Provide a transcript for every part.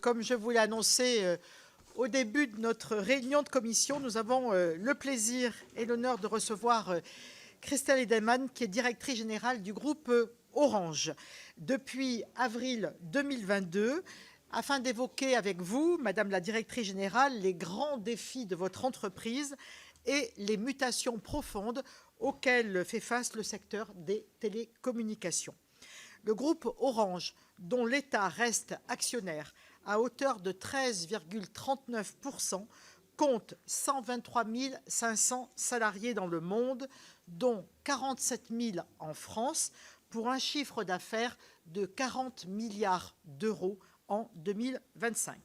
Comme je vous l'ai annoncé au début de notre réunion de commission, nous avons le plaisir et l'honneur de recevoir Christelle Edelman, qui est directrice générale du groupe Orange depuis avril 2022, afin d'évoquer avec vous, Madame la directrice générale, les grands défis de votre entreprise et les mutations profondes auxquelles fait face le secteur des télécommunications. Le groupe Orange, dont l'État reste actionnaire à hauteur de 13,39%, compte 123 500 salariés dans le monde, dont 47 000 en France, pour un chiffre d'affaires de 40 milliards d'euros en 2025.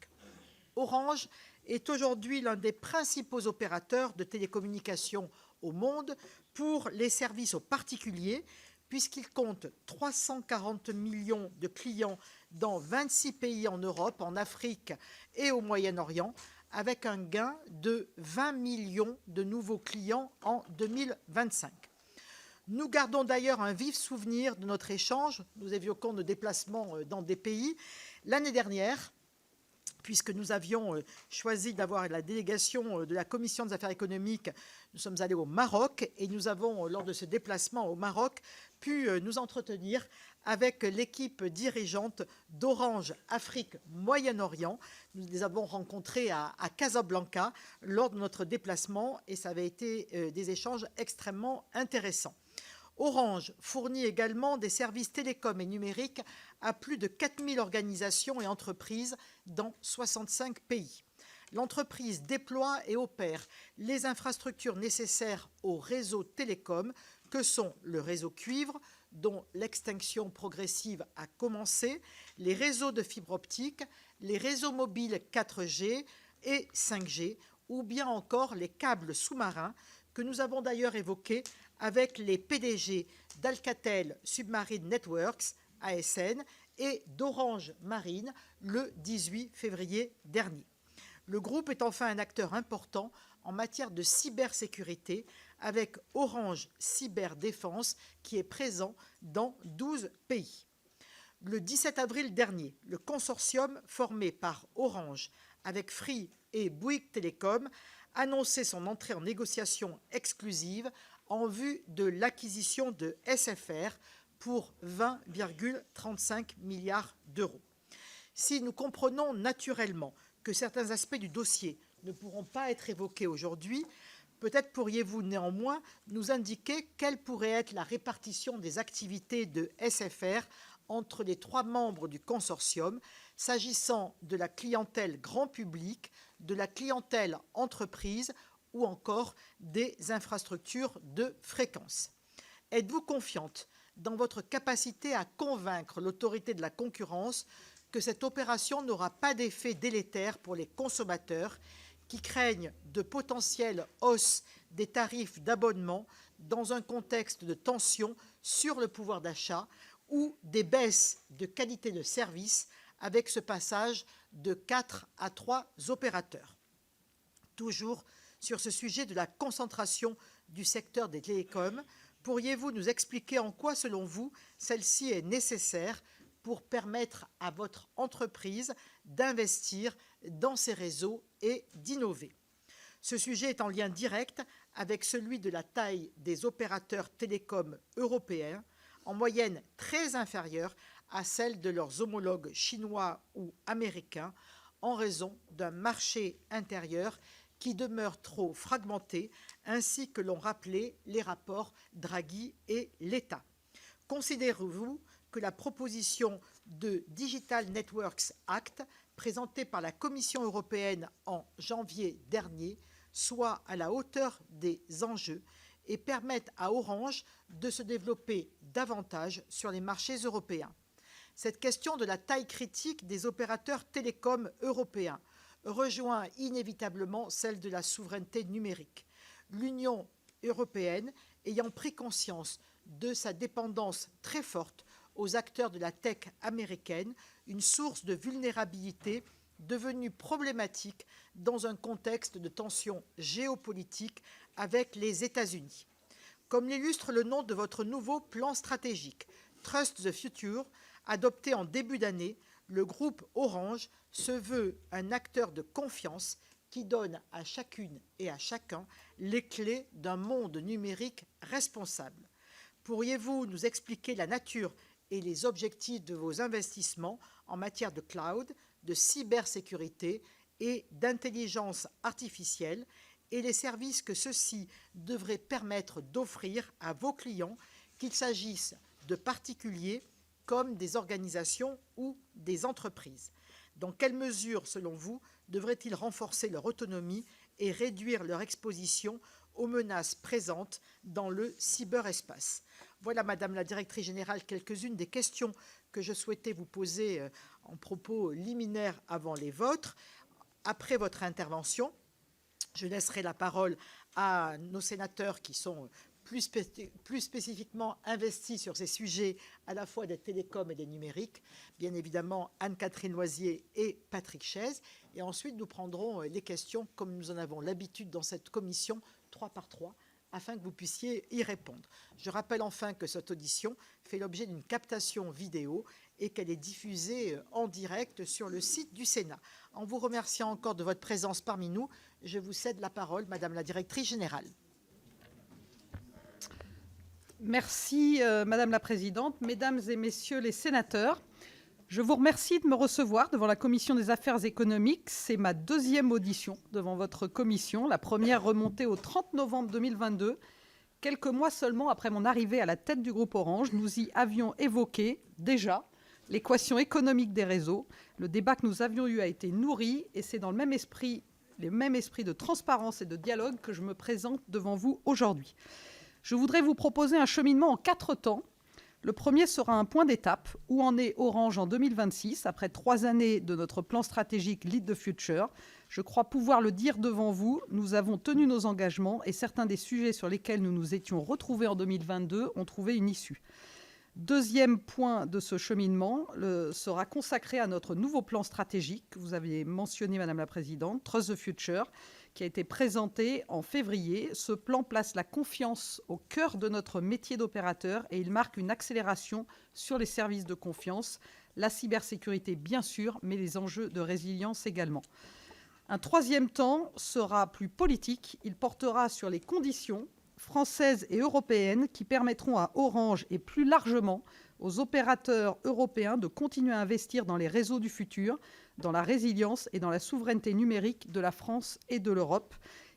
Orange est aujourd'hui l'un des principaux opérateurs de télécommunications au monde pour les services aux particuliers, puisqu'il compte 340 millions de clients dans 26 pays en Europe, en Afrique et au Moyen-Orient, avec un gain de 20 millions de nouveaux clients en 2025. Nous gardons d'ailleurs un vif souvenir de notre échange. Nous évoquons nos déplacements dans des pays. L'année dernière, puisque nous avions choisi d'avoir la délégation de la Commission des affaires économiques, nous sommes allés au Maroc et nous avons, lors de ce déplacement au Maroc, pu nous entretenir avec l'équipe dirigeante d'Orange Afrique Moyen-Orient. Nous les avons rencontrés à Casablanca lors de notre déplacement et ça avait été des échanges extrêmement intéressants. Orange fournit également des services télécoms et numériques à plus de 4000 organisations et entreprises dans 65 pays. L'entreprise déploie et opère les infrastructures nécessaires au réseau télécom que sont le réseau cuivre, dont l'extinction progressive a commencé, les réseaux de fibre optique, les réseaux mobiles 4G et 5G, ou bien encore les câbles sous-marins que nous avons d'ailleurs évoqués avec les PDG d'Alcatel Submarine Networks, ASN, et d'Orange Marine le 18 février dernier. Le groupe est enfin un acteur important en matière de cybersécurité avec Orange Cyberdéfense qui est présent dans 12 pays. Le 17 avril dernier, le consortium formé par Orange avec Free et Bouygues Telecom annonçait son entrée en négociation exclusive en vue de l'acquisition de SFR pour 20,35 milliards d'euros. Si nous comprenons naturellement que certains aspects du dossier ne pourront pas être évoqués aujourd'hui, peut-être pourriez-vous néanmoins nous indiquer quelle pourrait être la répartition des activités de SFR entre les trois membres du consortium, s'agissant de la clientèle grand public, de la clientèle entreprise ou encore des infrastructures de fréquence. Êtes-vous confiante dans votre capacité à convaincre l'autorité de la concurrence que cette opération n'aura pas d'effet délétère pour les consommateurs qui craignent de potentielles hausses des tarifs d'abonnement dans un contexte de tension sur le pouvoir d'achat ou des baisses de qualité de service avec ce passage de 4 à 3 opérateurs? Toujours sur ce sujet de la concentration du secteur des télécoms, pourriez-vous nous expliquer en quoi, selon vous, celle-ci est nécessaire pour permettre à votre entreprise d'investir dans ces réseaux et d'innover? Ce sujet est en lien direct avec celui de la taille des opérateurs télécoms européens, en moyenne très inférieure à celle de leurs homologues chinois ou américains, en raison d'un marché intérieur qui demeure trop fragmenté, ainsi que l'ont rappelé les rapports Draghi et l'État. Considérez-vous que la proposition de Digital Networks Act, présentée par la Commission européenne en janvier dernier, soit à la hauteur des enjeux et permette à Orange de se développer davantage sur les marchés européens? Cette question de la taille critique des opérateurs télécoms européens rejoint inévitablement celle de la souveraineté numérique. L'Union européenne ayant pris conscience de sa dépendance très forte aux acteurs de la tech américaine, une source de vulnérabilité devenue problématique dans un contexte de tension géopolitique avec les États-Unis. Comme l'illustre le nom de votre nouveau plan stratégique, Trust the Future, adopté en début d'année, le groupe Orange se veut un acteur de confiance qui donne à chacune et à chacun les clés d'un monde numérique responsable. Pourriez-vous nous expliquer la nature et les objectifs de vos investissements en matière de cloud, de cybersécurité et d'intelligence artificielle et les services que ceux-ci devraient permettre d'offrir à vos clients, qu'il s'agisse de particuliers comme des organisations ou des entreprises. Dans quelle mesure, selon vous, devraient-ils renforcer leur autonomie et réduire leur exposition aux menaces présentes dans le cyberespace? Voilà, Madame la Directrice Générale, quelques-unes des questions que je souhaitais vous poser en propos liminaires avant les vôtres. Après votre intervention, je laisserai la parole à nos sénateurs qui sont plus spécifiquement investis sur ces sujets à la fois des télécoms et des numériques, bien évidemment Anne-Catherine Loisier et Patrick Chaize. Et ensuite, nous prendrons les questions, comme nous en avons l'habitude dans cette commission, 3 par 3, afin que vous puissiez y répondre. Je rappelle enfin que cette audition fait l'objet d'une captation vidéo et qu'elle est diffusée en direct sur le site du Sénat. En vous remerciant encore de votre présence parmi nous, je vous cède la parole, Madame la Directrice Générale. Merci, Madame la Présidente. Mesdames et Messieurs les sénateurs, je vous remercie de me recevoir devant la Commission des affaires économiques. C'est ma deuxième audition devant votre commission, la première remontée au 30 novembre 2022. Quelques mois seulement après mon arrivée à la tête du groupe Orange, nous y avions évoqué déjà l'équation économique des réseaux. Le débat que nous avions eu a été nourri et c'est dans le même esprit de transparence et de dialogue que je me présente devant vous aujourd'hui. Je voudrais vous proposer un cheminement en 4 temps. Le premier sera un point d'étape. Où en est Orange en 2026, après 3 années de notre plan stratégique Lead the Future? Je crois pouvoir le dire devant vous, nous avons tenu nos engagements et certains des sujets sur lesquels nous nous étions retrouvés en 2022 ont trouvé une issue. Deuxième point de ce cheminement sera consacré à notre nouveau plan stratégique que vous avez mentionné, Madame la Présidente, Trust the Future, qui a été présenté en février. Ce plan place la confiance au cœur de notre métier d'opérateur et il marque une accélération sur les services de confiance, la cybersécurité bien sûr, mais les enjeux de résilience également. Un troisième temps sera plus politique. Il portera sur les conditions françaises et européennes qui permettront à Orange et plus largement aux opérateurs européens de continuer à investir dans les réseaux du futur, dans la résilience et dans la souveraineté numérique de la France et de l'Europe.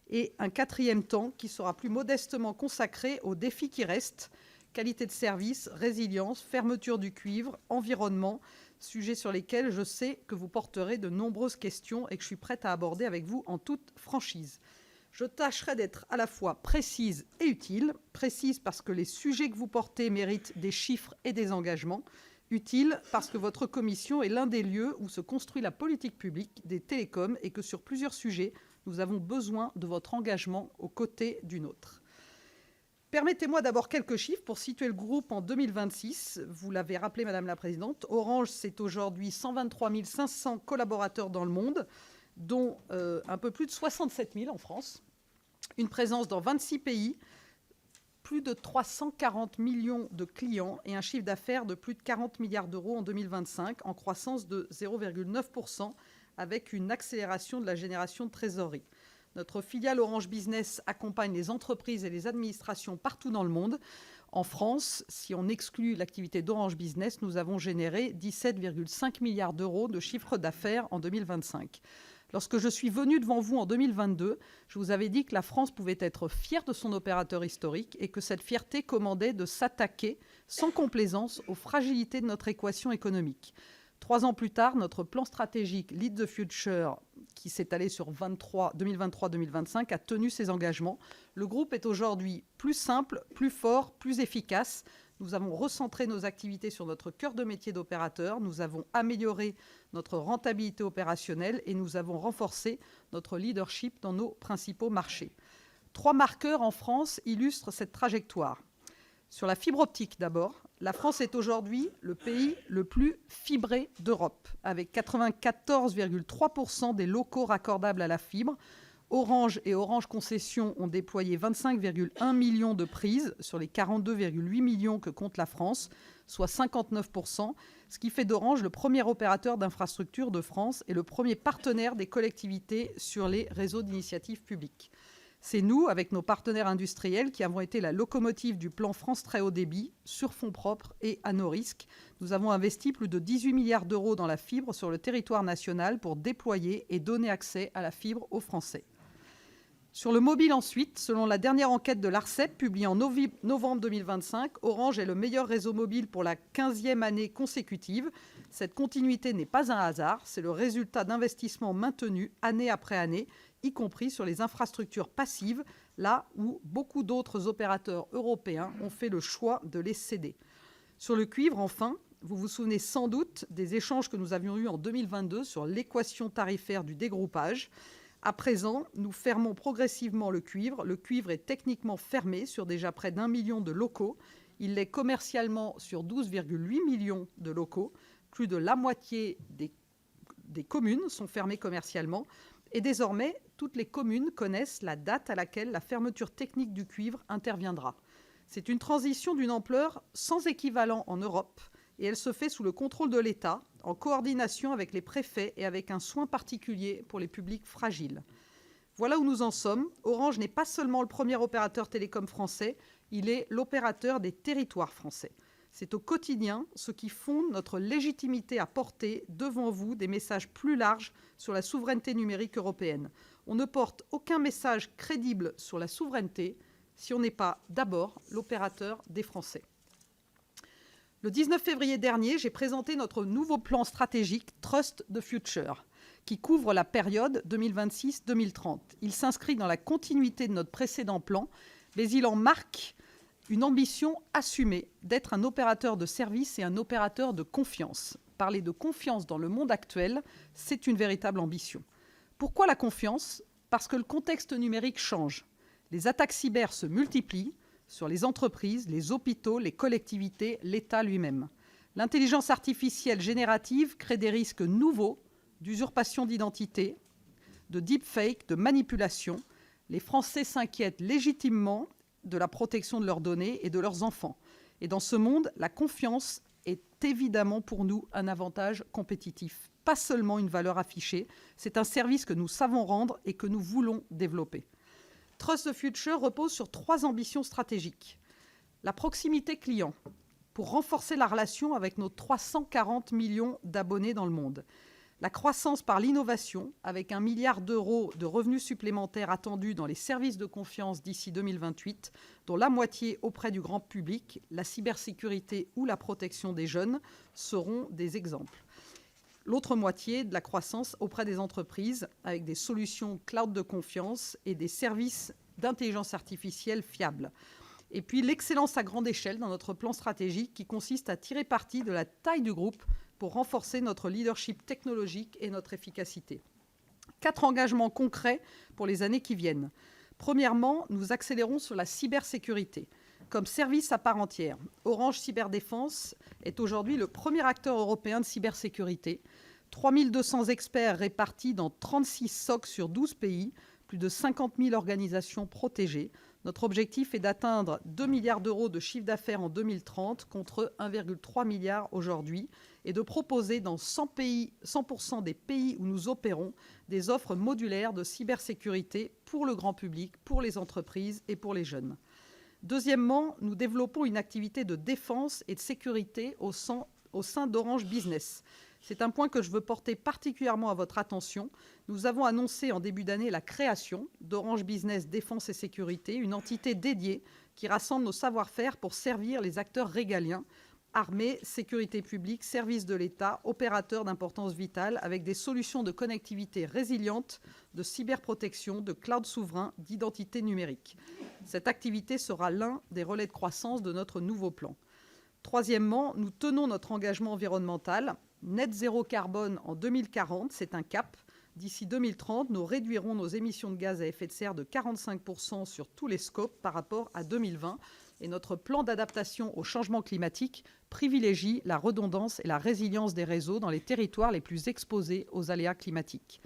Et un quatrième temps qui sera plus modestement consacré aux défis qui restent, qualité de service, résilience, fermeture du cuivre, environnement, sujets sur lesquels je sais que vous porterez de nombreuses questions et que je suis prête à aborder avec vous en toute franchise. Je tâcherai d'être à la fois précise et utile. Précise parce que les sujets que vous portez méritent des chiffres et des engagements. Utile parce que votre commission est l'un des lieux où se construit la politique publique des télécoms et que sur plusieurs sujets, nous avons besoin de votre engagement aux côtés du nôtre. Permettez-moi d'abord quelques chiffres pour situer le groupe en 2026. Vous l'avez rappelé, Madame la Présidente, Orange, c'est aujourd'hui 123 500 collaborateurs dans le monde, dont un peu plus de 67 000 en France. Une présence dans 26 pays, plus de 340 millions de clients et un chiffre d'affaires de plus de 40 milliards d'euros en 2025, en croissance de 0,9%, avec une accélération de la génération de trésorerie. Notre filiale Orange Business accompagne les entreprises et les administrations partout dans le monde. En France, si on exclut l'activité d'Orange Business, nous avons généré 17,5 milliards d'euros de chiffre d'affaires en 2025. Lorsque je suis venue devant vous en 2022, je vous avais dit que la France pouvait être fière de son opérateur historique et que cette fierté commandait de s'attaquer sans complaisance aux fragilités de notre équation économique. 3 ans plus tard, notre plan stratégique Lead the Future, qui s'est allé sur 2023-2025, a tenu ses engagements. Le groupe est aujourd'hui plus simple, plus fort, plus efficace. Nous avons recentré nos activités sur notre cœur de métier d'opérateur, nous avons amélioré notre rentabilité opérationnelle et nous avons renforcé notre leadership dans nos principaux marchés. 3 marqueurs en France illustrent cette trajectoire. Sur la fibre optique d'abord, la France est aujourd'hui le pays le plus fibré d'Europe, avec 94,3% des locaux raccordables à la fibre. Orange et Orange Concessions ont déployé 25,1 millions de prises sur les 42,8 millions que compte la France, soit 59%, ce qui fait d'Orange le premier opérateur d'infrastructures de France et le premier partenaire des collectivités sur les réseaux d'initiative publique. C'est nous, avec nos partenaires industriels, qui avons été la locomotive du plan France Très Haut Débit, sur fonds propres et à nos risques. Nous avons investi plus de 18 milliards d'euros dans la fibre sur le territoire national pour déployer et donner accès à la fibre aux Français. Sur le mobile ensuite, selon la dernière enquête de l'ARCEP publiée en novembre 2025, Orange est le meilleur réseau mobile pour la 15e année consécutive. Cette continuité n'est pas un hasard, c'est le résultat d'investissements maintenus année après année, y compris sur les infrastructures passives, là où beaucoup d'autres opérateurs européens ont fait le choix de les céder. Sur le cuivre, enfin, vous vous souvenez sans doute des échanges que nous avions eus en 2022 sur l'équation tarifaire du dégroupage. À présent, nous fermons progressivement le cuivre. Le cuivre est techniquement fermé sur déjà près d'1 million de locaux. Il l'est commercialement sur 12,8 millions de locaux. Plus de la moitié des communes sont fermées commercialement. Et désormais, toutes les communes connaissent la date à laquelle la fermeture technique du cuivre interviendra. C'est une transition d'une ampleur sans équivalent en Europe et elle se fait sous le contrôle de l'État, en coordination avec les préfets et avec un soin particulier pour les publics fragiles. Voilà où nous en sommes. Orange n'est pas seulement le premier opérateur télécom français, il est l'opérateur des territoires français. C'est au quotidien ce qui fonde notre légitimité à porter devant vous des messages plus larges sur la souveraineté numérique européenne. On ne porte aucun message crédible sur la souveraineté si on n'est pas d'abord l'opérateur des Français. Le 19 février dernier, j'ai présenté notre nouveau plan stratégique Trust the Future, qui couvre la période 2026-2030. Il s'inscrit dans la continuité de notre précédent plan, mais il en marque une ambition assumée d'être un opérateur de service et un opérateur de confiance. Parler de confiance dans le monde actuel, c'est une véritable ambition. Pourquoi la confiance ? Parce que le contexte numérique change. Les attaques cyber se multiplient sur les entreprises, les hôpitaux, les collectivités, l'État lui-même. L'intelligence artificielle générative crée des risques nouveaux d'usurpation d'identité, de deepfake, de manipulation. Les Français s'inquiètent légitimement de la protection de leurs données et de leurs enfants. Et dans ce monde, la confiance est évidemment pour nous un avantage compétitif, pas seulement une valeur affichée, c'est un service que nous savons rendre et que nous voulons développer. Trust the Future repose sur 3 ambitions stratégiques. La proximité client, pour renforcer la relation avec nos 340 millions d'abonnés dans le monde. La croissance par l'innovation, avec 1 milliard d'euros de revenus supplémentaires attendus dans les services de confiance d'ici 2028, dont la moitié auprès du grand public, la cybersécurité ou la protection des jeunes seront des exemples. L'autre moitié de la croissance auprès des entreprises, avec des solutions cloud de confiance et des services d'intelligence artificielle fiables. Et puis l'excellence à grande échelle dans notre plan stratégique qui consiste à tirer parti de la taille du groupe pour renforcer notre leadership technologique et notre efficacité. 4 engagements concrets pour les années qui viennent. Premièrement, nous accélérons sur la cybersécurité. Comme service à part entière, Orange Cyberdéfense est aujourd'hui le premier acteur européen de cybersécurité. 3200 experts répartis dans 36 SOC sur 12 pays, plus de 50 000 organisations protégées. Notre objectif est d'atteindre 2 milliards d'euros de chiffre d'affaires en 2030 contre 1,3 milliard aujourd'hui et de proposer dans 100% des pays où nous opérons des offres modulaires de cybersécurité pour le grand public, pour les entreprises et pour les jeunes. Deuxièmement, nous développons une activité de défense et de sécurité au sein d'Orange Business. C'est un point que je veux porter particulièrement à votre attention. Nous avons annoncé en début d'année la création d'Orange Business Défense et Sécurité, une entité dédiée qui rassemble nos savoir-faire pour servir les acteurs régaliens, armée, sécurité publique, services de l'État, opérateurs d'importance vitale, avec des solutions de connectivité résilientes, de cyberprotection, de cloud souverain, d'identité numérique. Cette activité sera l'un des relais de croissance de notre nouveau plan. Troisièmement, nous tenons notre engagement environnemental. Net zéro carbone en 2040, c'est un cap. D'ici 2030, nous réduirons nos émissions de gaz à effet de serre de 45% sur tous les scopes par rapport à 2020. Et notre plan d'adaptation au changement climatique privilégie la redondance et la résilience des réseaux dans les territoires les plus exposés aux aléas climatiques.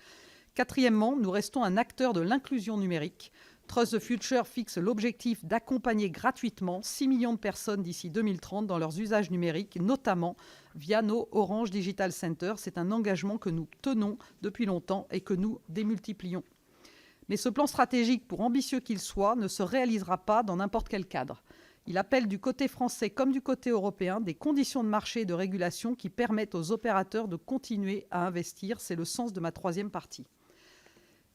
Quatrièmement, nous restons un acteur de l'inclusion numérique. Trust the Future fixe l'objectif d'accompagner gratuitement 6 millions de personnes d'ici 2030 dans leurs usages numériques, notamment via nos Orange Digital Center. C'est un engagement que nous tenons depuis longtemps et que nous démultiplions. Mais ce plan stratégique, pour ambitieux qu'il soit, ne se réalisera pas dans n'importe quel cadre. Il appelle du côté français comme du côté européen des conditions de marché et de régulation qui permettent aux opérateurs de continuer à investir. C'est le sens de ma troisième partie.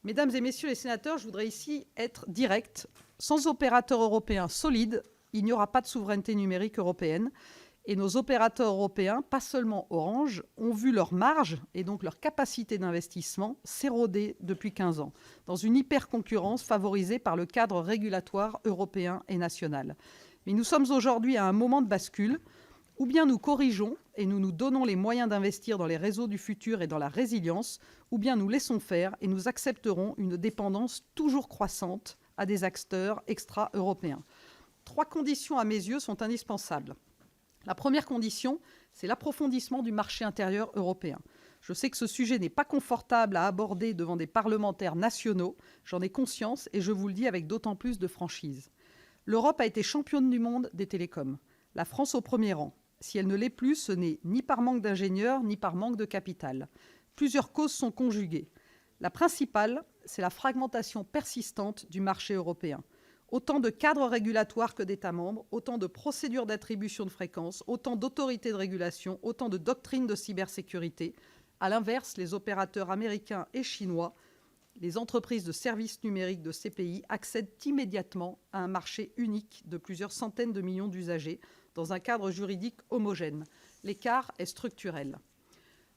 Mesdames et messieurs les sénateurs, je voudrais ici être direct. Sans opérateurs européens solides, il n'y aura pas de souveraineté numérique européenne. Et nos opérateurs européens, pas seulement Orange, ont vu leur marge et donc leur capacité d'investissement s'éroder depuis 15 ans, dans une hyper-concurrence favorisée par le cadre régulatoire européen et national. Mais nous sommes aujourd'hui à un moment de bascule. Ou bien nous corrigeons et nous nous donnons les moyens d'investir dans les réseaux du futur et dans la résilience, ou bien nous laissons faire et nous accepterons une dépendance toujours croissante à des acteurs extra-européens. 3 conditions à mes yeux sont indispensables. La première condition, c'est l'approfondissement du marché intérieur européen. Je sais que ce sujet n'est pas confortable à aborder devant des parlementaires nationaux, j'en ai conscience et je vous le dis avec d'autant plus de franchise. L'Europe a été championne du monde des télécoms, la France au premier rang. Si elle ne l'est plus, ce n'est ni par manque d'ingénieurs, ni par manque de capital. Plusieurs causes sont conjuguées. La principale, c'est la fragmentation persistante du marché européen. Autant de cadres régulatoires que d'États membres, autant de procédures d'attribution de fréquences, autant d'autorités de régulation, autant de doctrines de cybersécurité. À l'inverse, les opérateurs américains et chinois, les entreprises de services numériques de ces pays accèdent immédiatement à un marché unique de plusieurs centaines de millions d'usagers dans un cadre juridique homogène. L'écart est structurel.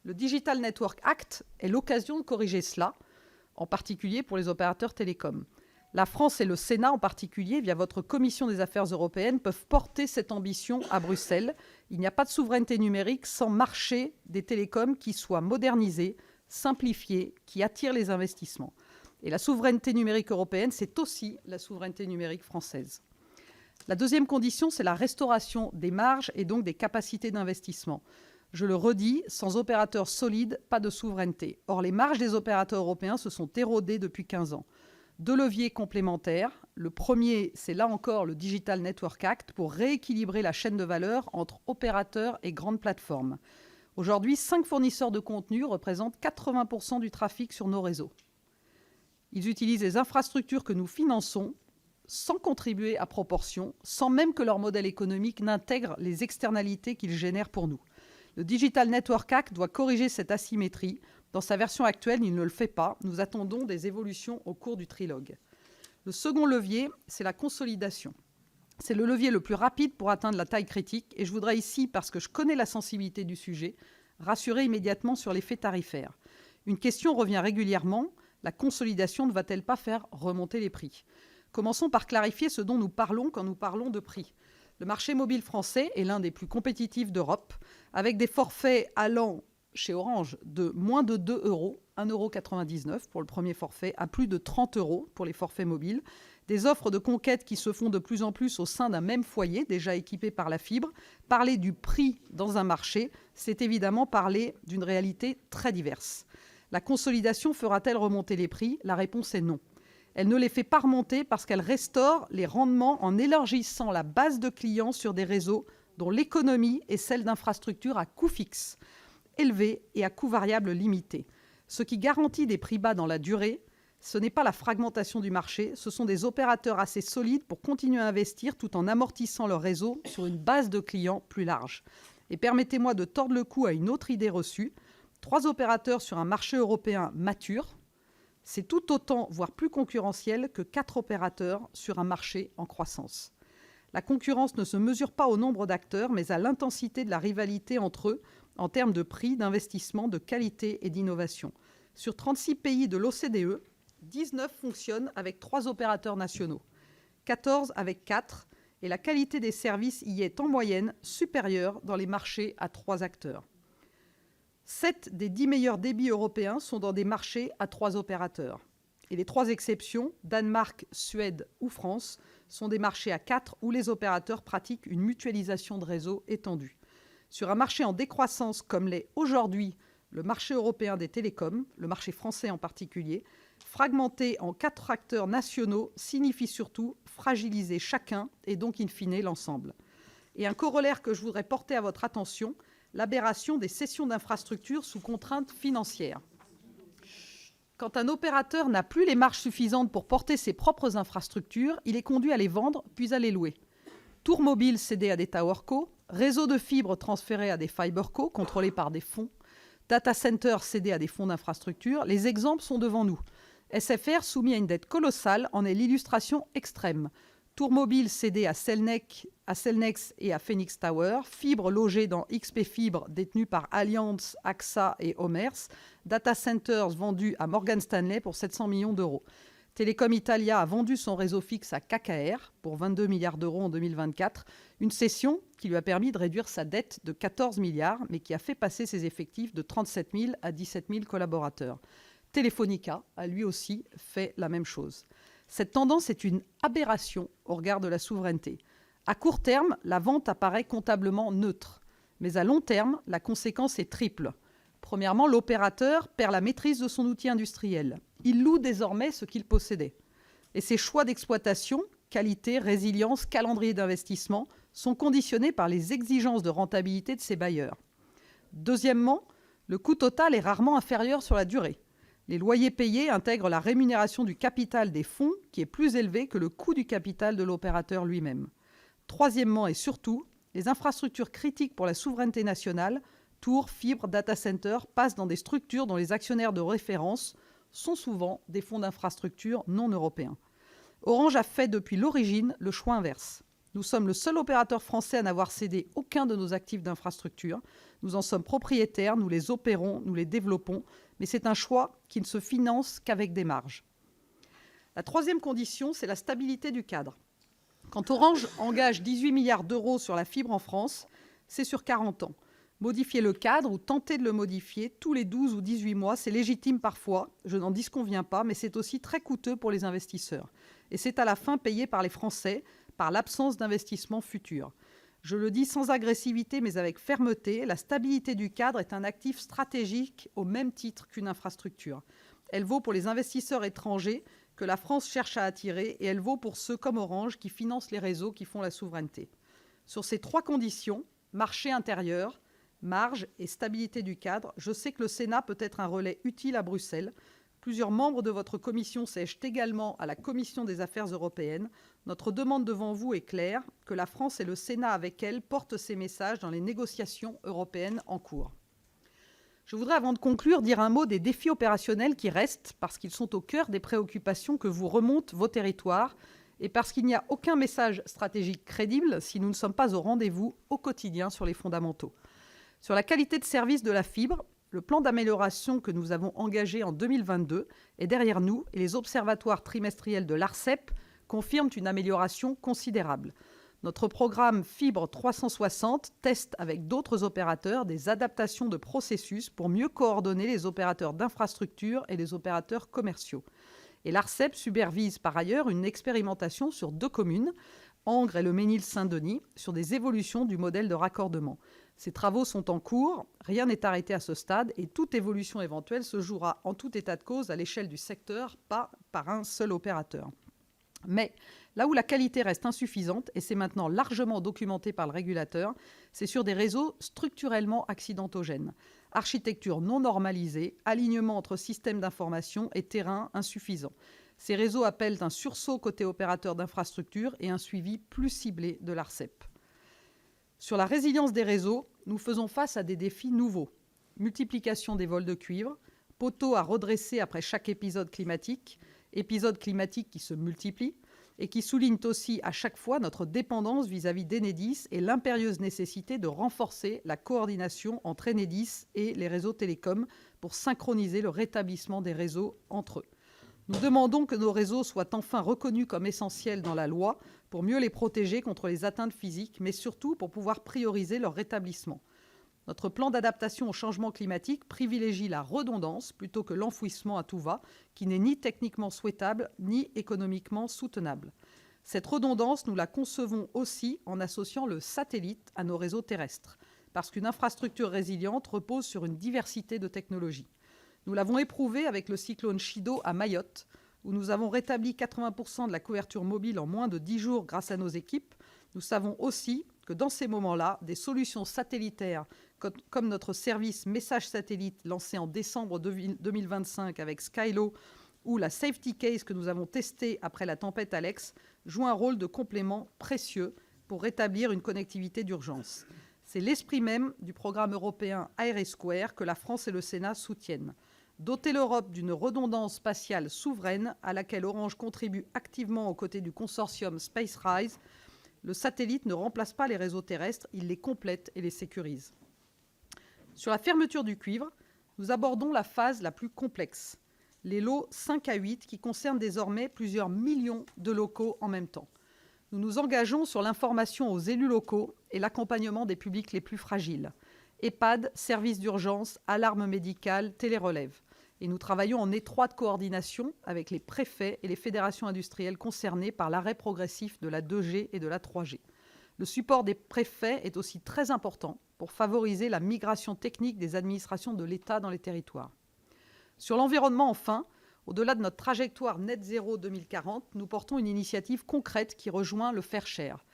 Le Digital Network Act est l'occasion de corriger cela, en particulier pour les opérateurs télécoms. La France et le Sénat en particulier, via votre Commission des affaires européennes, peuvent porter cette ambition à Bruxelles. Il n'y a pas de souveraineté numérique sans marché des télécoms qui soit modernisé, simplifié, qui attire les investissements. Et la souveraineté numérique européenne, c'est aussi la souveraineté numérique française. La deuxième condition, c'est la restauration des marges et donc des capacités d'investissement. Je le redis, sans opérateurs solides, pas de souveraineté. Or, les marges des opérateurs européens se sont érodées depuis 15 ans. 2 leviers complémentaires. Le premier, c'est là encore le Digital Network Act pour rééquilibrer la chaîne de valeur entre opérateurs et grandes plateformes. Aujourd'hui, 5 fournisseurs de contenu représentent 80% du trafic sur nos réseaux. Ils utilisent les infrastructures que nous finançons sans contribuer à proportion, sans même que leur modèle économique n'intègre les externalités qu'ils génèrent pour nous. Le Digital Network Act doit corriger cette asymétrie. Dans sa version actuelle, il ne le fait pas. Nous attendons des évolutions au cours du trilogue. Le second levier, c'est la consolidation. C'est le levier le plus rapide pour atteindre la taille critique. Et je voudrais ici, parce que je connais la sensibilité du sujet, rassurer immédiatement sur l'effet tarifaire. Une question revient régulièrement. La consolidation ne va-t-elle pas faire remonter les prix ? Commençons par clarifier ce dont nous parlons quand nous parlons de prix. Le marché mobile français est l'un des plus compétitifs d'Europe, avec des forfaits allant chez Orange de moins de 2 €, 1,99 € pour le premier forfait, à plus de 30 € pour les forfaits mobiles. Des offres de conquête qui se font de plus en plus au sein d'un même foyer, déjà équipé par la fibre. Parler du prix dans un marché, c'est évidemment parler d'une réalité très diverse. La consolidation fera-t-elle remonter les prix ? La réponse est non. Elle ne les fait pas remonter parce qu'elle restaure les rendements en élargissant la base de clients sur des réseaux dont l'économie est celle d'infrastructures à coût fixe, élevé et à coût variable limité. Ce qui garantit des prix bas dans la durée, ce n'est pas la fragmentation du marché, ce sont des opérateurs assez solides pour continuer à investir tout en amortissant leur réseau sur une base de clients plus large. Et permettez-moi de tordre le cou à une autre idée reçue. 3 opérateurs sur un marché européen mature, c'est tout autant, voire plus concurrentiel que 4 opérateurs sur un marché en croissance. La concurrence ne se mesure pas au nombre d'acteurs, mais à l'intensité de la rivalité entre eux en termes de prix, d'investissement, de qualité et d'innovation. Sur 36 pays de l'OCDE, 19 fonctionnent avec 3 opérateurs nationaux, 14 avec 4, et la qualité des services y est en moyenne supérieure dans les marchés à 3 acteurs. 7 des 10 meilleurs débits européens sont dans des marchés à 3 opérateurs. Et les 3 exceptions, Danemark, Suède ou France, sont des marchés à 4 où les opérateurs pratiquent une mutualisation de réseau étendue. Sur un marché en décroissance comme l'est aujourd'hui Le marché européen des télécoms, le marché français en particulier, fragmenté en 4 acteurs nationaux, signifie surtout fragiliser chacun et donc in fine l'ensemble. Et un corollaire que je voudrais porter à votre attention, l'aberration des cessions d'infrastructures sous contrainte financière. Quand un opérateur n'a plus les marges suffisantes pour porter ses propres infrastructures, il est conduit à les vendre puis à les louer. Tours mobile cédé à des towerco, réseaux de fibres transférés à des fiberco contrôlés par des fonds, data centers cédés à des fonds d'infrastructure, les exemples sont devant nous. SFR soumis à une dette colossale en est l'illustration extrême. Tours mobile cédé à Cellnex et à Phoenix Tower, Fibre logée dans XP Fibre détenue par Allianz, AXA et Omers, Data Centers vendu à Morgan Stanley pour 700 millions d'euros. Telecom Italia a vendu son réseau fixe à KKR pour 22 milliards d'euros en 2024, une cession qui lui a permis de réduire sa dette de 14 milliards, mais qui a fait passer ses effectifs de 37 000 à 17 000 collaborateurs. Telefonica a lui aussi fait la même chose. Cette tendance est une aberration au regard de la souveraineté. À court terme, la vente apparaît comptablement neutre. Mais à long terme, la conséquence est triple. Premièrement, l'opérateur perd la maîtrise de son outil industriel. Il loue désormais ce qu'il possédait. Et ses choix d'exploitation, qualité, résilience, calendrier d'investissement, sont conditionnés par les exigences de rentabilité de ses bailleurs. Deuxièmement, le coût total est rarement inférieur sur la durée. Les loyers payés intègrent la rémunération du capital des fonds qui est plus élevé que le coût du capital de l'opérateur lui-même. Troisièmement et surtout, les infrastructures critiques pour la souveraineté nationale, tours, fibres, data centers, passent dans des structures dont les actionnaires de référence sont souvent des fonds d'infrastructures non européens. Orange a fait depuis l'origine le choix inverse. Nous sommes le seul opérateur français à n'avoir cédé aucun de nos actifs d'infrastructure. Nous en sommes propriétaires, nous les opérons, nous les développons, mais c'est un choix qui ne se finance qu'avec des marges. La troisième condition, c'est la stabilité du cadre. Quand Orange engage 18 milliards d'euros sur la fibre en France, c'est sur 40 ans. Modifier le cadre ou tenter de le modifier tous les 12 ou 18 mois, c'est légitime parfois, je n'en disconviens pas, mais c'est aussi très coûteux pour les investisseurs. Et c'est à la fin payé par les Français, par l'absence d'investissement futur. Je le dis sans agressivité mais avec fermeté, la stabilité du cadre est un actif stratégique au même titre qu'une infrastructure. Elle vaut pour les investisseurs étrangers que la France cherche à attirer et elle vaut pour ceux comme Orange qui financent les réseaux qui font la souveraineté. Sur ces trois conditions, marché intérieur, marge et stabilité du cadre, je sais que le Sénat peut être un relais utile à Bruxelles. Plusieurs membres de votre commission siègent également à la Commission des affaires européennes. Notre demande devant vous est claire, que la France et le Sénat avec elle portent ces messages dans les négociations européennes en cours. Je voudrais, avant de conclure, dire un mot des défis opérationnels qui restent, parce qu'ils sont au cœur des préoccupations que vous remontent vos territoires, et parce qu'il n'y a aucun message stratégique crédible si nous ne sommes pas au rendez-vous au quotidien sur les fondamentaux. Sur la qualité de service de la fibre, le plan d'amélioration que nous avons engagé en 2022 est derrière nous et les observatoires trimestriels de l'ARCEP confirment une amélioration considérable. Notre programme Fibre 360 teste avec d'autres opérateurs des adaptations de processus pour mieux coordonner les opérateurs d'infrastructures et les opérateurs commerciaux. Et l'ARCEP supervise par ailleurs une expérimentation sur 2 communes, Angres et le Mesnil-Saint-Denis, sur des évolutions du modèle de raccordement. Ces travaux sont en cours, rien n'est arrêté à ce stade et toute évolution éventuelle se jouera en tout état de cause à l'échelle du secteur, pas par un seul opérateur. Mais là où la qualité reste insuffisante, et c'est maintenant largement documenté par le régulateur, c'est sur des réseaux structurellement accidentogènes. Architecture non normalisée, alignement entre systèmes d'information et terrain insuffisant. Ces réseaux appellent un sursaut côté opérateur d'infrastructure et un suivi plus ciblé de l'ARCEP. Sur la résilience des réseaux, nous faisons face à des défis nouveaux. Multiplication des vols de cuivre, poteaux à redresser après chaque épisode climatique qui se multiplient et qui soulignent aussi à chaque fois notre dépendance vis-à-vis d'Enedis et l'impérieuse nécessité de renforcer la coordination entre Enedis et les réseaux télécoms pour synchroniser le rétablissement des réseaux entre eux. Nous demandons que nos réseaux soient enfin reconnus comme essentiels dans la loi pour mieux les protéger contre les atteintes physiques, mais surtout pour pouvoir prioriser leur rétablissement. Notre plan d'adaptation au changement climatique privilégie la redondance plutôt que l'enfouissement à tout va, qui n'est ni techniquement souhaitable ni économiquement soutenable. Cette redondance, nous la concevons aussi en associant le satellite à nos réseaux terrestres. parce qu'une infrastructure résiliente repose sur une diversité de technologies. Nous l'avons éprouvé avec le cyclone Chido à Mayotte, où nous avons rétabli 80% de la couverture mobile en moins de 10 jours grâce à nos équipes. Nous savons aussi que dans ces moments-là, des solutions satellitaires comme notre service message satellite lancé en décembre 2025 avec Skylo ou la Safety Case que nous avons testée après la tempête Alex jouent un rôle de complément précieux pour rétablir une connectivité d'urgence. C'est l'esprit même du programme européen IRIS² que la France et le Sénat soutiennent. Doter l'Europe d'une redondance spatiale souveraine à laquelle Orange contribue activement aux côtés du consortium SpaceRISE, le satellite ne remplace pas les réseaux terrestres, il les complète et les sécurise. Sur la fermeture du cuivre, nous abordons la phase la plus complexe, les lots 5 à 8 qui concernent désormais plusieurs millions de locaux en même temps. Nous nous engageons sur l'information aux élus locaux et l'accompagnement des publics les plus fragiles. EHPAD, services d'urgence, alarmes médicales, télérelève. Et nous travaillons en étroite coordination avec les préfets et les fédérations industrielles concernées par l'arrêt progressif de la 2G et de la 3G. Le support des préfets est aussi très important pour favoriser la migration technique des administrations de l'État dans les territoires. Sur l'environnement, enfin, au-delà de notre trajectoire net zéro 2040, nous portons une initiative concrète qui rejoint le Fair Share.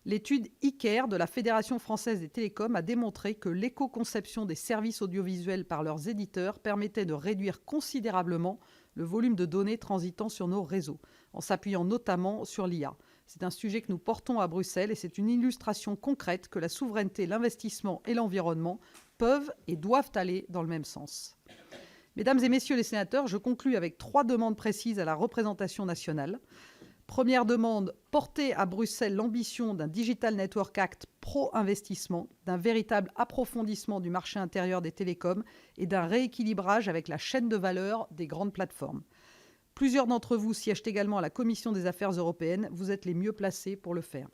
L'étude ICARE de la Fédération française des télécoms a démontré que l'éco-conception des services audiovisuels par leurs éditeurs permettait de réduire considérablement le volume de données transitant sur nos réseaux, en s'appuyant notamment sur l'IA. C'est un sujet que nous portons à Bruxelles et c'est une illustration concrète que la souveraineté, l'investissement et l'environnement peuvent et doivent aller dans le même sens. Mesdames et messieurs les sénateurs, je conclus avec 3 demandes précises à la représentation nationale. Première demande, porter à Bruxelles l'ambition d'un Digital Network Act pro-investissement, d'un véritable approfondissement du marché intérieur des télécoms et d'un rééquilibrage avec la chaîne de valeur des grandes plateformes. Plusieurs d'entre vous siègent également à la Commission des affaires européennes. Vous êtes les mieux placés pour le faire.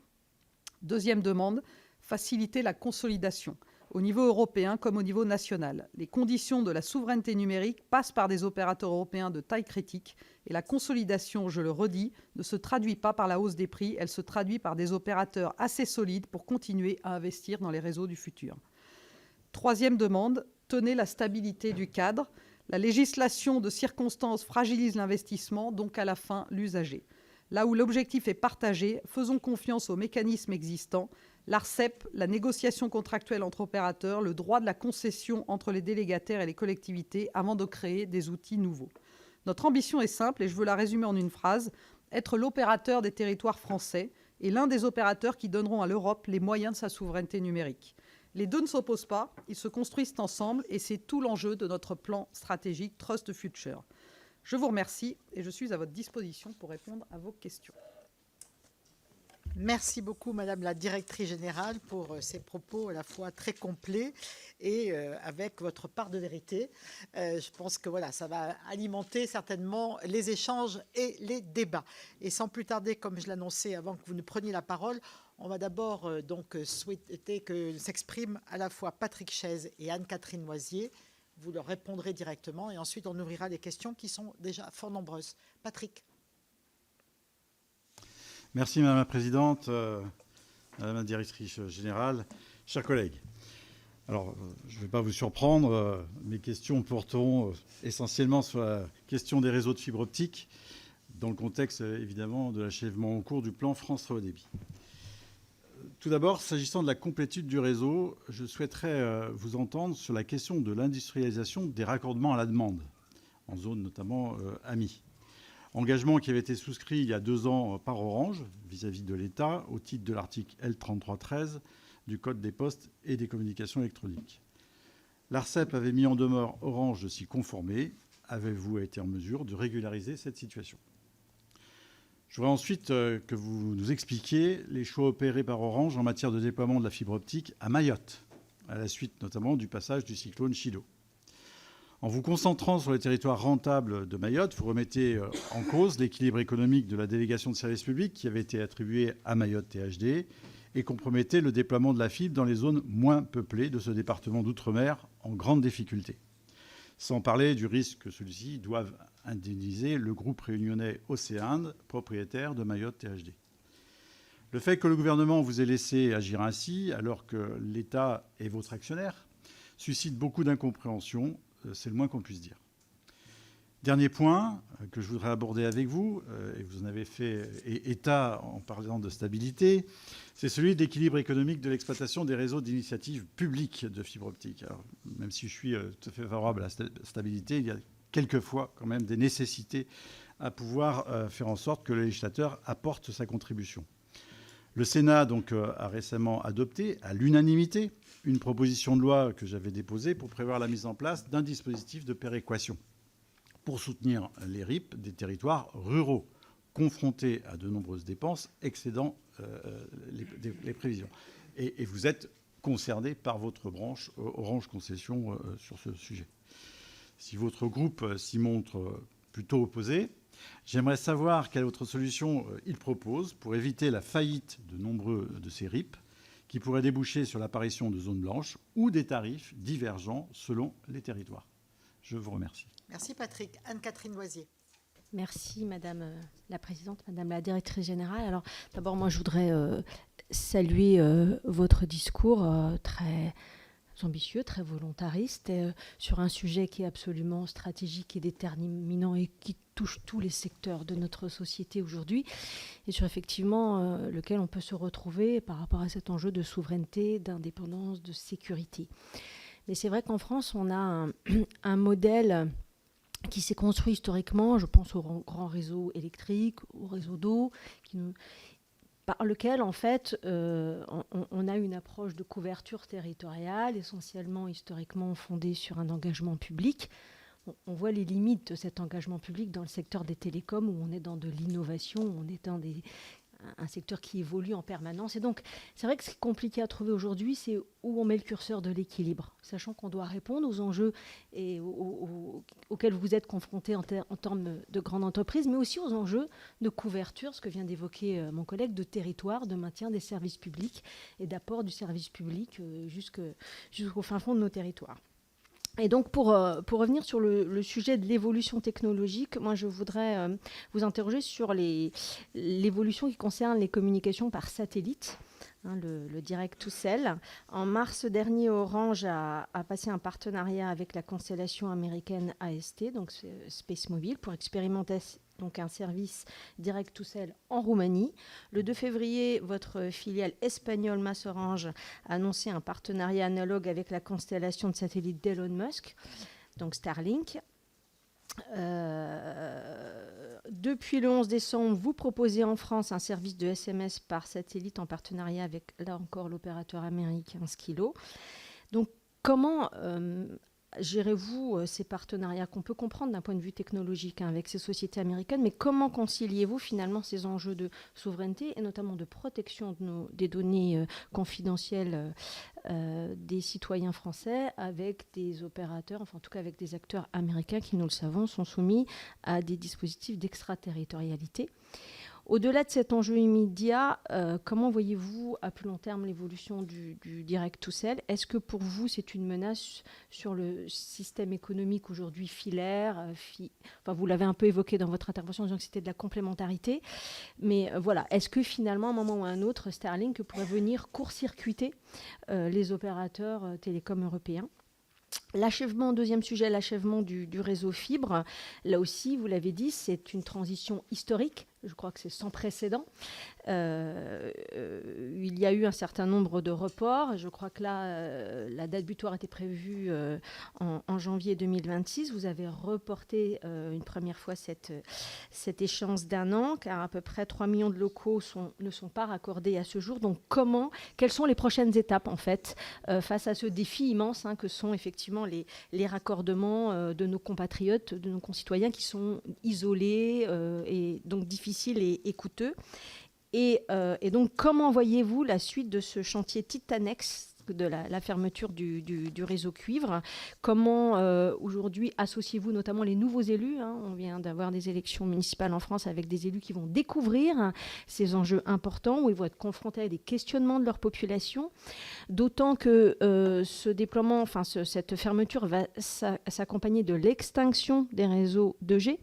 Deuxième demande, faciliter la consolidation, au niveau européen comme au niveau national. Les conditions de la souveraineté numérique passent par des opérateurs européens de taille critique et la consolidation, je le redis, ne se traduit pas par la hausse des prix, elle se traduit par des opérateurs assez solides pour continuer à investir dans les réseaux du futur. Troisième demande, tenez la stabilité du cadre. La législation de circonstances fragilise l'investissement, donc à la fin l'usager. Là où l'objectif est partagé, faisons confiance aux mécanismes existants. L'ARCEP, la négociation contractuelle entre opérateurs, le droit de la concession entre les délégataires et les collectivités avant de créer des outils nouveaux. Notre ambition est simple et je veux la résumer en une phrase, être l'opérateur des territoires français et l'un des opérateurs qui donneront à l'Europe les moyens de sa souveraineté numérique. Les deux ne s'opposent pas, ils se construisent ensemble et c'est tout l'enjeu de notre plan stratégique Trust the Future. Je vous remercie et je suis à votre disposition pour répondre à vos questions. Merci beaucoup, Madame la Directrice Générale, pour ces propos à la fois très complets et avec votre part de vérité. Je pense que voilà, ça va alimenter certainement les échanges et les débats. Et sans plus tarder, comme je l'annonçais avant que vous ne preniez la parole, on va d'abord donc souhaiter que s'expriment à la fois Patrick Chaise et Anne-Catherine Loisier. Vous leur répondrez directement et ensuite on ouvrira les questions qui sont déjà fort nombreuses. Patrick. Merci Madame la Présidente, Madame la Directrice Générale, chers collègues. Alors, je ne vais pas vous surprendre, mes questions porteront essentiellement sur la question des réseaux de fibre optique, dans le contexte évidemment de l'achèvement en cours du plan France Très Haut Débit. Tout d'abord, s'agissant de la complétude du réseau, je souhaiterais vous entendre sur la question de l'industrialisation des raccordements à la demande, en zone notamment AMI. Engagement qui avait été souscrit il y a 2 ans par Orange vis-à-vis de l'État au titre de l'article L3313 du Code des postes et des communications électroniques. L'ARCEP avait mis en demeure Orange de s'y conformer. Avez-vous été en mesure de régulariser cette situation ? Je voudrais ensuite que vous nous expliquiez les choix opérés par Orange en matière de déploiement de la fibre optique à Mayotte, à la suite notamment du passage du cyclone Chido. En vous concentrant sur les territoires rentables de Mayotte, vous remettez en cause l'équilibre économique de la délégation de service public qui avait été attribuée à Mayotte THD et compromettez le déploiement de la fibre dans les zones moins peuplées de ce département d'outre-mer en grande difficulté. Sans parler du risque que celui-ci doive indemniser le groupe réunionnais Océane, propriétaire de Mayotte THD. Le fait que le gouvernement vous ait laissé agir ainsi, alors que l'État est votre actionnaire, suscite beaucoup d'incompréhension, c'est le moins qu'on puisse dire. Dernier point que je voudrais aborder avec vous, et vous en avez fait état en parlant de stabilité, c'est celui de l'équilibre économique de l'exploitation des réseaux d'initiative publique de fibre optique. Alors, même si je suis tout à fait favorable à la stabilité, il y a quelquefois quand même des nécessités à pouvoir faire en sorte que le législateur apporte sa contribution. Le Sénat donc, a récemment adopté à l'unanimité une proposition de loi que j'avais déposée pour prévoir la mise en place d'un dispositif de péréquation pour soutenir les RIP des territoires ruraux confrontés à de nombreuses dépenses excédant les prévisions. Et vous êtes concerné par votre branche Orange Concession sur ce sujet. Si votre groupe s'y montre plutôt opposé, j'aimerais savoir quelle autre solution il propose pour éviter la faillite de nombreux de ces RIP qui pourraient déboucher sur l'apparition de zones blanches ou des tarifs divergents selon les territoires. Je vous remercie. Merci Patrick. Anne-Catherine Loisier. Merci Madame la Présidente, Madame la Directrice Générale. Alors d'abord, moi je voudrais saluer votre discours très ambitieux, très volontariste, sur un sujet qui est absolument stratégique et déterminant et qui touche tous les secteurs de notre société aujourd'hui, et sur effectivement lequel on peut se retrouver par rapport à cet enjeu de souveraineté, d'indépendance, de sécurité. Mais c'est vrai qu'en France, on a un modèle qui s'est construit historiquement, je pense au grand réseau électrique, au réseau d'eau, par lequel, en fait, on a une approche de couverture territoriale, essentiellement historiquement fondée sur un engagement public. On voit les limites de cet engagement public dans le secteur des télécoms, où on est dans de l'innovation, où on est dans un secteur qui évolue en permanence. Et donc, c'est vrai que ce qui est compliqué à trouver aujourd'hui, c'est où on met le curseur de l'équilibre, sachant qu'on doit répondre aux enjeux auxquels vous êtes confrontés en termes de grande entreprise, mais aussi aux enjeux de couverture, ce que vient d'évoquer mon collègue, de territoire, de maintien des services publics et d'apport du service public jusqu'au fin fond de nos territoires. Et donc, pour revenir sur le sujet de l'évolution technologique, moi, je voudrais vous interroger sur l'évolution qui concerne les communications par satellite, le Direct to Cell. En mars dernier, Orange a passé un partenariat avec la constellation américaine AST, donc Space Mobile, pour expérimenter donc un service Direct to Cell en Roumanie. Le 2 février, votre filiale espagnole MasOrange a annoncé un partenariat analogue avec la constellation de satellites d'Elon Musk, donc Starlink. Depuis le 11 décembre, vous proposez en France un service de SMS par satellite en partenariat avec, là encore, l'opérateur américain Skilo. Donc, comment gérez-vous ces partenariats qu'on peut comprendre d'un point de vue technologique avec ces sociétés américaines, mais comment conciliez-vous finalement ces enjeux de souveraineté et notamment de protection des données confidentielles des citoyens français avec des opérateurs, enfin en tout cas avec des acteurs américains qui, nous le savons, sont soumis à des dispositifs d'extraterritorialité. Au-delà de cet enjeu immédiat, comment voyez-vous à plus long terme l'évolution du Direct to Cell ? Est-ce que pour vous, c'est une menace sur le système économique aujourd'hui filaire enfin, vous l'avez un peu évoqué dans votre intervention en disant que c'était de la complémentarité. Mais voilà, est-ce que finalement, à un moment ou à un autre, Starlink pourrait venir court-circuiter les opérateurs télécoms européens ? L'achèvement, deuxième sujet, l'achèvement du réseau fibre. Là aussi, vous l'avez dit, c'est une transition historique. Je crois que c'est sans précédent. Il y a eu un certain nombre de reports. Je crois que là, la date butoir était prévue en janvier 2026. Vous avez reporté une première fois cette échéance d'1 an, car à peu près 3 millions de locaux ne sont pas raccordés à ce jour. Donc, quelles sont les prochaines étapes, en fait, face à ce défi immense que sont effectivement les raccordements de nos compatriotes, de nos concitoyens qui sont isolés et donc difficiles et coûteux. Et donc, comment voyez-vous la suite de ce chantier titanesque de la fermeture du réseau cuivre ? Comment, aujourd'hui, associez-vous notamment les nouveaux élus ? On vient d'avoir des élections municipales en France avec des élus qui vont découvrir ces enjeux importants, où ils vont être confrontés à des questionnements de leur population. D'autant que ce déploiement, cette fermeture va s'accompagner de l'extinction des réseaux 2G.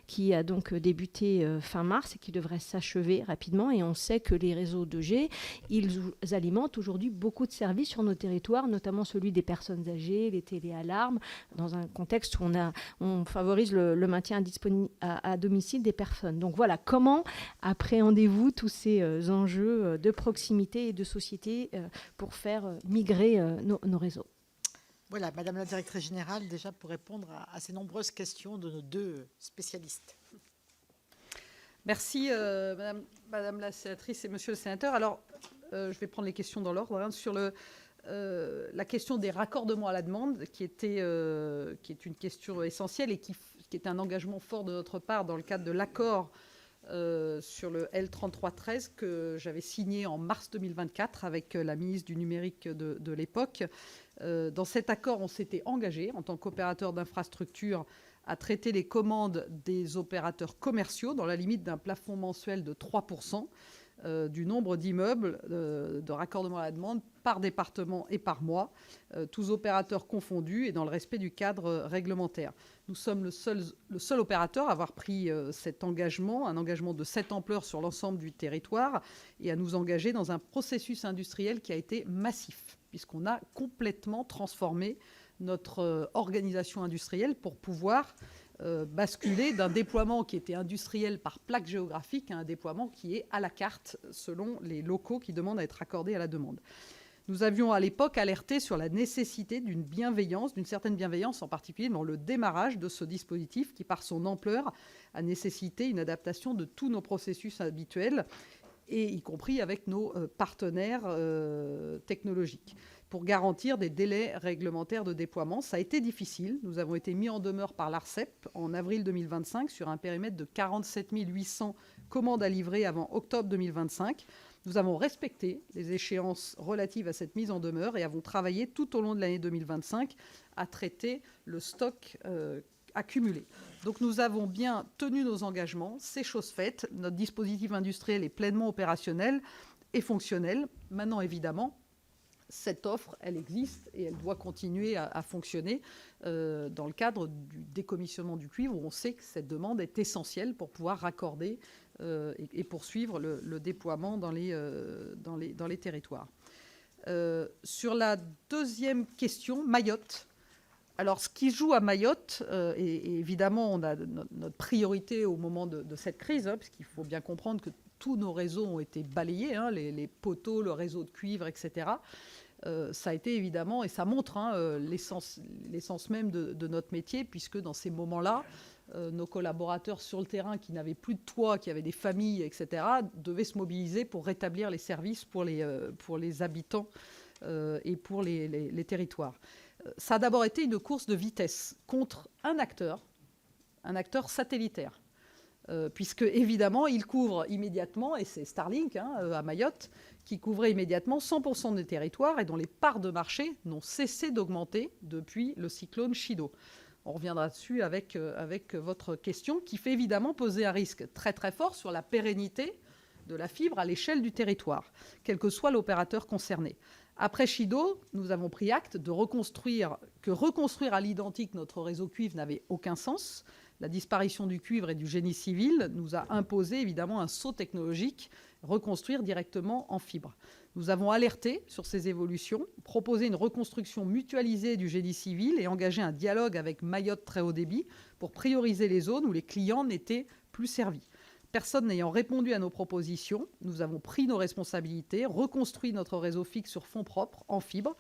qui a donc débuté fin mars et qui devrait s'achever rapidement. Et on sait que les réseaux 2G, ils alimentent aujourd'hui beaucoup de services sur nos territoires, notamment celui des personnes âgées, les téléalarmes, dans un contexte où on favorise le maintien à domicile des personnes. Donc voilà, comment appréhendez-vous tous ces enjeux de proximité et de société pour faire migrer nos réseaux? Voilà, Madame la Directrice Générale, déjà pour répondre à ces nombreuses questions de nos deux spécialistes. Merci, Madame la sénatrice et Monsieur le sénateur. Alors, je vais prendre les questions dans l'ordre. Sur la question des raccordements à la demande, qui est une question essentielle et qui est un engagement fort de notre part dans le cadre de l'accord sur le L3313 que j'avais signé en mars 2024 avec la ministre du numérique de l'époque. Dans cet accord, on s'était engagé en tant qu'opérateur d'infrastructure à traiter les commandes des opérateurs commerciaux dans la limite d'un plafond mensuel de 3% du nombre d'immeubles de raccordement à la demande par département et par mois, tous opérateurs confondus et dans le respect du cadre réglementaire. Nous sommes le seul opérateur à avoir pris cet engagement, un engagement de cette ampleur sur l'ensemble du territoire, et à nous engager dans un processus industriel qui a été massif, puisqu'on a complètement transformé notre organisation industrielle pour pouvoir basculer d'un déploiement qui était industriel par plaque géographique à un déploiement qui est à la carte selon les locaux qui demandent à être accordés à la demande. Nous avions à l'époque alerté sur la nécessité d'une certaine bienveillance, en particulier dans le démarrage de ce dispositif qui, par son ampleur, a nécessité une adaptation de tous nos processus habituels, et y compris avec nos partenaires technologiques, pour garantir des délais réglementaires de déploiement. Ça a été difficile. Nous avons été mis en demeure par l'ARCEP en avril 2025 sur un périmètre de 47 800 commandes à livrer avant octobre 2025. Nous avons respecté les échéances relatives à cette mise en demeure et avons travaillé tout au long de l'année 2025 à traiter le stock accumulé. Donc nous avons bien tenu nos engagements, c'est chose faite. Notre dispositif industriel est pleinement opérationnel et fonctionnel. Maintenant, évidemment, cette offre, elle existe et elle doit continuer à fonctionner dans le cadre du décommissionnement du cuivre, où on sait que cette demande est essentielle pour pouvoir raccorder et poursuivre le déploiement dans les territoires. Sur la deuxième question, Mayotte. Alors, ce qui joue à Mayotte, et évidemment, on a notre priorité au moment de cette crise, parce qu'il faut bien comprendre que tous nos réseaux ont été balayés, les poteaux, le réseau de cuivre, etc. Ça a été évidemment, et ça montre l'essence même de notre métier, puisque dans ces moments-là, nos collaborateurs sur le terrain qui n'avaient plus de toit, qui avaient des familles, etc., devaient se mobiliser pour rétablir les services pour les habitants et pour les territoires. Ça a d'abord été une course de vitesse contre un acteur satellitaire. Puisque, évidemment, il couvre immédiatement, et c'est Starlink à Mayotte, qui couvrait immédiatement 100% des territoires et dont les parts de marché n'ont cessé d'augmenter depuis le cyclone Chido. On reviendra dessus avec votre question, qui fait évidemment poser un risque très très fort sur la pérennité de la fibre à l'échelle du territoire, quel que soit l'opérateur concerné. Après Chido, nous avons pris acte de reconstruire à l'identique notre réseau cuivre n'avait aucun sens. La disparition du cuivre et du génie civil nous a imposé évidemment un saut technologique, reconstruire directement en fibre. Nous avons alerté sur ces évolutions, proposé une reconstruction mutualisée du génie civil et engagé un dialogue avec Mayotte très haut débit pour prioriser les zones où les clients n'étaient plus servis. Personne n'ayant répondu à nos propositions, nous avons pris nos responsabilités, reconstruit notre réseau fixe sur fonds propres, en fibre.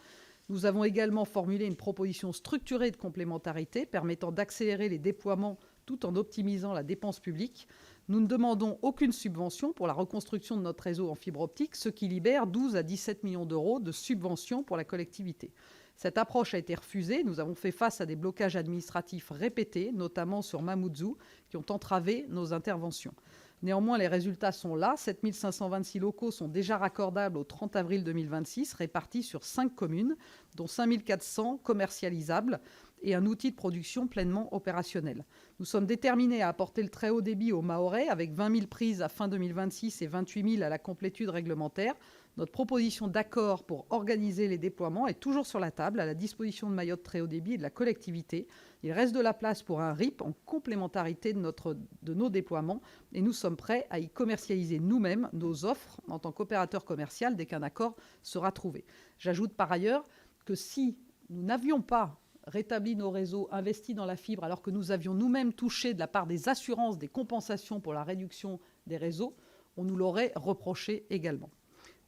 Nous avons également formulé une proposition structurée de complémentarité permettant d'accélérer les déploiements tout en optimisant la dépense publique. Nous ne demandons aucune subvention pour la reconstruction de notre réseau en fibre optique, ce qui libère 12 à 17 millions d'euros de subventions pour la collectivité. Cette approche a été refusée. Nous avons fait face à des blocages administratifs répétés, notamment sur Mamoudzou, qui ont entravé nos interventions. Néanmoins, les résultats sont là. 7 526 locaux sont déjà raccordables au 30 avril 2026, répartis sur 5 communes, dont 5 400 commercialisables et un outil de production pleinement opérationnel. Nous sommes déterminés à apporter le très haut débit aux Mahorais, avec 20 000 prises à fin 2026 et 28 000 à la complétude réglementaire. Notre proposition d'accord pour organiser les déploiements est toujours sur la table, à la disposition de Mayotte très haut débit et de la collectivité. Il reste de la place pour un RIP en complémentarité de nos déploiements et nous sommes prêts à y commercialiser nous-mêmes nos offres en tant qu'opérateur commercial dès qu'un accord sera trouvé. J'ajoute par ailleurs que si nous n'avions pas rétabli nos réseaux, investi dans la fibre, alors que nous avions nous-mêmes touché de la part des assurances des compensations pour la réduction des réseaux, on nous l'aurait reproché également.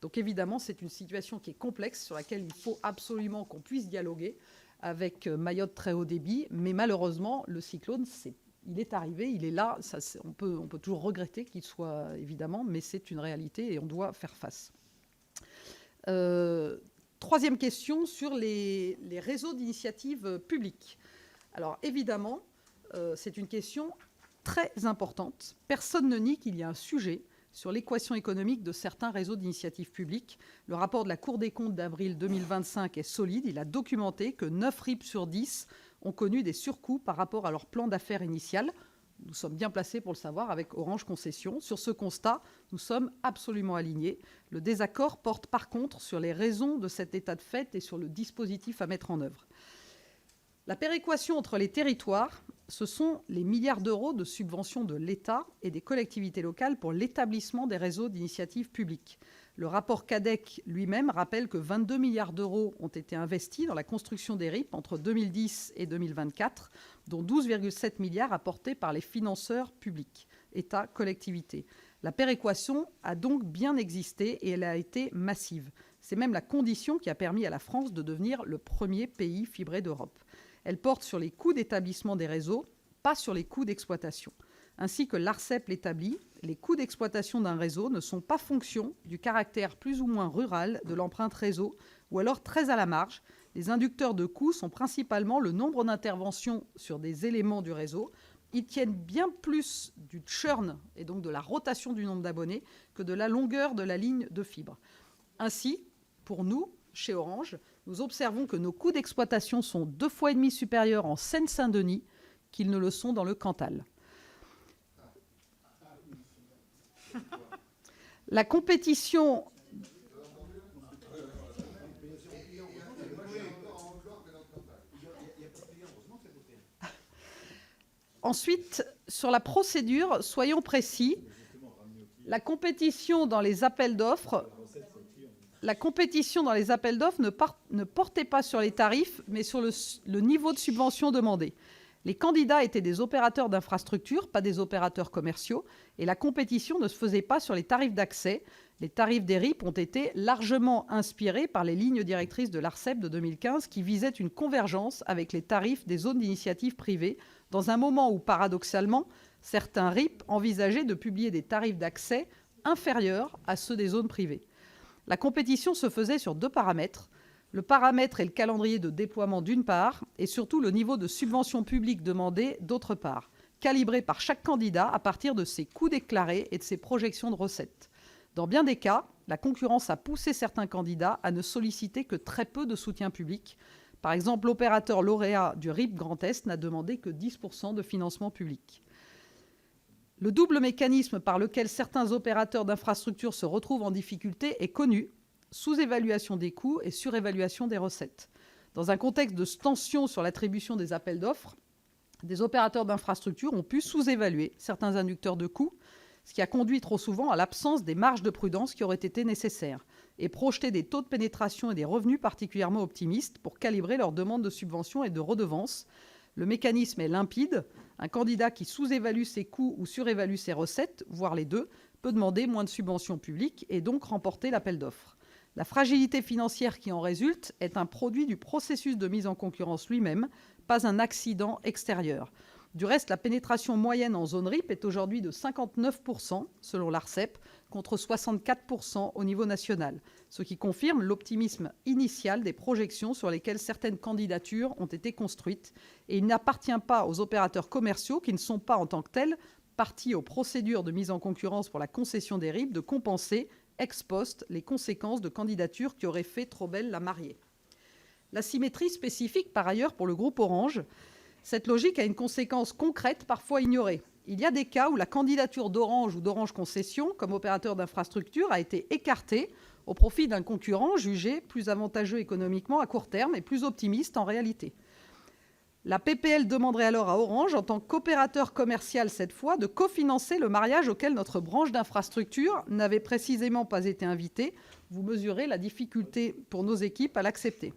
Donc évidemment, c'est une situation qui est complexe, sur laquelle il faut absolument qu'on puisse dialoguer avec Mayotte très haut débit, mais malheureusement, le cyclone, il est arrivé, il est là, on peut toujours regretter qu'il soit, évidemment, mais c'est une réalité et on doit faire face. Troisième question sur les réseaux d'initiative publique. Alors évidemment, c'est une question très importante. Personne ne nie qu'il y a un sujet sur l'équation économique de certains réseaux d'initiative publique. Le rapport de la Cour des comptes d'avril 2025 est solide. Il a documenté que 9 RIP sur 10 ont connu des surcoûts par rapport à leur plan d'affaires initial. Nous sommes bien placés pour le savoir avec Orange Concessions. Sur ce constat, nous sommes absolument alignés. Le désaccord porte par contre sur les raisons de cet état de fait et sur le dispositif à mettre en œuvre. La péréquation entre les territoires, ce sont les milliards d'euros de subventions de l'État et des collectivités locales pour l'établissement des réseaux d'initiative publique. Le rapport CADEC lui-même rappelle que 22 milliards d'euros ont été investis dans la construction des RIP entre 2010 et 2024, dont 12,7 milliards apportés par les financeurs publics, État, collectivités. La péréquation a donc bien existé et elle a été massive. C'est même la condition qui a permis à la France de devenir le premier pays fibré d'Europe. Elle porte sur les coûts d'établissement des réseaux, pas sur les coûts d'exploitation. Ainsi que l'ARCEP l'établit, les coûts d'exploitation d'un réseau ne sont pas fonction du caractère plus ou moins rural de l'empreinte réseau, ou alors très à la marge. Les inducteurs de coûts sont principalement le nombre d'interventions sur des éléments du réseau. Ils tiennent bien plus du churn, et donc de la rotation du nombre d'abonnés, que de la longueur de la ligne de fibre. Ainsi, pour nous, chez Orange, nous observons que nos coûts d'exploitation sont 2,5 fois supérieurs en Seine-Saint-Denis qu'ils ne le sont dans le Cantal. La compétition... Ensuite, sur la procédure, soyons précis. La compétition dans les appels d'offres ne portait pas sur les tarifs, mais sur le niveau de subvention demandé. Les candidats étaient des opérateurs d'infrastructures, pas des opérateurs commerciaux, et la compétition ne se faisait pas sur les tarifs d'accès. Les tarifs des RIP ont été largement inspirés par les lignes directrices de l'ARCEP de 2015 qui visaient une convergence avec les tarifs des zones d'initiative privée, dans un moment où, paradoxalement, certains RIP envisageaient de publier des tarifs d'accès inférieurs à ceux des zones privées. La compétition se faisait sur 2 paramètres. Le paramètre est le calendrier de déploiement d'une part, et surtout le niveau de subvention publique demandé d'autre part, calibré par chaque candidat à partir de ses coûts déclarés et de ses projections de recettes. Dans bien des cas, la concurrence a poussé certains candidats à ne solliciter que très peu de soutien public. Par exemple, l'opérateur lauréat du RIP Grand Est n'a demandé que 10% de financement public. Le double mécanisme par lequel certains opérateurs d'infrastructures se retrouvent en difficulté est connu: sous-évaluation des coûts et surévaluation des recettes. Dans un contexte de tension sur l'attribution des appels d'offres, des opérateurs d'infrastructures ont pu sous-évaluer certains inducteurs de coûts, ce qui a conduit trop souvent à l'absence des marges de prudence qui auraient été nécessaires, et projeter des taux de pénétration et des revenus particulièrement optimistes pour calibrer leurs demandes de subventions et de redevances. Le mécanisme est limpide. Un candidat qui sous-évalue ses coûts ou surévalue ses recettes, voire les deux, peut demander moins de subventions publiques et donc remporter l'appel d'offres. La fragilité financière qui en résulte est un produit du processus de mise en concurrence lui-même, pas un accident extérieur. Du reste, la pénétration moyenne en zone RIP est aujourd'hui de 59% selon l'ARCEP, contre 64% au niveau national, ce qui confirme l'optimisme initial des projections sur lesquelles certaines candidatures ont été construites. Et il n'appartient pas aux opérateurs commerciaux, qui ne sont pas en tant que tels partis aux procédures de mise en concurrence pour la concession des RIP, de compenser ex post les conséquences de candidatures qui auraient fait trop belle la mariée. La symétrie spécifique, par ailleurs, pour le groupe Orange. Cette logique a une conséquence concrète, parfois ignorée. Il y a des cas où la candidature d'Orange ou d'Orange Concessions, comme opérateur d'infrastructure, a été écartée au profit d'un concurrent jugé plus avantageux économiquement à court terme et plus optimiste en réalité. La PPL demanderait alors à Orange, en tant qu'opérateur commercial cette fois, de cofinancer le mariage auquel notre branche d'infrastructure n'avait précisément pas été invitée. Vous mesurez la difficulté pour nos équipes à l'accepter.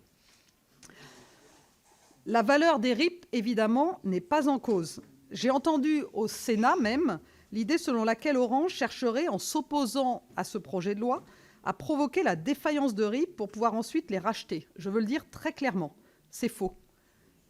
La valeur des RIP, évidemment, n'est pas en cause. J'ai entendu au Sénat même l'idée selon laquelle Orange chercherait, en s'opposant à ce projet de loi, à provoquer la défaillance de RIP pour pouvoir ensuite les racheter. Je veux le dire très clairement, c'est faux.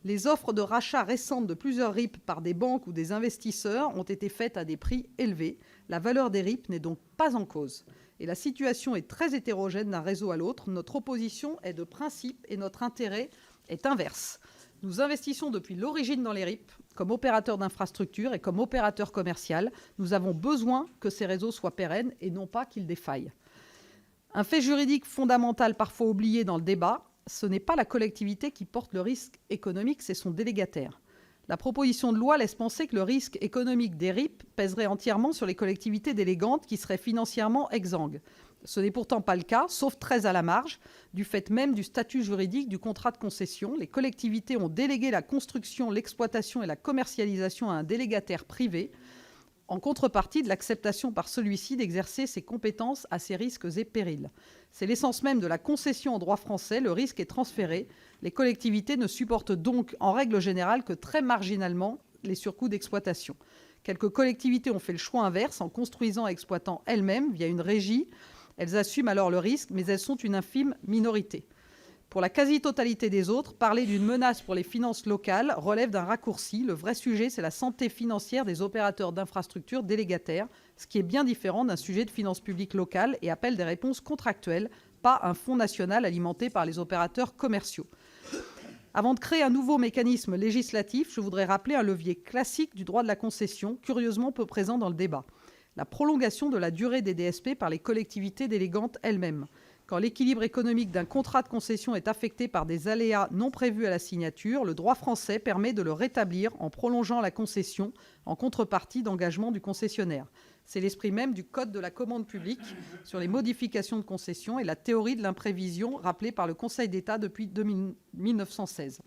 Les offres de rachat récentes de plusieurs RIP par des banques ou des investisseurs ont été faites à des prix élevés. La valeur des RIP n'est donc pas en cause. Et la situation est très hétérogène d'un réseau à l'autre. Notre opposition est de principe et notre intérêt est inverse. Nous investissons depuis l'origine dans les RIP, comme opérateur d'infrastructure et comme opérateur commercial. Nous avons besoin que ces réseaux soient pérennes et non pas qu'ils défaillent. Un fait juridique fondamental parfois oublié dans le débat, ce n'est pas la collectivité qui porte le risque économique, c'est son délégataire. La proposition de loi laisse penser que le risque économique des RIP pèserait entièrement sur les collectivités délégantes qui seraient financièrement exsangues. Ce n'est pourtant pas le cas, sauf très à la marge, du fait même du statut juridique du contrat de concession. Les collectivités ont délégué la construction, l'exploitation et la commercialisation à un délégataire privé, en contrepartie de l'acceptation par celui-ci d'exercer ses compétences à ses risques et périls. C'est l'essence même de la concession en droit français, le risque est transféré. Les collectivités ne supportent donc en règle générale que très marginalement les surcoûts d'exploitation. Quelques collectivités ont fait le choix inverse en construisant et exploitant elles-mêmes via une régie. Elles assument alors le risque, mais elles sont une infime minorité. Pour la quasi-totalité des autres, parler d'une menace pour les finances locales relève d'un raccourci. Le vrai sujet, c'est la santé financière des opérateurs d'infrastructures délégataires, ce qui est bien différent d'un sujet de finances publiques locales et appelle des réponses contractuelles, pas un fonds national alimenté par les opérateurs commerciaux. Avant de créer un nouveau mécanisme législatif, je voudrais rappeler un levier classique du droit de la concession, curieusement peu présent dans le débat. La prolongation de la durée des DSP par les collectivités délégantes elles-mêmes. Quand l'équilibre économique d'un contrat de concession est affecté par des aléas non prévus à la signature, le droit français permet de le rétablir en prolongeant la concession en contrepartie d'engagement du concessionnaire. C'est l'esprit même du Code de la commande publique sur les modifications de concession et la théorie de l'imprévision rappelée par le Conseil d'État depuis 1916.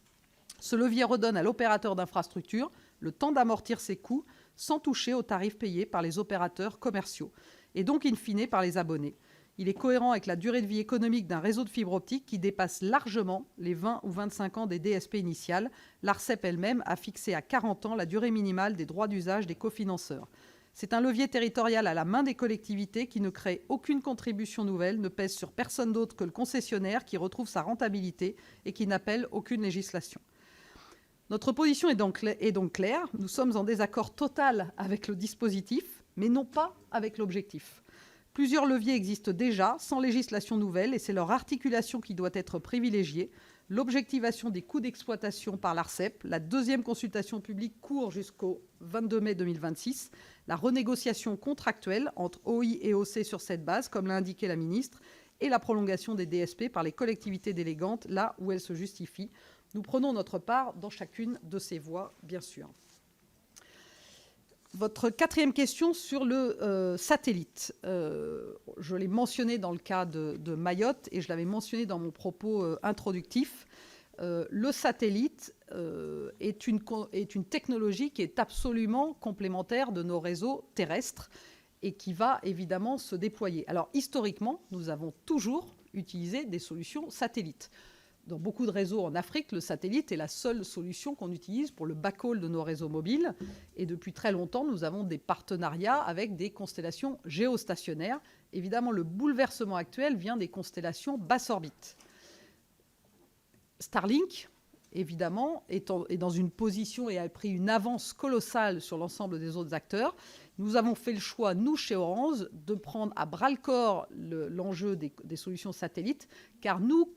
Ce levier redonne à l'opérateur d'infrastructure le temps d'amortir ses coûts sans toucher aux tarifs payés par les opérateurs commerciaux et donc in fine par les abonnés. Il est cohérent avec la durée de vie économique d'un réseau de fibre optique qui dépasse largement les 20 ou 25 ans des DSP initiales. L'ARCEP elle-même a fixé à 40 ans la durée minimale des droits d'usage des cofinanceurs. C'est un levier territorial à la main des collectivités qui ne crée aucune contribution nouvelle, ne pèse sur personne d'autre que le concessionnaire qui retrouve sa rentabilité et qui n'appelle aucune législation. Notre position est donc claire. Nous sommes en désaccord total avec le dispositif, mais non pas avec l'objectif. Plusieurs leviers existent déjà, sans législation nouvelle, et c'est leur articulation qui doit être privilégiée. L'objectivation des coûts d'exploitation par l'ARCEP, la deuxième consultation publique court jusqu'au 22 mai 2026, la renégociation contractuelle entre OI et OC sur cette base, comme l'a indiqué la ministre, et la prolongation des DSP par les collectivités délégantes, là où elles se justifient. Nous prenons notre part dans chacune de ces voies, bien sûr. Votre quatrième question sur le satellite. Je l'ai mentionné dans le cas de Mayotte et je l'avais mentionné dans mon propos introductif. Le satellite est une technologie qui est absolument complémentaire de nos réseaux terrestres et qui va évidemment se déployer. Alors historiquement, nous avons toujours utilisé des solutions satellites. Dans beaucoup de réseaux en Afrique, le satellite est la seule solution qu'on utilise pour le backhaul de nos réseaux mobiles. Et depuis très longtemps, nous avons des partenariats avec des constellations géostationnaires. Évidemment, le bouleversement actuel vient des constellations basse orbite. Starlink, évidemment, est dans une position et a pris une avance colossale sur l'ensemble des autres acteurs. Nous avons fait le choix, nous, chez Orange, de prendre à bras-le-corps l'enjeu des solutions satellites, car nous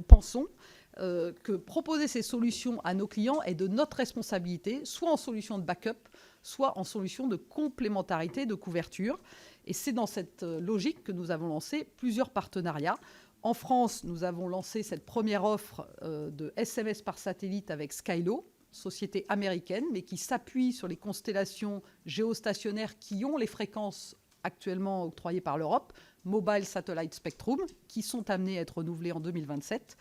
pensons que proposer ces solutions à nos clients est de notre responsabilité, soit en solution de backup, soit en solution de complémentarité, de couverture. Et c'est dans cette logique que nous avons lancé plusieurs partenariats. En France, nous avons lancé cette première offre de SMS par satellite avec Skylo, société américaine, mais qui s'appuie sur les constellations géostationnaires qui ont les fréquences actuellement octroyées par l'Europe, Mobile Satellite Spectrum, qui sont amenés à être renouvelés en 2027.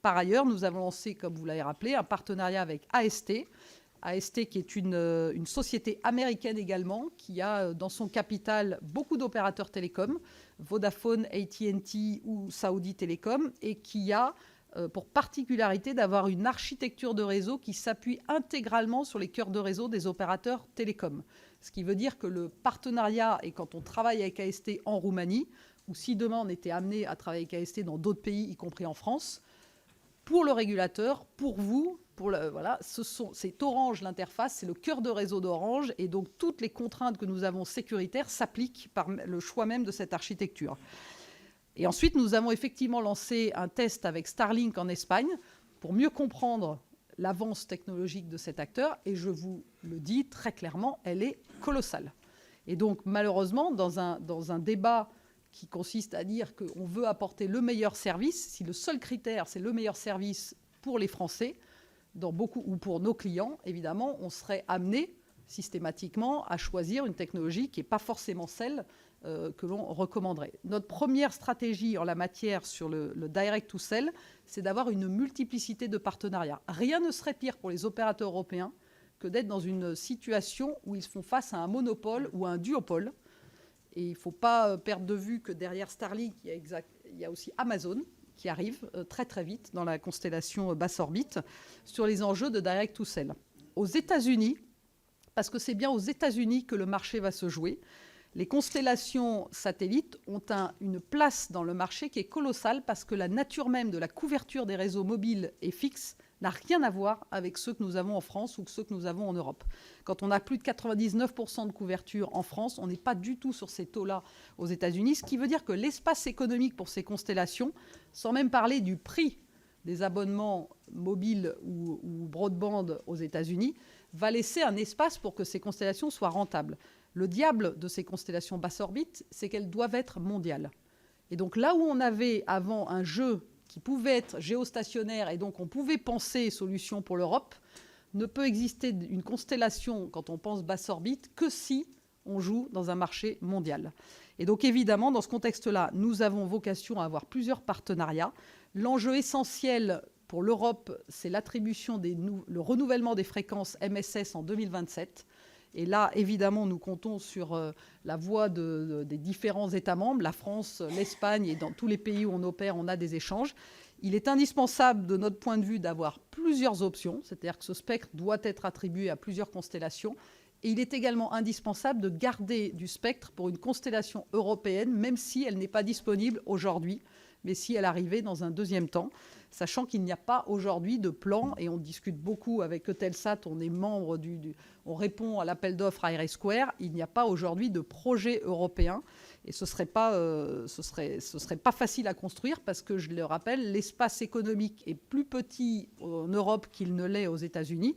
Par ailleurs, nous avons lancé, comme vous l'avez rappelé, un partenariat avec AST. AST qui est une société américaine également, qui a dans son capital beaucoup d'opérateurs télécoms, Vodafone, AT&T ou Saudi Telecom, et qui a pour particularité d'avoir une architecture de réseau qui s'appuie intégralement sur les cœurs de réseau des opérateurs télécoms. Ce qui veut dire que le partenariat, et quand on travaille avec AST en Roumanie, ou si demain on était amené à travailler avec AST dans d'autres pays, y compris en France, pour le régulateur, pour vous, voilà, c'est Orange l'interface, c'est le cœur de réseau d'Orange, et donc toutes les contraintes que nous avons sécuritaires s'appliquent par le choix même de cette architecture. Et ensuite, nous avons effectivement lancé un test avec Starlink en Espagne pour mieux comprendre l'avance technologique de cet acteur, et je vous le dis très clairement, elle est colossale. Et donc, malheureusement, dans un débat qui consiste à dire qu'on veut apporter le meilleur service, si le seul critère, c'est le meilleur service pour les Français, ou pour nos clients, évidemment, on serait amené systématiquement à choisir une technologie qui n'est pas forcément celle que l'on recommanderait. Notre première stratégie en la matière sur le direct to sell, c'est d'avoir une multiplicité de partenariats. Rien ne serait pire pour les opérateurs européens que d'être dans une situation où ils font face à un monopole ou à un duopole. Et il ne faut pas perdre de vue que derrière Starlink, il y a aussi Amazon qui arrive très très vite dans la constellation basse orbite sur les enjeux de direct to sell. Aux États-Unis, parce que c'est bien aux États-Unis que le marché va se jouer, les constellations satellites ont une place dans le marché qui est colossale parce que la nature même de la couverture des réseaux mobiles et fixes n'a rien à voir avec ceux que nous avons en France ou ceux que nous avons en Europe. Quand on a plus de 99% de couverture en France, on n'est pas du tout sur ces taux-là aux États-Unis, ce qui veut dire que l'espace économique pour ces constellations, sans même parler du prix des abonnements mobiles ou broadband aux États-Unis, va laisser un espace pour que ces constellations soient rentables. Le diable de ces constellations basse orbite, c'est qu'elles doivent être mondiales. Et donc là où on avait avant un jeu qui pouvait être géostationnaire et donc on pouvait penser solution pour l'Europe, ne peut exister une constellation, quand on pense basse orbite, que si on joue dans un marché mondial. Et donc évidemment, dans ce contexte-là, nous avons vocation à avoir plusieurs partenariats. L'enjeu essentiel pour l'Europe, c'est l'attribution le renouvellement des fréquences MSS en 2027. Et là, évidemment, nous comptons sur la voix des différents États membres, la France, l'Espagne, et dans tous les pays où on opère, on a des échanges. Il est indispensable, de notre point de vue, d'avoir plusieurs options, c'est-à-dire que ce spectre doit être attribué à plusieurs constellations. Et il est également indispensable de garder du spectre pour une constellation européenne, même si elle n'est pas disponible aujourd'hui, mais si elle arrivait dans un deuxième temps, sachant qu'il n'y a pas aujourd'hui de plan, et on discute beaucoup avec Eutelsat, on est membre on répond à l'appel d'offres IRISquare, il n'y a pas aujourd'hui de projet européen, et ce serait pas facile à construire, parce que, je le rappelle, l'espace économique est plus petit en Europe qu'il ne l'est aux États-Unis,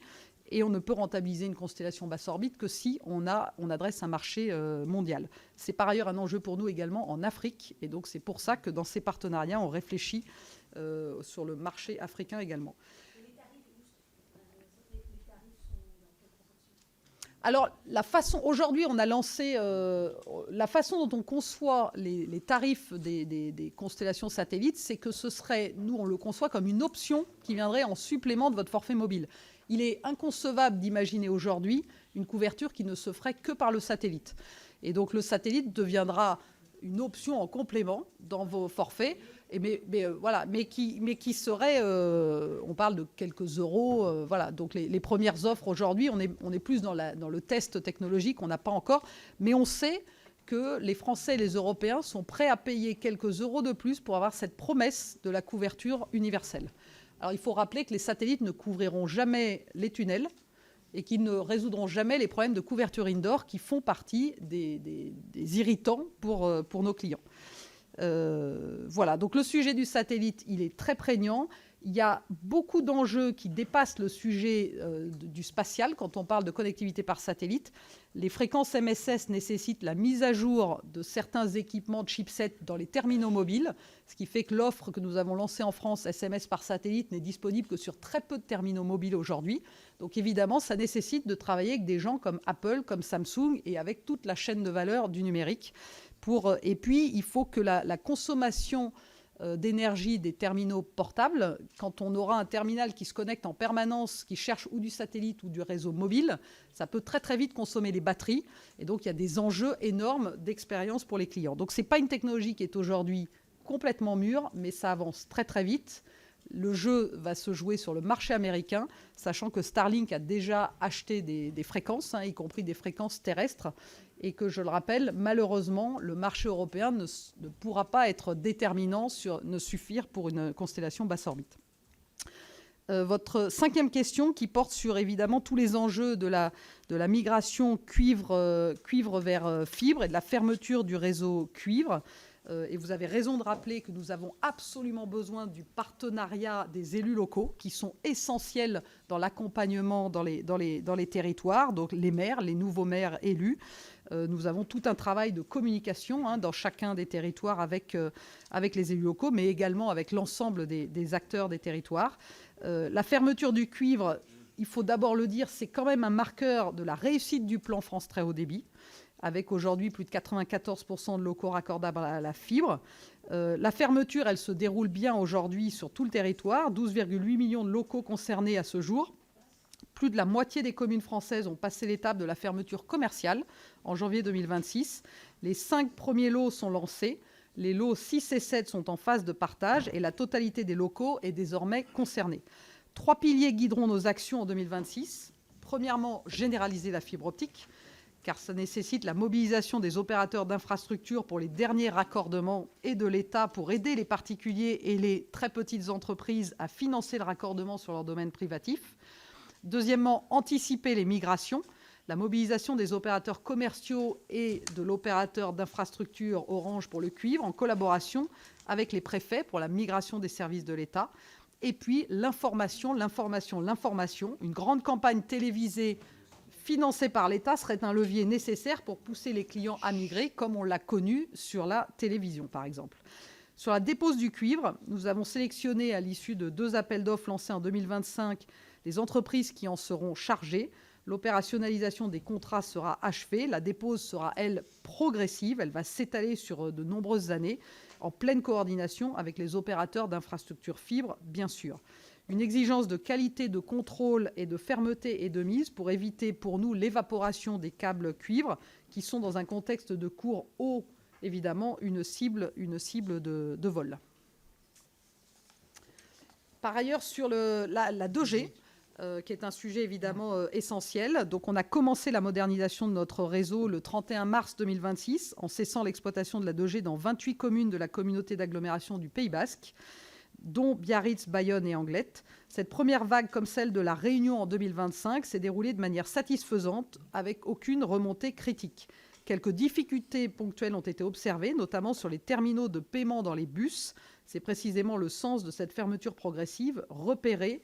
et on ne peut rentabiliser une constellation basse orbite que si on adresse un marché mondial. C'est par ailleurs un enjeu pour nous également en Afrique, et donc c'est pour ça que dans ces partenariats, on réfléchit sur le marché africain également. Alors, aujourd'hui, on a lancé la façon dont on conçoit les tarifs des constellations satellites, c'est que nous, on le conçoit comme une option qui viendrait en supplément de votre forfait mobile. Il est inconcevable d'imaginer aujourd'hui une couverture qui ne se ferait que par le satellite. Et donc, le satellite deviendra une option en complément dans vos forfaits, mais qui serait, on parle de quelques euros, voilà. Donc les premières offres aujourd'hui, on est plus dans le test technologique, on n'a pas encore, mais on sait que les Français et les Européens sont prêts à payer quelques euros de plus pour avoir cette promesse de la couverture universelle. Alors il faut rappeler que les satellites ne couvriront jamais les tunnels et qu'ils ne résoudront jamais les problèmes de couverture indoor qui font partie des irritants pour nos clients. Voilà, donc le sujet du satellite, il est très prégnant. Il y a beaucoup d'enjeux qui dépassent le sujet du spatial quand on parle de connectivité par satellite. Les fréquences MSS nécessitent la mise à jour de certains équipements de chipsets dans les terminaux mobiles, ce qui fait que l'offre que nous avons lancée en France, SMS par satellite, n'est disponible que sur très peu de terminaux mobiles aujourd'hui. Donc évidemment, ça nécessite de travailler avec des gens comme Apple, comme Samsung et avec toute la chaîne de valeur du numérique. Et puis, il faut que la consommation d'énergie des terminaux portables. Quand on aura un terminal qui se connecte en permanence, qui cherche ou du satellite ou du réseau mobile, ça peut très très vite consommer les batteries. Et donc il y a des enjeux énormes d'expérience pour les clients. Donc ce n'est pas une technologie qui est aujourd'hui complètement mûre, mais ça avance très très vite. Le jeu va se jouer sur le marché américain, sachant que Starlink a déjà acheté des fréquences, y compris des fréquences terrestres, et que, je le rappelle, malheureusement, le marché européen ne pourra pas être déterminant, ne suffire pour une constellation basse orbite. Votre cinquième question, qui porte sur évidemment tous les enjeux de la migration cuivre vers fibre et de la fermeture du réseau cuivre. Et vous avez raison de rappeler que nous avons absolument besoin du partenariat des élus locaux, qui sont essentiels dans l'accompagnement dans les territoires, donc les maires, les nouveaux maires élus. Nous avons tout un travail de communication dans chacun des territoires avec les élus locaux, mais également avec l'ensemble des acteurs des territoires. La fermeture du cuivre, il faut d'abord le dire, c'est quand même un marqueur de la réussite du plan France Très Haut Débit, avec aujourd'hui plus de 94% de locaux raccordables à la fibre. La fermeture, elle se déroule bien aujourd'hui sur tout le territoire, 12,8 millions de locaux concernés à ce jour. Plus de la moitié des communes françaises ont passé l'étape de la fermeture commerciale en janvier 2026. Les 5 premiers lots sont lancés. Les lots 6 et 7 sont en phase de partage et la totalité des locaux est désormais concernée. 3 piliers guideront nos actions en 2026. Premièrement, généraliser la fibre optique, car ça nécessite la mobilisation des opérateurs d'infrastructures pour les derniers raccordements et de l'État pour aider les particuliers et les très petites entreprises à financer le raccordement sur leur domaine privatif. Deuxièmement, anticiper les migrations, la mobilisation des opérateurs commerciaux et de l'opérateur d'infrastructure Orange pour le cuivre, en collaboration avec les préfets pour la migration des services de l'État. Et puis l'information. Une grande campagne télévisée financée par l'État serait un levier nécessaire pour pousser les clients à migrer, comme on l'a connu sur la télévision, par exemple. Sur la dépose du cuivre, nous avons sélectionné, à l'issue de 2 appels d'offres lancés en 2025, les entreprises qui en seront chargées. L'opérationnalisation des contrats sera achevée. La dépose sera, elle, progressive. Elle va s'étaler sur de nombreuses années, en pleine coordination avec les opérateurs d'infrastructures fibres, bien sûr. Une exigence de qualité, de contrôle et de fermeté est de mise pour éviter pour nous l'évaporation des câbles cuivre qui sont dans un contexte de cours haut, évidemment, une cible de vol. Par ailleurs, sur la 2G, qui est un sujet évidemment essentiel. Donc on a commencé la modernisation de notre réseau le 31 mars 2026 en cessant l'exploitation de la 2G dans 28 communes de la communauté d'agglomération du Pays Basque, dont Biarritz, Bayonne et Anglet. Cette première vague, comme celle de la Réunion en 2025, s'est déroulée de manière satisfaisante, avec aucune remontée critique. Quelques difficultés ponctuelles ont été observées, notamment sur les terminaux de paiement dans les bus. C'est précisément le sens de cette fermeture progressive, repérer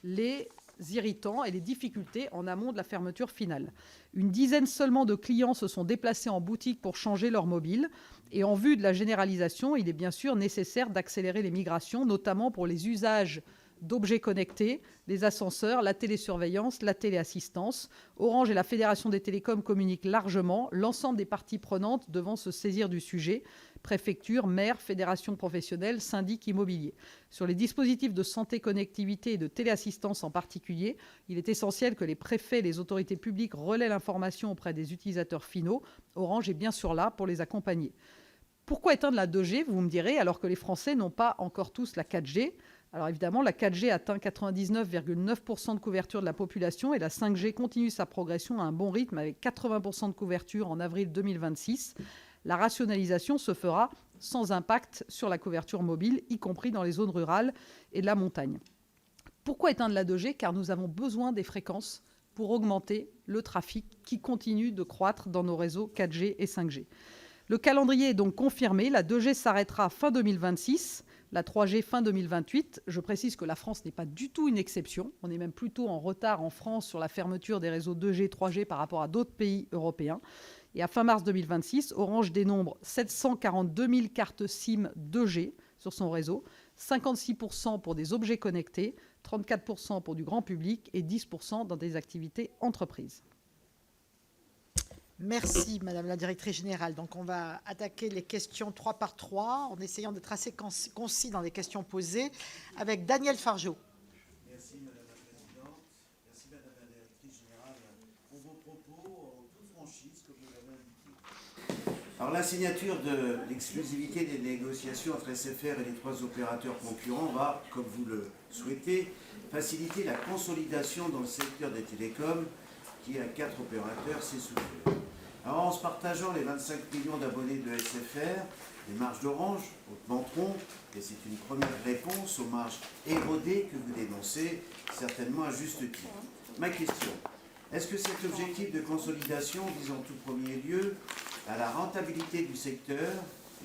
les irritants et les difficultés en amont de la fermeture finale. Une dizaine seulement de clients se sont déplacés en boutique pour changer leur mobile. Et en vue de la généralisation, il est bien sûr nécessaire d'accélérer les migrations, notamment pour les usages d'objets connectés, les ascenseurs, la télésurveillance, la téléassistance. Orange et la Fédération des télécoms communiquent largement, l'ensemble des parties prenantes devant se saisir du sujet, préfectures, maires, fédérations professionnelles, syndics immobiliers. Sur les dispositifs de santé, connectivité et de téléassistance en particulier, il est essentiel que les préfets et les autorités publiques relaient l'information auprès des utilisateurs finaux. Orange est bien sûr là pour les accompagner. Pourquoi éteindre la 2G, vous me direz, alors que les Français n'ont pas encore tous la 4G ? Alors évidemment, la 4G atteint 99,9% de couverture de la population et la 5G continue sa progression à un bon rythme avec 80% de couverture en avril 2026. La rationalisation se fera sans impact sur la couverture mobile, y compris dans les zones rurales et de la montagne. Pourquoi éteindre la 2G ? Car nous avons besoin des fréquences pour augmenter le trafic qui continue de croître dans nos réseaux 4G et 5G. Le calendrier est donc confirmé. La 2G s'arrêtera fin 2026, la 3G fin 2028. Je précise que la France n'est pas du tout une exception. On est même plutôt en retard en France sur la fermeture des réseaux 2G, 3G par rapport à d'autres pays européens. Et à fin mars 2026, Orange dénombre 742 000 cartes SIM 2G sur son réseau, 56% pour des objets connectés, 34% pour du grand public et 10% dans des activités entreprises. Merci, Madame la Directrice Générale. Donc, on va attaquer les questions 3 par 3 en essayant d'être assez concis dans les questions posées avec Daniel Fargeot. Merci, Madame la Présidente. Merci, Madame la Directrice Générale, pour vos propos en toute franchise, comme vous l'avez indiqué. Alors, la signature de l'exclusivité des négociations entre SFR et les 3 opérateurs concurrents va, comme vous le souhaitez, faciliter la consolidation dans le secteur des télécoms qui, à 4 opérateurs, s'est soulevé. Alors, en se partageant les 25 millions d'abonnés de SFR, les marges d'Orange augmenteront, et c'est une première réponse aux marges érodées que vous dénoncez, certainement à juste titre. Ma question, est-ce que cet objectif de consolidation vise en tout premier lieu à la rentabilité du secteur,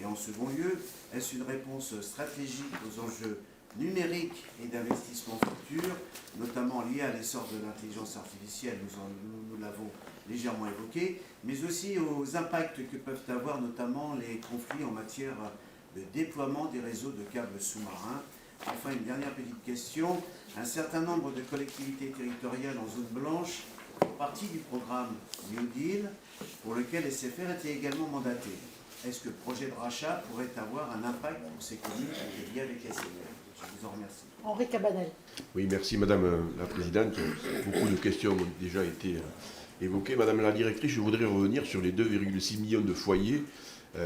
et en second lieu, est-ce une réponse stratégique aux enjeux numériques et d'investissement futur, notamment liés à l'essor de l'intelligence artificielle, nous l'avons légèrement évoqué, mais aussi aux impacts que peuvent avoir notamment les conflits en matière de déploiement des réseaux de câbles sous-marins. Enfin, une dernière petite question. Un certain nombre de collectivités territoriales en zone blanche font partie du programme New Deal, pour lequel SFR était également mandaté. Est-ce que le projet de rachat pourrait avoir un impact pour ces communes qui étaient liées avec SFR? Je vous en remercie. Henri Cabanel. Oui, merci Madame la Présidente. Beaucoup de questions ont déjà été évoquées. Madame la Directrice, je voudrais revenir sur les 2,6 millions de foyers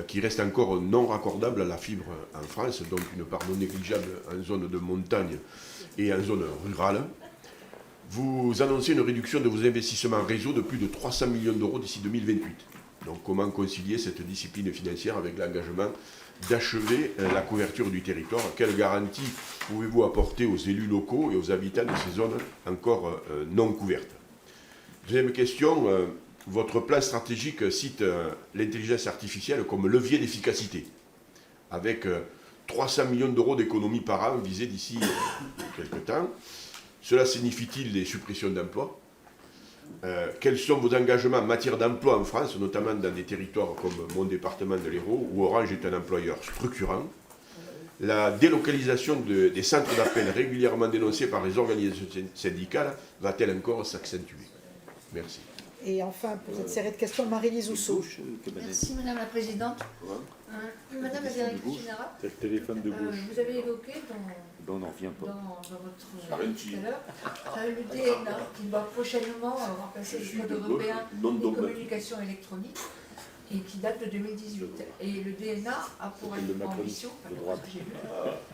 qui restent encore non raccordables à la fibre en France, donc une part non négligeable en zone de montagne et en zone rurale. Vous annoncez une réduction de vos investissements réseau de plus de 300 millions d'euros d'ici 2028. Donc comment concilier cette discipline financière avec l'engagement d'achever la couverture du territoire? Quelles garanties pouvez-vous apporter aux élus locaux et aux habitants de ces zones encore non couvertes? Deuxième question, votre plan stratégique cite l'intelligence artificielle comme levier d'efficacité, avec 300 millions d'euros d'économies par an visées d'ici quelques temps. Cela signifie-t-il des suppressions d'emplois? Quels sont vos engagements en matière d'emploi en France, notamment dans des territoires comme mon département de l'Hérault, où Orange est un employeur structurant? La délocalisation des centres d'appel régulièrement dénoncés par les organisations syndicales va-t-elle encore s'accentuer? Merci. Et enfin, pour cette série de questions, Marie-Lise Housseau. Merci Madame la Présidente. Madame la Directrice Générale, vous avez évoqué dans votre tout à l'heure le DNA qui va prochainement remplacer le Code européen des communications électroniques et qui date de 2018. Et le DNA a pour ambition,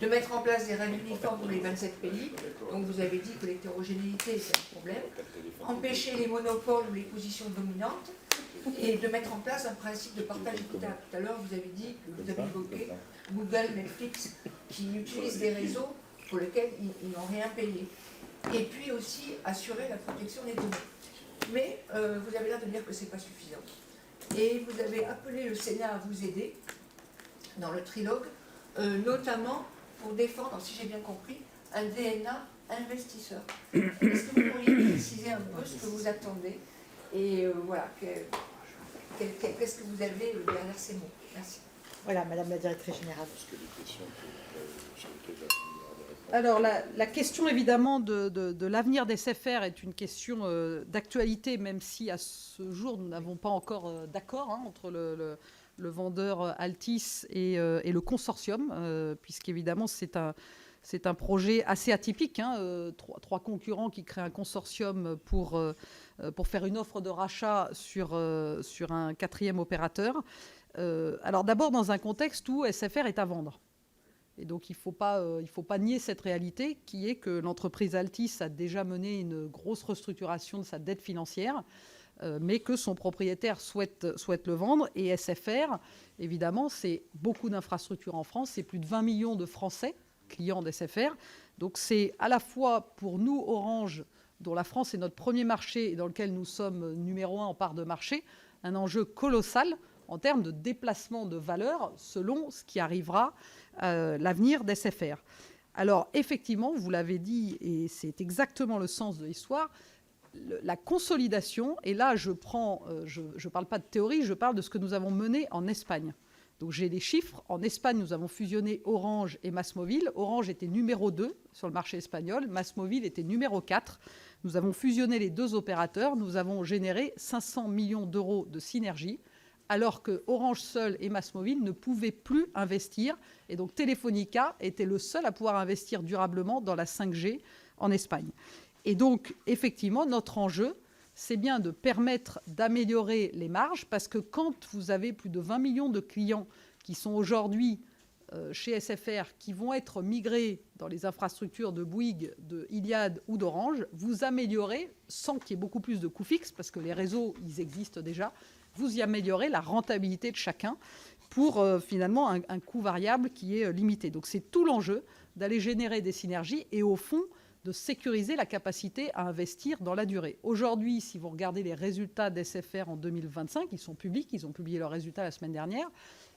de mettre en place des règles uniformes pour les 27 pays. Donc vous avez dit que l'hétérogénéité c'est un problème. Empêcher les monopoles ou les positions dominantes et de mettre en place un principe de partage équitable. Tout à l'heure vous avez dit que vous avez évoqué Google, Netflix qui utilisent des réseaux pour lesquels ils n'ont rien payé. Et puis aussi assurer la protection des données. Mais vous avez l'air de dire que ce n'est pas suffisant. Et vous avez appelé le Sénat à vous aider dans le trilogue, notamment pour défendre, si j'ai bien compris, un DNA investisseur. Est-ce que vous pourriez préciser un peu ce que vous attendez et voilà, qu'est-ce que vous avez derrière ces mots? Merci. Voilà, Madame la Directrice Générale. Alors, la question, évidemment, de l'avenir des SFR est une question d'actualité, même si, à ce jour, nous n'avons pas encore d'accord entre le vendeur Altice et le consortium, puisqu'évidemment, c'est un projet assez atypique. Trois concurrents qui créent un consortium pour faire une offre de rachat sur un quatrième opérateur. Alors, d'abord, dans un contexte où SFR est à vendre. Et donc, il ne faut pas nier cette réalité qui est que l'entreprise Altice a déjà mené une grosse restructuration de sa dette financière, mais que son propriétaire souhaite le vendre. Et SFR, évidemment, c'est beaucoup d'infrastructures en France. C'est plus de 20 millions de Français clients d'SFR. Donc, c'est à la fois pour nous, Orange, dont la France est notre premier marché et dans lequel nous sommes numéro 1 en part de marché, un enjeu colossal en termes de déplacement de valeur selon ce qui arrivera l'avenir d'SFR. Alors, effectivement, vous l'avez dit, et c'est exactement le sens de l'histoire, la consolidation, et là, je parle pas de théorie, je parle de ce que nous avons mené en Espagne. Donc, j'ai des chiffres. En Espagne, nous avons fusionné Orange et MásMóvil. Orange était numéro 2 sur le marché espagnol. MásMóvil était numéro 4. Nous avons fusionné les 2 opérateurs, nous avons généré 500 millions d'euros de synergie, alors que Orange seul et MásMóvil ne pouvaient plus investir. Et donc Telefónica était le seul à pouvoir investir durablement dans la 5G en Espagne. Et donc, effectivement, notre enjeu, c'est bien de permettre d'améliorer les marges, parce que quand vous avez plus de 20 millions de clients qui sont aujourd'hui chez SFR, qui vont être migrés dans les infrastructures de Bouygues, de Iliad ou d'Orange, vous améliorez, sans qu'il y ait beaucoup plus de coûts fixes, parce que les réseaux, ils existent déjà, vous y améliorez la rentabilité de chacun pour finalement un coût variable qui est limité. Donc c'est tout l'enjeu d'aller générer des synergies et au fond de sécuriser la capacité à investir dans la durée. Aujourd'hui, si vous regardez les résultats d'SFR en 2025, ils sont publics, ils ont publié leurs résultats la semaine dernière,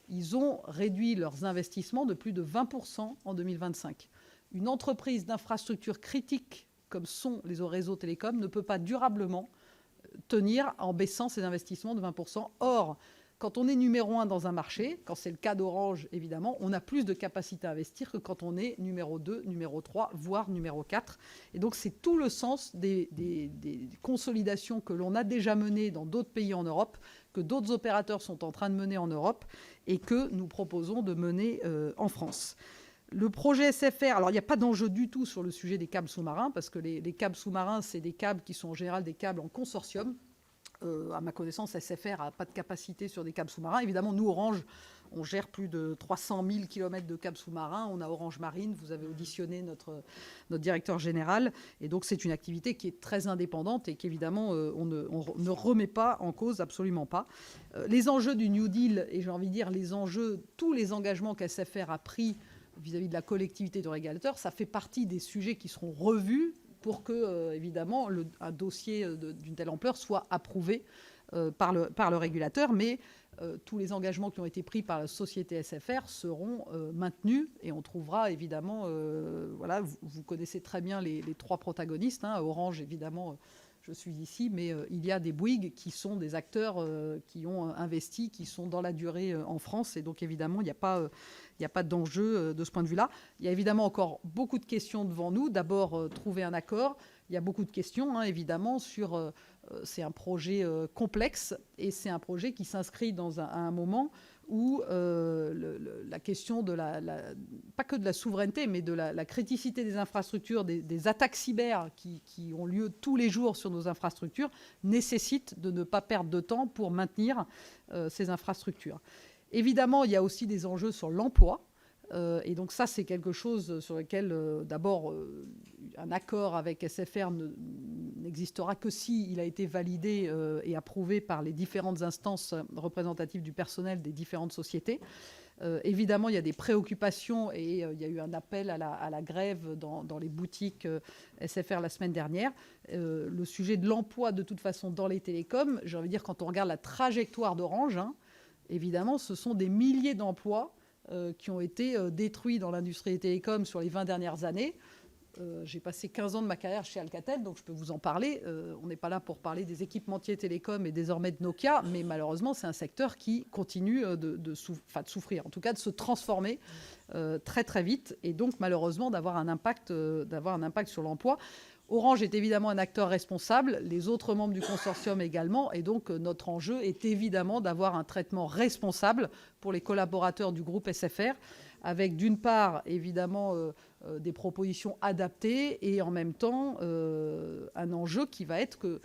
ils ont réduit leurs investissements de plus de 20% en 2025. Une entreprise d'infrastructure critique comme sont les réseaux télécoms ne peut pas durablement tenir en baissant ses investissements de 20%. Or, quand on est numéro 1 dans un marché, quand c'est le cas d'Orange, évidemment, on a plus de capacité à investir que quand on est numéro 2, numéro 3, voire numéro 4. Et donc, c'est tout le sens des consolidations que l'on a déjà menées dans d'autres pays en Europe, que d'autres opérateurs sont en train de mener en Europe et que nous proposons de mener en France. Le projet SFR, alors il n'y a pas d'enjeu du tout sur le sujet des câbles sous-marins, parce que les câbles sous-marins, c'est des câbles qui sont en général des câbles en consortium. À ma connaissance, SFR n'a pas de capacité sur des câbles sous-marins. Évidemment, nous, Orange, on gère plus de 300 000 km de câbles sous-marins. On a Orange Marine, vous avez auditionné notre directeur général. Et donc, c'est une activité qui est très indépendante et qu'évidemment, on ne remet pas en cause, absolument pas. Les enjeux du New Deal, et j'ai envie de dire tous les engagements qu'SFR a pris vis-à-vis de la collectivité de régulateur, ça fait partie des sujets qui seront revus pour que, évidemment, un dossier d'une telle ampleur soit approuvé par le régulateur. Mais tous les engagements qui ont été pris par la société SFR seront maintenus et on trouvera, évidemment, voilà, vous connaissez très bien les 3 protagonistes. Orange, évidemment, je suis ici, mais il y a des Bouygues qui sont des acteurs qui ont investi, qui sont dans la durée en France. Et donc, évidemment, il n'y a pas d'enjeu de ce point de vue-là. Il y a évidemment encore beaucoup de questions devant nous. D'abord, trouver un accord. Il y a beaucoup de questions, évidemment, sur... c'est un projet complexe et c'est un projet qui s'inscrit à un moment où la question de pas que de la souveraineté, mais de la criticité des infrastructures, des attaques cyber qui ont lieu tous les jours sur nos infrastructures, nécessite de ne pas perdre de temps pour maintenir ces infrastructures. Évidemment, il y a aussi des enjeux sur l'emploi. Et donc ça, c'est quelque chose sur lequel, d'abord, un accord avec SFR n'existera que s'il a été validé et approuvé par les différentes instances représentatives du personnel des différentes sociétés. Évidemment, il y a des préoccupations et il y a eu un appel à la grève dans les boutiques SFR la semaine dernière. Le sujet de l'emploi, de toute façon, dans les télécoms, j'ai envie de dire, quand on regarde la trajectoire d'Orange, évidemment, ce sont des milliers d'emplois qui ont été détruits dans l'industrie des télécoms sur les 20 dernières années. J'ai passé 15 ans de ma carrière chez Alcatel, donc je peux vous en parler. On n'est pas là pour parler des équipementiers télécoms et désormais de Nokia, mais malheureusement, c'est un secteur qui continue de souffrir, en tout cas de se transformer très très vite, et donc malheureusement d'avoir un impact sur l'emploi. Orange est évidemment un acteur responsable, les autres membres du consortium également, et donc notre enjeu est évidemment d'avoir un traitement responsable pour les collaborateurs du groupe SFR, avec d'une part évidemment des propositions adaptées et en même temps un enjeu qui va être que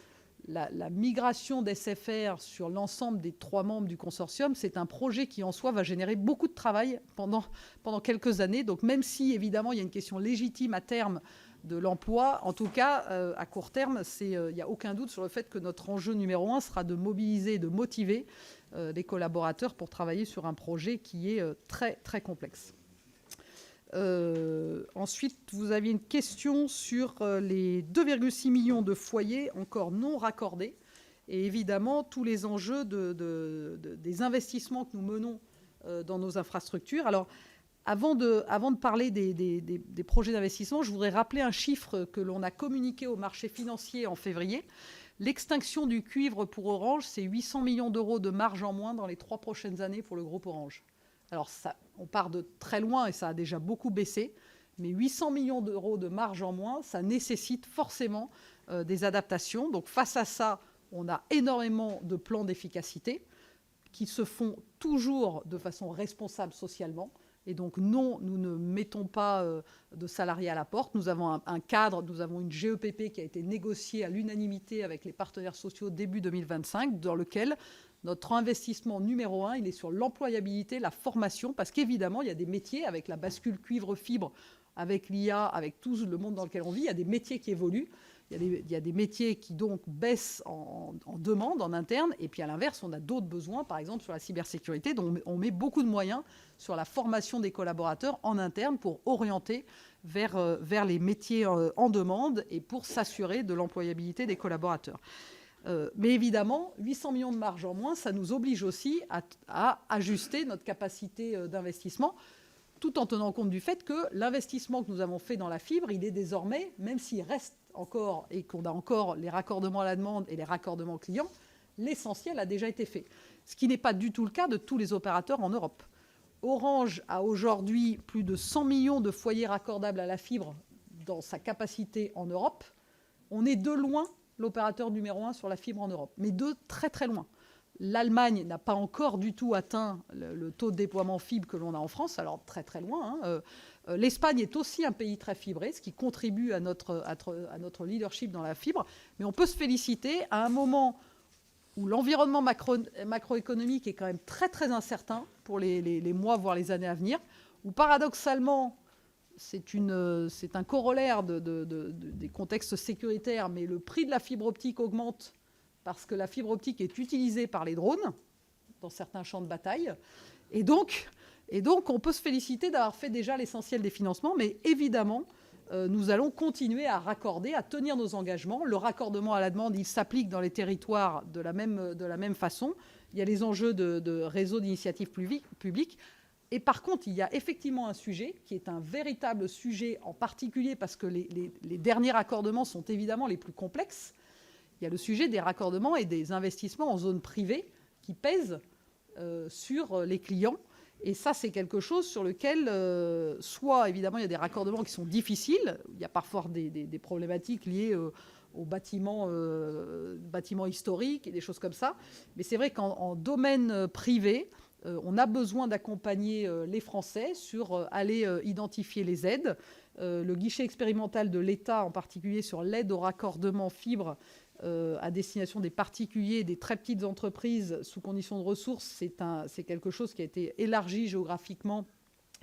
la migration d'SFR sur l'ensemble des 3 membres du consortium, c'est un projet qui en soi va générer beaucoup de travail pendant quelques années. Donc même si évidemment il y a une question légitime à terme de l'emploi, en tout cas à court terme, il n'y a aucun doute sur le fait que notre enjeu numéro 1 sera de mobiliser, de motiver les collaborateurs pour travailler sur un projet qui est très très complexe. Ensuite, vous aviez une question sur les 2,6 millions de foyers encore non raccordés et évidemment tous les enjeux des investissements que nous menons dans nos infrastructures. Alors, avant de parler des projets d'investissement, je voudrais rappeler un chiffre que l'on a communiqué au marché financier en février. L'extinction du cuivre pour Orange, c'est 800 millions d'euros de marge en moins dans les 3 prochaines années pour le groupe Orange. Alors, on part de très loin et ça a déjà beaucoup baissé, mais 800 millions d'euros de marge en moins, ça nécessite forcément des adaptations. Donc face à ça, on a énormément de plans d'efficacité qui se font toujours de façon responsable socialement. Et donc non, nous ne mettons pas de salariés à la porte. Nous avons un cadre, nous avons une GEPP qui a été négociée à l'unanimité avec les partenaires sociaux début 2025, dans lequel notre investissement numéro 1, il est sur l'employabilité, la formation, parce qu'évidemment, il y a des métiers, avec la bascule cuivre-fibre, avec l'IA, avec tout le monde dans lequel on vit, il y a des métiers qui évoluent. Il y a des métiers qui donc baissent en demande en interne, et puis à l'inverse, on a d'autres besoins, par exemple sur la cybersécurité, dont on met beaucoup de moyens sur la formation des collaborateurs en interne pour orienter vers les métiers en demande et pour s'assurer de l'employabilité des collaborateurs. Mais évidemment, 800 millions de marge en moins, ça nous oblige aussi à ajuster notre capacité d'investissement, tout en tenant compte du fait que l'investissement que nous avons fait dans la fibre, il est désormais, même s'il reste encore et qu'on a encore les raccordements à la demande et les raccordements clients, l'essentiel a déjà été fait. Ce qui n'est pas du tout le cas de tous les opérateurs en Europe. Orange a aujourd'hui plus de 100 millions de foyers raccordables à la fibre dans sa capacité en Europe. On est de loin l'opérateur numéro 1 sur la fibre en Europe, mais de très très loin. L'Allemagne n'a pas encore du tout atteint le taux de déploiement fibre que l'on a en France, alors très très loin. L'Espagne est aussi un pays très fibré, ce qui contribue à notre leadership dans la fibre. Mais on peut se féliciter à un moment où l'environnement macroéconomique est quand même très très incertain pour les mois, voire les années à venir, où paradoxalement, c'est un corollaire des contextes sécuritaires, mais le prix de la fibre optique augmente parce que la fibre optique est utilisée par les drones dans certains champs de bataille. Et donc on peut se féliciter d'avoir fait déjà l'essentiel des financements, mais évidemment, nous allons continuer à raccorder, à tenir nos engagements. Le raccordement à la demande, il s'applique dans les territoires de la même façon. Il y a les enjeux de réseau d'initiative publique. Et par contre, il y a effectivement un sujet qui est un véritable sujet, en particulier parce que les derniers raccordements sont évidemment les plus complexes. Il y a le sujet des raccordements et des investissements en zone privée qui pèsent sur les clients. Et ça, c'est quelque chose sur lequel, soit évidemment, il y a des raccordements qui sont difficiles. Il y a parfois des problématiques liées aux bâtiments historiques et des choses comme ça. Mais c'est vrai qu'en domaine privé, on a besoin d'accompagner les Français sur aller identifier les aides. Le guichet expérimental de l'État, en particulier sur l'aide au raccordement fibre à destination des particuliers et des très petites entreprises sous conditions de ressources, c'est quelque chose qui a été élargi géographiquement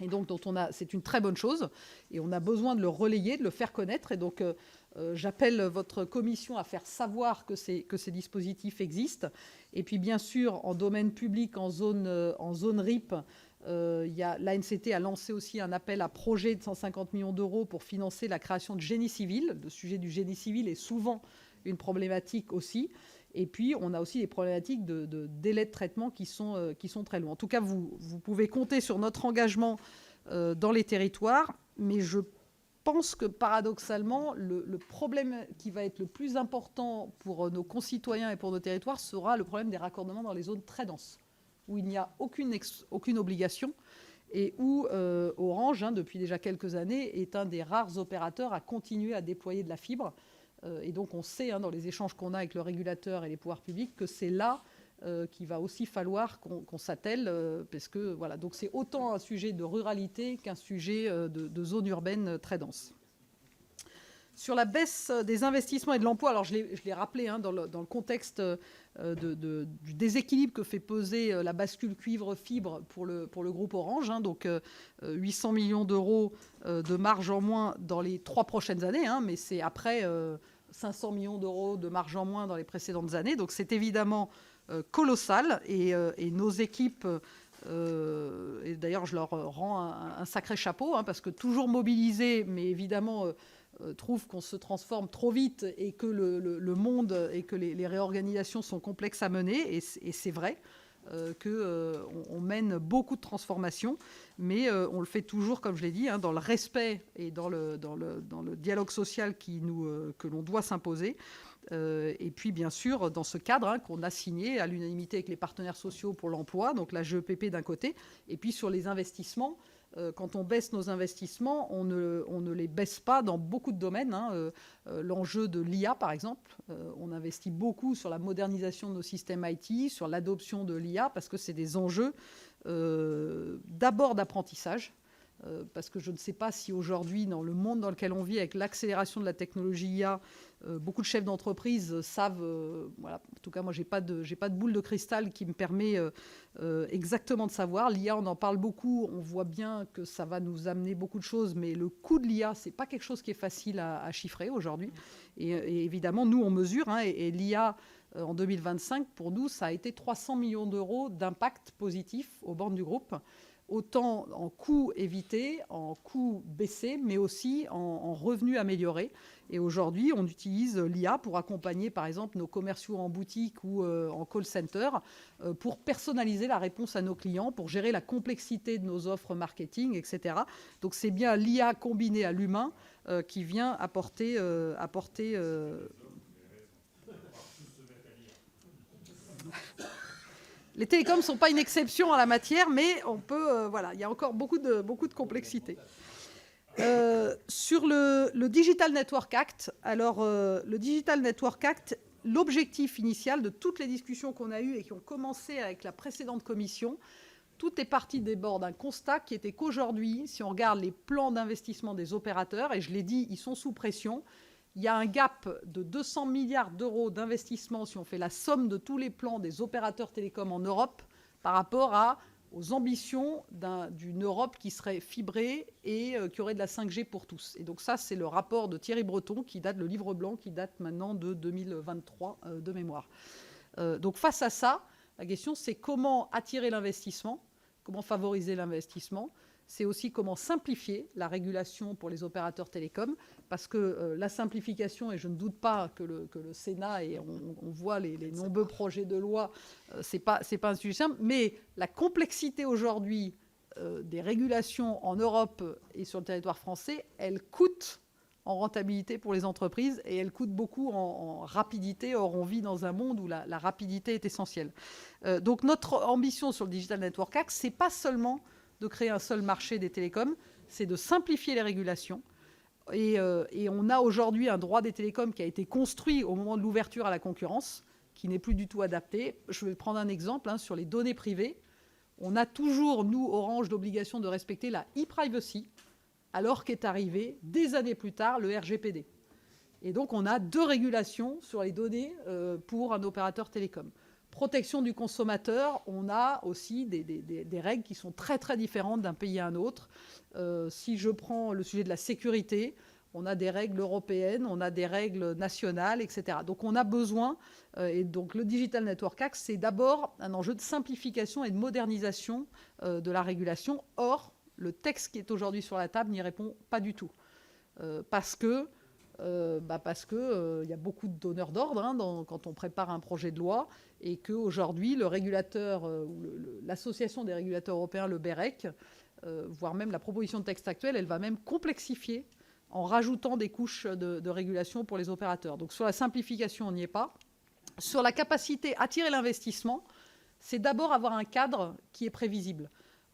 et donc c'est une très bonne chose. Et on a besoin de le relayer, de le faire connaître. Et donc, j'appelle votre commission à faire savoir que ces dispositifs existent. Et puis, bien sûr, en domaine public, en zone RIP, l'ANCT a lancé aussi un appel à projet de 150 millions d'euros pour financer la création de génie civil. Le sujet du génie civil est souvent une problématique aussi. Et puis, on a aussi des problématiques de délais de traitement qui sont très longs. En tout cas, vous pouvez compter sur notre engagement dans les territoires. Mais je pense que, paradoxalement, le problème qui va être le plus important pour nos concitoyens et pour nos territoires sera le problème des raccordements dans les zones très denses, où il n'y a aucune obligation et où Orange, depuis déjà quelques années, est un des rares opérateurs à continuer à déployer de la fibre. Et donc, on sait, dans les échanges qu'on a avec le régulateur et les pouvoirs publics, que c'est là qu'il va aussi falloir qu'on s'attelle, parce que, voilà. Donc, c'est autant un sujet de ruralité qu'un sujet de zone urbaine très dense. Sur la baisse des investissements et de l'emploi, alors je l'ai rappelé dans le contexte du déséquilibre que fait peser la bascule cuivre-fibre pour le groupe Orange, donc 800 millions d'euros de marge en moins dans les 3 prochaines années, mais c'est après 500 millions d'euros de marge en moins dans les précédentes années. Donc c'est évidemment colossal et nos équipes, et d'ailleurs je leur rends un sacré chapeau, parce que toujours mobilisés, mais évidemment trouvent qu'on se transforme trop vite et que le monde et que les réorganisations sont complexes à mener. Et c'est vrai qu'on mène beaucoup de transformations, mais on le fait toujours, comme je l'ai dit, dans le respect et dans le dialogue social que l'on doit s'imposer. Et puis, bien sûr, dans ce cadre qu'on a signé à l'unanimité avec les partenaires sociaux pour l'emploi, donc la GEPP d'un côté, et puis sur les investissements, quand on baisse nos investissements, on ne les baisse pas dans beaucoup de domaines. L'enjeu de l'IA, par exemple, on investit beaucoup sur la modernisation de nos systèmes IT, sur l'adoption de l'IA, parce que c'est des enjeux d'abord d'apprentissage. Parce que je ne sais pas si aujourd'hui, dans le monde dans lequel on vit, avec l'accélération de la technologie IA, beaucoup de chefs d'entreprise savent, voilà, en tout cas moi j'ai pas de boule de cristal qui me permet exactement de savoir. L'IA, on en parle beaucoup, on voit bien que ça va nous amener beaucoup de choses, mais le coût de l'IA, c'est pas quelque chose qui est facile à chiffrer aujourd'hui. Et évidemment, nous on mesure, et l'IA en 2025, pour nous, ça a été 300 millions d'euros d'impact positif aux bornes du groupe. Autant en coûts évités, en coûts baissés, mais aussi en revenus améliorés. Et aujourd'hui, on utilise l'IA pour accompagner, par exemple, nos commerciaux en boutique ou en call center, pour personnaliser la réponse à nos clients, pour gérer la complexité de nos offres marketing, etc. Donc c'est bien l'IA combinée à l'humain qui vient apporter Les télécoms ne sont pas une exception à la matière, mais on peut, voilà, il y a encore beaucoup de complexité. Sur le Digital Network Act, alors le Digital Network Act, l'objectif initial de toutes les discussions qu'on a eues et qui ont commencé avec la précédente commission, tout est parti d'abord d'un constat qui était qu'aujourd'hui, si on regarde les plans d'investissement des opérateurs, et je l'ai dit, ils sont sous pression, il y a un gap de 200 milliards d'euros d'investissement si on fait la somme de tous les plans des opérateurs télécoms en Europe par rapport aux ambitions d'une Europe qui serait fibrée et qui aurait de la 5G pour tous. Et donc ça, c'est le rapport de Thierry Breton, le livre blanc, qui date maintenant de 2023 de mémoire. Donc face à ça, la question, c'est comment attirer l'investissement, comment favoriser l'investissement. C'est aussi comment simplifier la régulation pour les opérateurs télécoms, parce que la simplification, et je ne doute pas que le Sénat, et on voit les nombreux projets de loi, c'est pas un sujet simple, mais la complexité aujourd'hui des régulations en Europe et sur le territoire français, elle coûte en rentabilité pour les entreprises et elle coûte beaucoup en rapidité. Or, on vit dans un monde où la rapidité est essentielle. Donc notre ambition sur le Digital Network Act, c'est pas seulement de créer un seul marché des télécoms, c'est de simplifier les régulations. Et on a aujourd'hui un droit des télécoms qui a été construit au moment de l'ouverture à la concurrence, qui n'est plus du tout adapté. Je vais prendre un exemple sur les données privées. On a toujours, nous, Orange, l'obligation de respecter la e-privacy, alors qu'est arrivé, des années plus tard, le RGPD. Et donc, on a deux régulations sur les données pour un opérateur télécom. Protection du consommateur, on a aussi des règles qui sont très, très différentes d'un pays à un autre. Si je prends le sujet de la sécurité, on a des règles européennes, on a des règles nationales, etc. Donc, on a besoin, et donc le Digital Network Act, c'est d'abord un enjeu de simplification et de modernisation de la régulation. Or, le texte qui est aujourd'hui sur la table n'y répond pas du tout. Parce que y a beaucoup de donneurs d'ordre quand on prépare un projet de loi, et qu'aujourd'hui, le régulateur, l'association des régulateurs européens, le BEREC, voire même la proposition de texte actuelle, elle va même complexifier en rajoutant des couches de régulation pour les opérateurs. Donc sur la simplification, on n'y est pas. Sur la capacité à attirer l'investissement, c'est d'abord avoir un cadre qui est prévisible.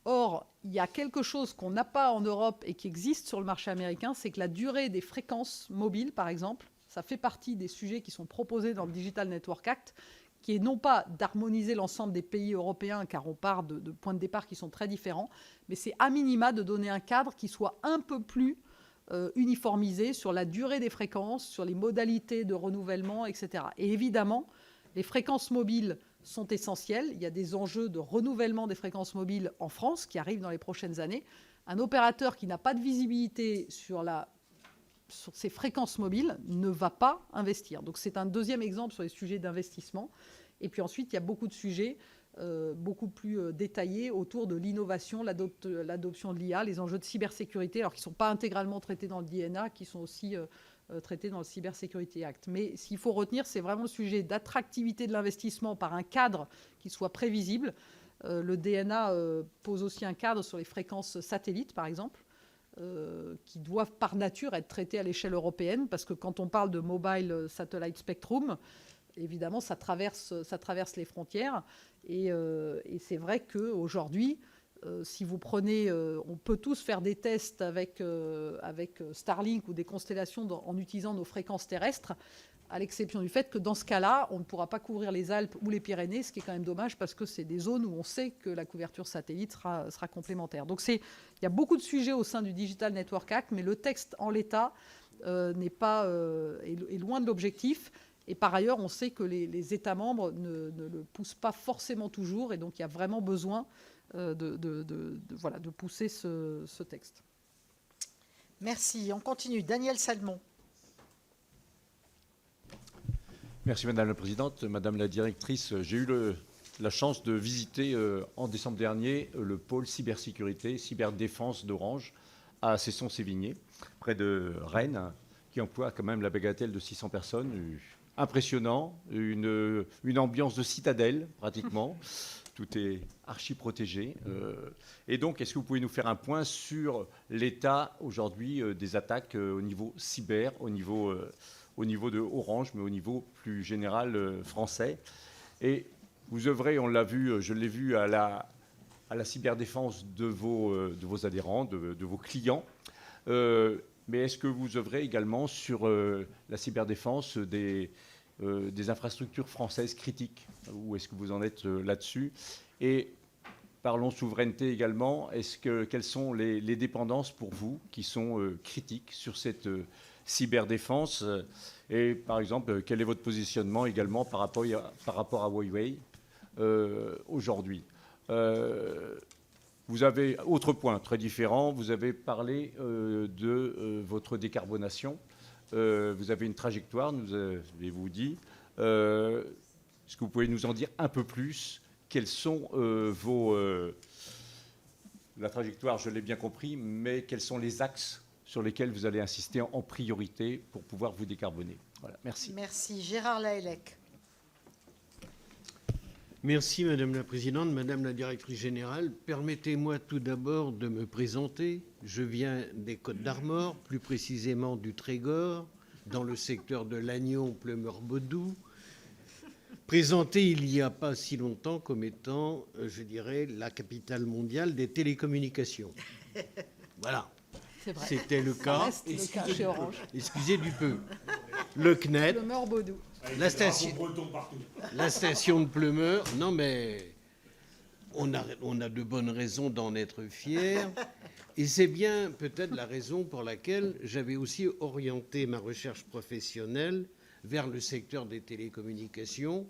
Or, il y a quelque chose qu'on n'a pas en Europe et qui existe sur le marché américain, c'est que la durée des fréquences mobiles, par exemple, ça fait partie des sujets qui sont proposés dans le Digital Network Act, qui est non pas d'harmoniser l'ensemble des pays européens, car on part de points de départ qui sont très différents, mais c'est à minima de donner un cadre qui soit un peu plus uniformisé sur la durée des fréquences, sur les modalités de renouvellement, etc. Et évidemment, les fréquences mobiles sont essentielles. Il y a des enjeux de renouvellement des fréquences mobiles en France qui arrivent dans les prochaines années. Un opérateur qui n'a pas de visibilité sur ces fréquences mobiles ne va pas investir. Donc c'est un deuxième exemple sur les sujets d'investissement. Et puis ensuite, il y a beaucoup de sujets beaucoup plus détaillés autour de l'innovation, l'adoption de l'IA, les enjeux de cybersécurité, alors qui ne sont pas intégralement traités dans le DNA, qui sont aussi traités dans le Cybersecurity Act. Mais s'il faut retenir, c'est vraiment le sujet d'attractivité de l'investissement par un cadre qui soit prévisible. Le DNA pose aussi un cadre sur les fréquences satellites, par exemple, qui doivent par nature être traitées à l'échelle européenne, parce que quand on parle de Mobile Satellite Spectrum, évidemment, ça traverse les frontières. Et c'est vrai qu'aujourd'hui, Si vous prenez, on peut tous faire des tests avec Starlink ou des constellations en utilisant nos fréquences terrestres, à l'exception du fait que dans ce cas-là, on ne pourra pas couvrir les Alpes ou les Pyrénées, ce qui est quand même dommage parce que c'est des zones où on sait que la couverture satellite sera complémentaire. Donc il y a beaucoup de sujets au sein du Digital Network Act, mais le texte en l'état est loin de l'objectif. Et par ailleurs, on sait que les États membres ne le poussent pas forcément toujours, et donc il y a vraiment besoin de pousser ce texte. Merci. On continue. Daniel Salmon. Merci Madame la Présidente. Madame la Directrice, j'ai eu la chance de visiter en décembre dernier le pôle cybersécurité, cyberdéfense d'Orange à Cesson-Sévigné, près de Rennes, qui emploie quand même la bagatelle de 600 personnes. Impressionnant, une ambiance de citadelle pratiquement. Tout est archi protégé. Et donc, est-ce que vous pouvez nous faire un point sur l'état aujourd'hui des attaques au niveau cyber, au niveau de Orange, mais au niveau plus général français? Et vous œuvrez, on l'a vu, je l'ai vu, à la cyberdéfense de vos adhérents, de vos clients. Mais est-ce que vous œuvrez également sur la cyberdéfense des infrastructures françaises critiques? Où est-ce que vous en êtes là-dessus? Et parlons souveraineté également. Quelles sont les dépendances pour vous qui sont critiques sur cette cyberdéfense? Et par exemple, quel est votre positionnement également par rapport à Huawei aujourd'hui? Vous avez, autre point très différent, vous avez parlé de votre décarbonation. Vous avez une trajectoire, nous avez-vous dit. Est-ce que vous pouvez nous en dire un peu plus? Quels sont la trajectoire, je l'ai bien compris, mais quels sont les axes sur lesquels vous allez insister en priorité pour pouvoir vous décarboner? Voilà, merci. Merci. Gérard Lahellec. Merci Madame la Présidente, Madame la Directrice Générale. Permettez-moi tout d'abord de me présenter. Je viens des Côtes-d'Armor, plus précisément du Trégor, dans le secteur de Lannion, Pleumeur-Bodou, présenté il n'y a pas si longtemps comme étant, je dirais, la capitale mondiale des télécommunications. Voilà. C'était le cas. Le cas chez Orange. Excusez du peu. Le CNET. Pleumeur-Bodou. La station de Pleumeur. Non, mais on a de bonnes raisons d'en être fiers. Et c'est bien peut-être la raison pour laquelle j'avais aussi orienté ma recherche professionnelle vers le secteur des télécommunications,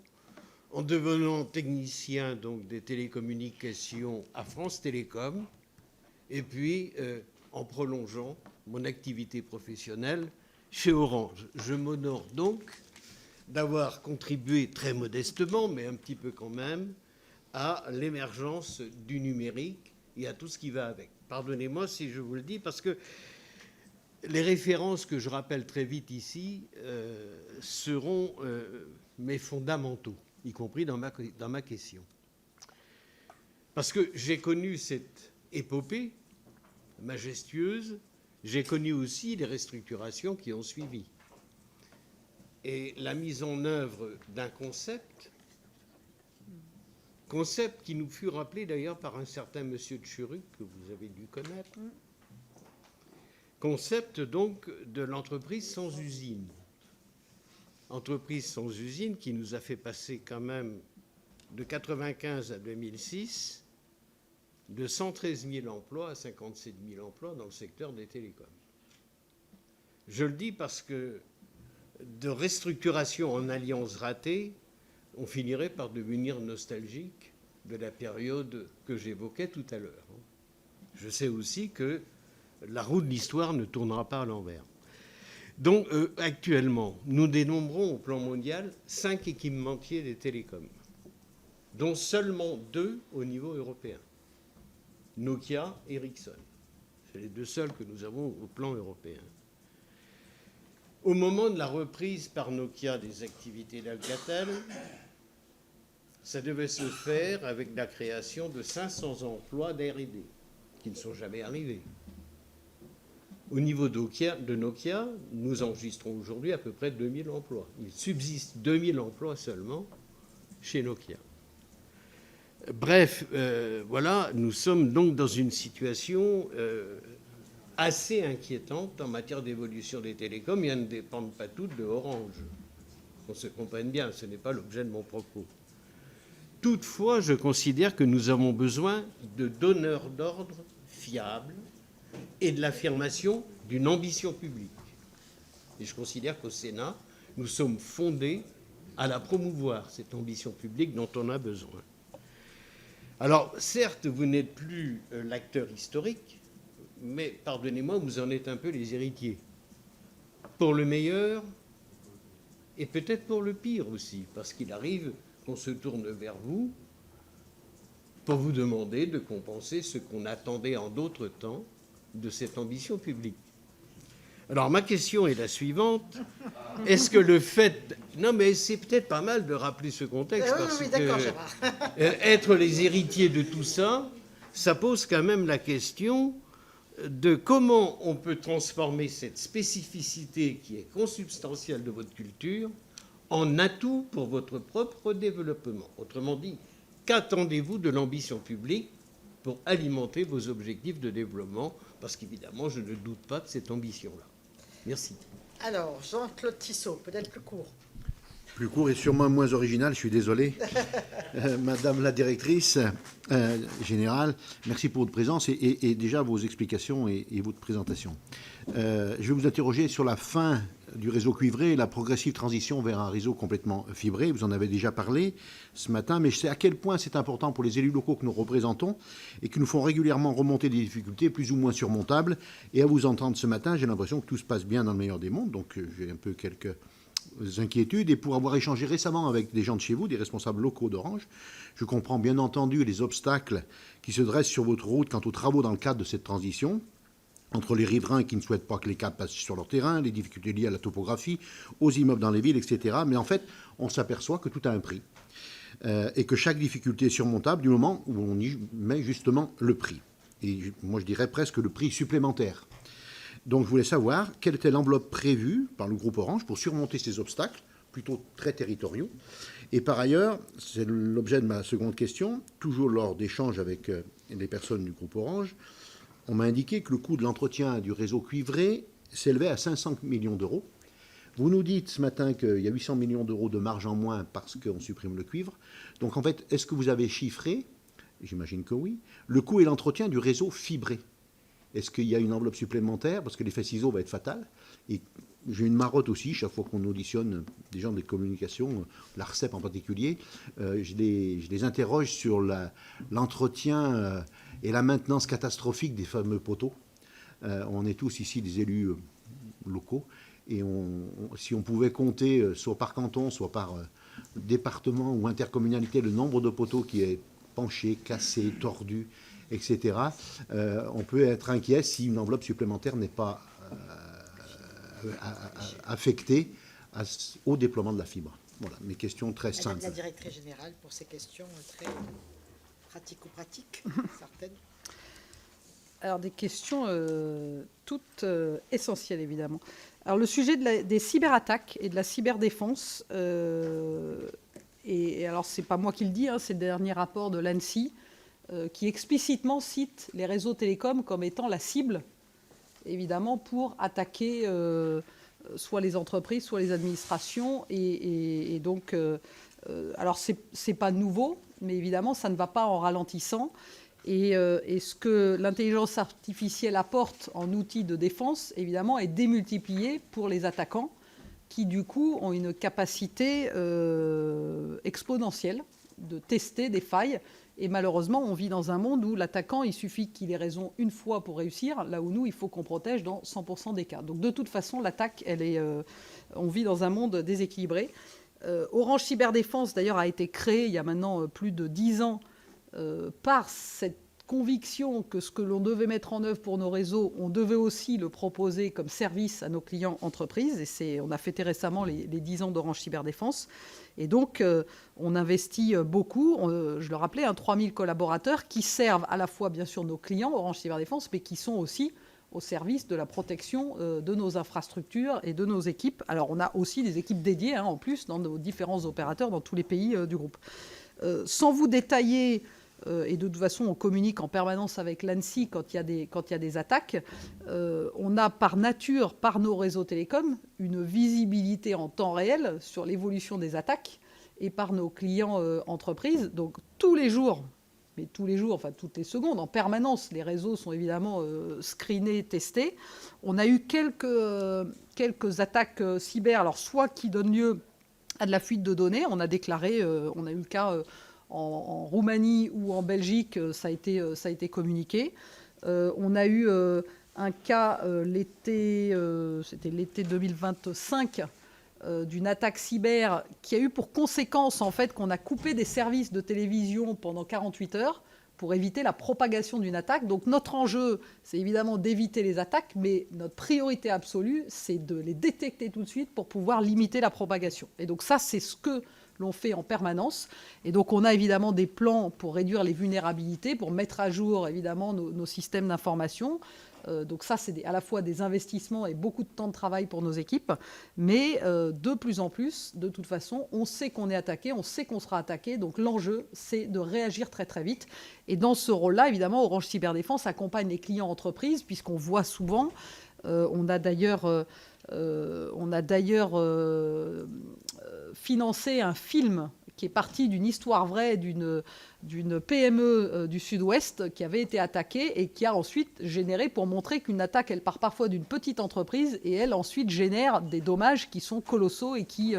en devenant technicien donc des télécommunications à France Télécom, et puis en prolongeant mon activité professionnelle chez Orange. Je m'honore donc d'avoir contribué très modestement, mais un petit peu quand même, à l'émergence du numérique et à tout ce qui va avec. Pardonnez-moi si je vous le dis, parce que les références que je rappelle très vite ici seront mes fondamentaux, y compris dans ma question. Parce que j'ai connu cette épopée majestueuse, j'ai connu aussi les restructurations qui ont suivi. Et la mise en œuvre d'un concept qui nous fut rappelé d'ailleurs par un certain monsieur de Churuc, que vous avez dû connaître. Concept donc de l'entreprise sans usine. Entreprise sans usine qui nous a fait passer quand même de 1995 à 2006 de 113 000 emplois à 57 000 emplois dans le secteur des télécoms. Je le dis parce que de restructuration en alliance ratée, on finirait par devenir nostalgique de la période que j'évoquais tout à l'heure. Je sais aussi que la roue de l'histoire ne tournera pas à l'envers. Donc, actuellement, nous dénombrons au plan mondial 5 équipementiers des télécoms, dont seulement 2 au niveau européen. Nokia et Ericsson. C'est les 2 seuls que nous avons au plan européen. Au moment de la reprise par Nokia des activités d'Alcatel, ça devait se faire avec la création de 500 emplois d'R&D, qui ne sont jamais arrivés. Au niveau de Nokia, nous enregistrons aujourd'hui à peu près 2000 emplois. Il subsiste 2000 emplois seulement chez Nokia. Bref, voilà, nous sommes donc dans une situation assez inquiétante en matière d'évolution des télécoms. Elles ne dépendent pas toutes de Orange. Qu'on se comprenne bien, ce n'est pas l'objet de mon propos. Toutefois, je considère que nous avons besoin de donneurs d'ordre fiables et de l'affirmation d'une ambition publique. Et je considère qu'au Sénat, nous sommes fondés à la promouvoir, cette ambition publique dont on a besoin. Alors, certes, vous n'êtes plus l'acteur historique, mais pardonnez-moi, vous en êtes un peu les héritiers. Pour le meilleur et peut-être pour le pire aussi, parce qu'il arrive qu'on se tourne vers vous pour vous demander de compenser ce qu'on attendait en d'autres temps de cette ambition publique. Alors, ma question est la suivante. Est-ce que le fait... Non, mais c'est peut-être pas mal de rappeler ce contexte, parce que être les héritiers de tout ça, ça pose quand même la question de comment on peut transformer cette spécificité qui est consubstantielle de votre culture en atout pour votre propre développement. Autrement dit, qu'attendez-vous de l'ambition publique pour alimenter vos objectifs de développement? Parce qu'évidemment, je ne doute pas de cette ambition-là. Merci. Alors, Jean-Claude Tissot, peut-être plus court. Plus court et sûrement moins original, je suis désolé. Madame la directrice générale, merci pour votre présence et déjà vos explications et votre présentation. Je vais vous interroger sur la fin du réseau cuivré et la progressive transition vers un réseau complètement fibré. Vous en avez déjà parlé ce matin, mais je sais à quel point c'est important pour les élus locaux que nous représentons et qui nous font régulièrement remonter des difficultés plus ou moins surmontables. Et à vous entendre ce matin, j'ai l'impression que tout se passe bien dans le meilleur des mondes, donc j'ai un peu quelques inquiétudes. Et pour avoir échangé récemment avec des gens de chez vous, des responsables locaux d'Orange, je comprends bien entendu les obstacles qui se dressent sur votre route quant aux travaux dans le cadre de cette transition, entre les riverains qui ne souhaitent pas que les câbles passent sur leur terrain, les difficultés liées à la topographie, aux immeubles dans les villes, etc. Mais en fait, on s'aperçoit que tout a un prix et que chaque difficulté est surmontable du moment où on y met justement le prix. Et moi, je dirais presque le prix supplémentaire. Donc, je voulais savoir quelle était l'enveloppe prévue par le groupe Orange pour surmonter ces obstacles, plutôt très territoriaux. Et par ailleurs, c'est l'objet de ma seconde question, toujours lors d'échanges avec les personnes du groupe Orange, on m'a indiqué que le coût de l'entretien du réseau cuivré s'élevait à 500 millions d'euros. Vous nous dites ce matin qu'il y a 800 millions d'euros de marge en moins parce qu'on supprime le cuivre. Donc en fait, est-ce que vous avez chiffré, j'imagine que oui, le coût et l'entretien du réseau fibré? Est-ce qu'il y a une enveloppe supplémentaire? Parce que l'effet ciseau va être fatal. Et j'ai une marotte aussi, chaque fois qu'on auditionne des gens des communications, l'ARCEP en particulier, je les interroge sur l'entretien et la maintenance catastrophique des fameux poteaux. On est tous ici des élus locaux, et si on pouvait compter, soit par canton, soit par département ou intercommunalité, le nombre de poteaux qui est penché, cassé, tordu, etc., on peut être inquiet si une enveloppe supplémentaire n'est pas affectée au déploiement de la fibre. Voilà, mes questions très simples. Madame la directrice générale, pour ces questions très pratico-pratiques, certaines. Alors, des questions toutes essentielles, évidemment. Alors, le sujet des cyberattaques et de la cyberdéfense, et alors, c'est pas moi qui le dis, hein, c'est le dernier rapport de l'ANSSI, qui explicitement cite les réseaux télécoms comme étant la cible, évidemment, pour attaquer soit les entreprises, soit les administrations. Et donc, alors, c'est pas nouveau, mais évidemment, ça ne va pas en ralentissant. Et ce que l'intelligence artificielle apporte en outil de défense, évidemment, est démultiplié pour les attaquants qui, du coup, ont une capacité exponentielle de tester des failles. Et malheureusement, on vit dans un monde où l'attaquant, il suffit qu'il ait raison une fois pour réussir, là où nous, il faut qu'on protège dans 100% des cas. Donc, de toute façon, l'attaque, on vit dans un monde déséquilibré. Orange Cyberdéfense, d'ailleurs, a été créé il y a maintenant plus de 10 ans par cette conviction que ce que l'on devait mettre en œuvre pour nos réseaux, on devait aussi le proposer comme service à nos clients entreprises. Et on a fêté récemment les 10 ans d'Orange Cyberdéfense. Et donc, on investit beaucoup. Je le rappelais, 3000 collaborateurs qui servent à la fois, bien sûr, nos clients Orange Cyberdéfense, mais qui sont aussi au service de la protection de nos infrastructures et de nos équipes. Alors, on a aussi des équipes dédiées, en plus, dans nos différents opérateurs dans tous les pays du groupe. Sans vous détailler, et de toute façon, on communique en permanence avec l'ANSSI quand il y a des attaques, on a par nature, par nos réseaux télécoms, une visibilité en temps réel sur l'évolution des attaques et par nos clients entreprises. Donc tous les jours, mais tous les jours, enfin toutes les secondes, en permanence, les réseaux sont évidemment screenés, testés. On a eu quelques attaques cyber, alors soit qui donnent lieu à de la fuite de données, on a déclaré, on a eu le cas en Roumanie ou en Belgique, ça a été communiqué. On a eu un cas c'était l'été 2025, d'une attaque cyber qui a eu pour conséquence en fait qu'on a coupé des services de télévision pendant 48 heures pour éviter la propagation d'une attaque. Donc notre enjeu, c'est évidemment d'éviter les attaques, mais notre priorité absolue, c'est de les détecter tout de suite pour pouvoir limiter la propagation. Et donc ça, c'est ce que l'on fait en permanence. Et donc on a évidemment des plans pour réduire les vulnérabilités, pour mettre à jour évidemment nos systèmes d'information. Donc ça, c'est à la fois des investissements et beaucoup de temps de travail pour nos équipes. Mais de plus en plus, de toute façon, on sait qu'on est attaqué, on sait qu'on sera attaqué. Donc l'enjeu, c'est de réagir très très vite. Et dans ce rôle-là, évidemment, Orange Cyberdéfense accompagne les clients entreprises, puisqu'on voit souvent, on a d'ailleurs financé un film qui est parti d'une histoire vraie d'une PME du Sud-Ouest qui avait été attaquée et qui a ensuite généré, pour montrer qu'une attaque, elle part parfois d'une petite entreprise et elle ensuite génère des dommages qui sont colossaux et qui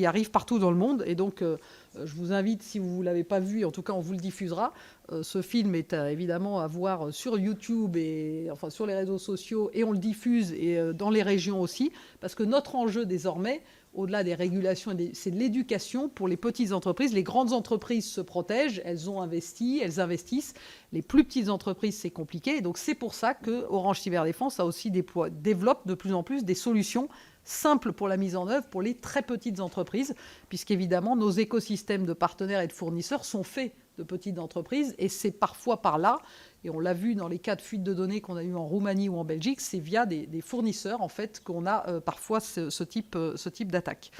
arrivent partout dans le monde. Et donc, je vous invite, si vous ne l'avez pas vu, en tout cas on vous le diffusera. Ce film est évidemment à voir sur YouTube et enfin sur les réseaux sociaux, et on le diffuse et dans les régions aussi, parce que notre enjeu désormais, au-delà des régulations, c'est de l'éducation pour les petites entreprises. Les grandes entreprises se protègent, elles ont investi, elles investissent. Les plus petites entreprises, c'est compliqué. Et donc c'est pour ça que Orange Cyberdéfense a aussi développe de plus en plus des solutions simples pour la mise en œuvre pour les très petites entreprises, puisqu'évidemment nos écosystèmes de partenaires et de fournisseurs sont faits de petites entreprises, et c'est parfois par là, et on l'a vu dans les cas de fuite de données qu'on a eu en Roumanie ou en Belgique, c'est via des fournisseurs en fait qu'on a parfois ce type d'attaque.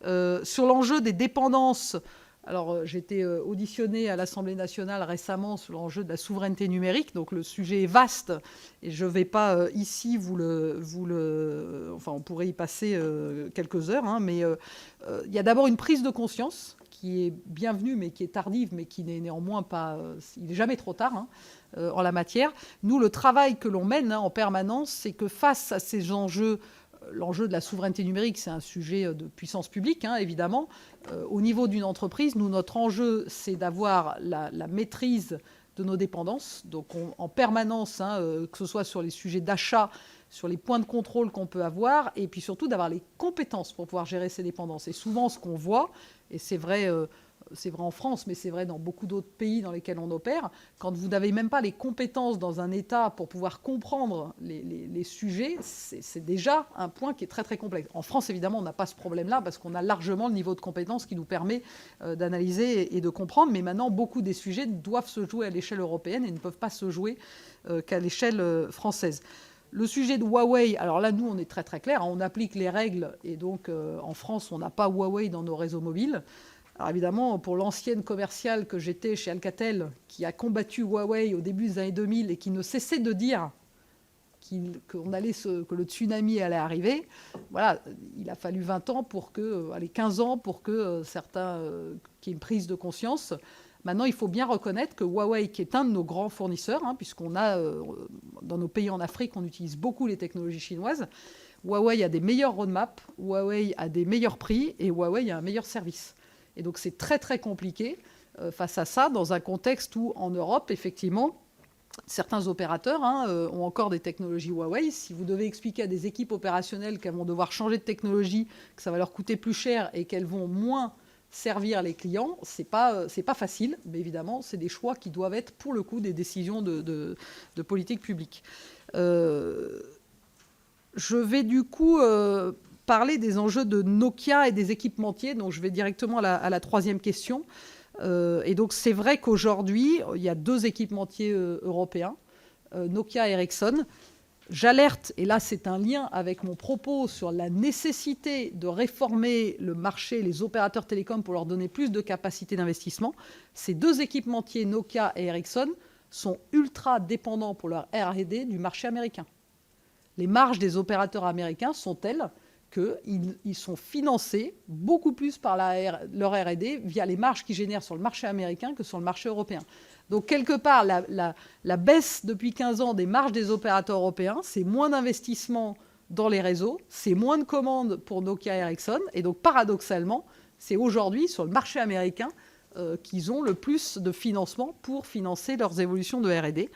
Sur l'enjeu des dépendances, alors j'ai été auditionné à l'Assemblée nationale récemment sur l'enjeu de la souveraineté numérique, donc le sujet est vaste et je ne vais pas ici enfin on pourrait y passer quelques heures, hein, mais il y a d'abord une prise de conscience qui est bienvenue, mais qui est tardive, mais qui n'est néanmoins pas... il n'est jamais trop tard hein, en la matière. Nous, le travail que l'on mène en permanence, c'est que face à ces enjeux, l'enjeu de la souveraineté numérique, c'est un sujet de puissance publique, hein, évidemment. Au niveau d'une entreprise, nous, notre enjeu, c'est d'avoir la maîtrise de nos dépendances. Donc, en permanence, hein, que ce soit sur les sujets d'achat, sur les points de contrôle qu'on peut avoir, et puis surtout d'avoir les compétences pour pouvoir gérer ces dépendances. Et souvent, ce qu'on voit, et c'est vrai en France, mais c'est vrai dans beaucoup d'autres pays dans lesquels on opère, quand vous n'avez même pas les compétences dans un État pour pouvoir comprendre les sujets, c'est déjà un point qui est très très complexe. En France, évidemment, on n'a pas ce problème-là parce qu'on a largement le niveau de compétence qui nous permet d'analyser et de comprendre, mais maintenant, beaucoup des sujets doivent se jouer à l'échelle européenne et ne peuvent pas se jouer qu'à l'échelle française. Le sujet de Huawei, alors là, nous, on est très très clair, hein, on applique les règles et donc en France, on n'a pas Huawei dans nos réseaux mobiles. Alors évidemment, pour l'ancienne commerciale que j'étais chez Alcatel, qui a combattu Huawei au début des années 2000 et qui ne cessait de dire que le tsunami allait arriver, voilà, il a fallu 20 ans pour que, 15 ans pour que certains, qu'il y ait une prise de conscience. Maintenant, il faut bien reconnaître que Huawei, qui est un de nos grands fournisseurs, hein, puisqu'on a, dans nos pays en Afrique, on utilise beaucoup les technologies chinoises, Huawei a des meilleurs roadmaps, Huawei a des meilleurs prix et Huawei a un meilleur service. Et donc, c'est très, très compliqué face à ça, dans un contexte où, en Europe, effectivement, certains opérateurs ont encore des technologies Huawei. Si vous devez expliquer à des équipes opérationnelles qu'elles vont devoir changer de technologie, que ça va leur coûter plus cher et qu'elles vont moins servir les clients, c'est pas facile, mais évidemment, c'est des choix qui doivent être, pour le coup, des décisions de politique publique. Je vais du coup parler des enjeux de Nokia et des équipementiers, donc je vais directement à la troisième question. Et donc c'est vrai qu'aujourd'hui, il y a deux équipementiers européens, Nokia et Ericsson. J'alerte, et là c'est un lien avec mon propos sur la nécessité de réformer le marché, les opérateurs télécoms pour leur donner plus de capacité d'investissement. Ces deux équipementiers, Nokia et Ericsson, sont ultra dépendants pour leur R&D du marché américain. Les marges des opérateurs américains sont telles qu'ils sont financés beaucoup plus par leur R&D via les marges qu'ils génèrent sur le marché américain que sur le marché européen. Donc, quelque part, la baisse depuis 15 ans des marges des opérateurs européens, c'est moins d'investissement dans les réseaux, c'est moins de commandes pour Nokia et Ericsson. Et donc, paradoxalement, c'est aujourd'hui sur le marché américain qu'ils ont le plus de financement pour financer leurs évolutions de R&D.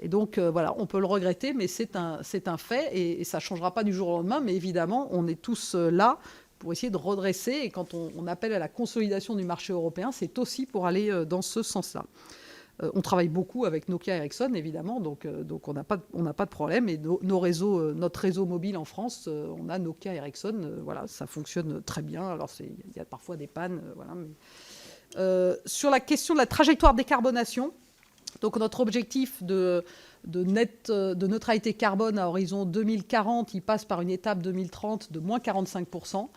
Et donc, voilà, on peut le regretter, mais c'est un fait, et ça ne changera pas du jour au lendemain. Mais évidemment, on est tous là pour essayer de redresser. Et quand on appelle à la consolidation du marché européen, c'est aussi pour aller dans ce sens-là. On travaille beaucoup avec Nokia et Ericsson, évidemment, donc on n'a pas de problème. Et notre réseau mobile en France, on a Nokia et Ericsson, voilà, ça fonctionne très bien. Alors, il y a parfois des pannes, voilà. Mais, sur la question de la trajectoire décarbonation, donc notre objectif de neutralité carbone à horizon 2040, il passe par une étape 2030 de moins 45%,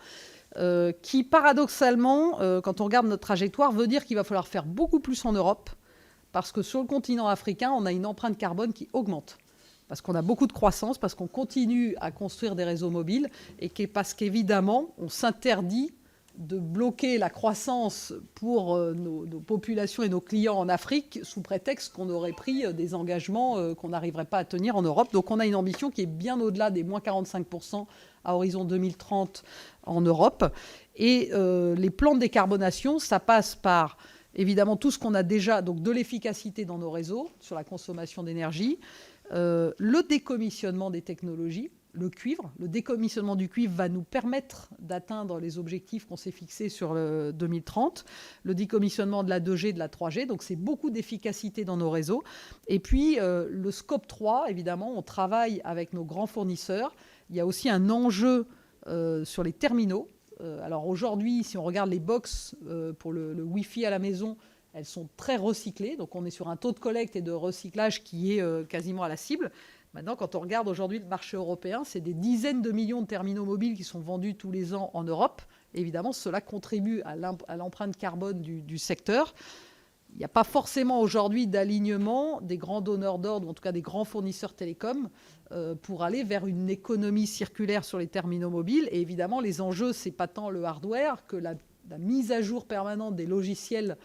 qui paradoxalement, quand on regarde notre trajectoire, veut dire qu'il va falloir faire beaucoup plus en Europe, parce que sur le continent africain, on a une empreinte carbone qui augmente, parce qu'on a beaucoup de croissance, parce qu'on continue à construire des réseaux mobiles, et parce qu'évidemment, on s'interdit de bloquer la croissance pour nos populations et nos clients en Afrique sous prétexte qu'on aurait pris des engagements qu'on n'arriverait pas à tenir en Europe. Donc on a une ambition qui est bien au-delà des moins 45% à horizon 2030 en Europe. Et les plans de décarbonation, ça passe par évidemment tout ce qu'on a déjà, donc de l'efficacité dans nos réseaux sur la consommation d'énergie, le décommissionnement des technologies. Le cuivre, le décommissionnement du cuivre va nous permettre d'atteindre les objectifs qu'on s'est fixés sur le 2030. Le décommissionnement de la 2G, de la 3G, donc c'est beaucoup d'efficacité dans nos réseaux. Et puis le scope 3, évidemment, on travaille avec nos grands fournisseurs. Il y a aussi un enjeu sur les terminaux. Alors aujourd'hui, si on regarde les box pour le Wi-Fi à la maison, elles sont très recyclées. Donc on est sur un taux de collecte et de recyclage qui est quasiment à la cible. Maintenant, quand on regarde aujourd'hui le marché européen, c'est des dizaines de millions de terminaux mobiles qui sont vendus tous les ans en Europe. Et évidemment, cela contribue à l'empreinte carbone du secteur. Il n'y a pas forcément aujourd'hui d'alignement des grands donneurs d'ordre, ou en tout cas des grands fournisseurs télécoms, pour aller vers une économie circulaire sur les terminaux mobiles. Et évidemment, les enjeux, ce n'est pas tant le hardware que la mise à jour permanente des logiciels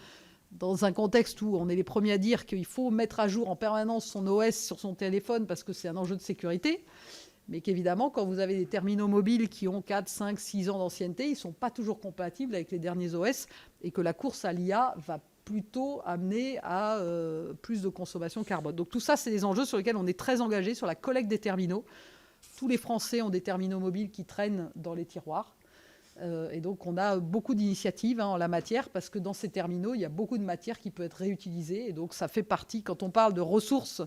dans un contexte où on est les premiers à dire qu'il faut mettre à jour en permanence son OS sur son téléphone parce que c'est un enjeu de sécurité, mais qu'évidemment, quand vous avez des terminaux mobiles qui ont 4, 5, 6 ans d'ancienneté, ils ne sont pas toujours compatibles avec les derniers OS et que la course à l'IA va plutôt amener à plus de consommation carbone. Donc tout ça, c'est des enjeux sur lesquels on est très engagé sur la collecte des terminaux. Tous les Français ont des terminaux mobiles qui traînent dans les tiroirs. Et donc, on a beaucoup d'initiatives en la matière parce que dans ces terminaux, il y a beaucoup de matière qui peut être réutilisée. Et donc, ça fait partie, quand on parle de ressources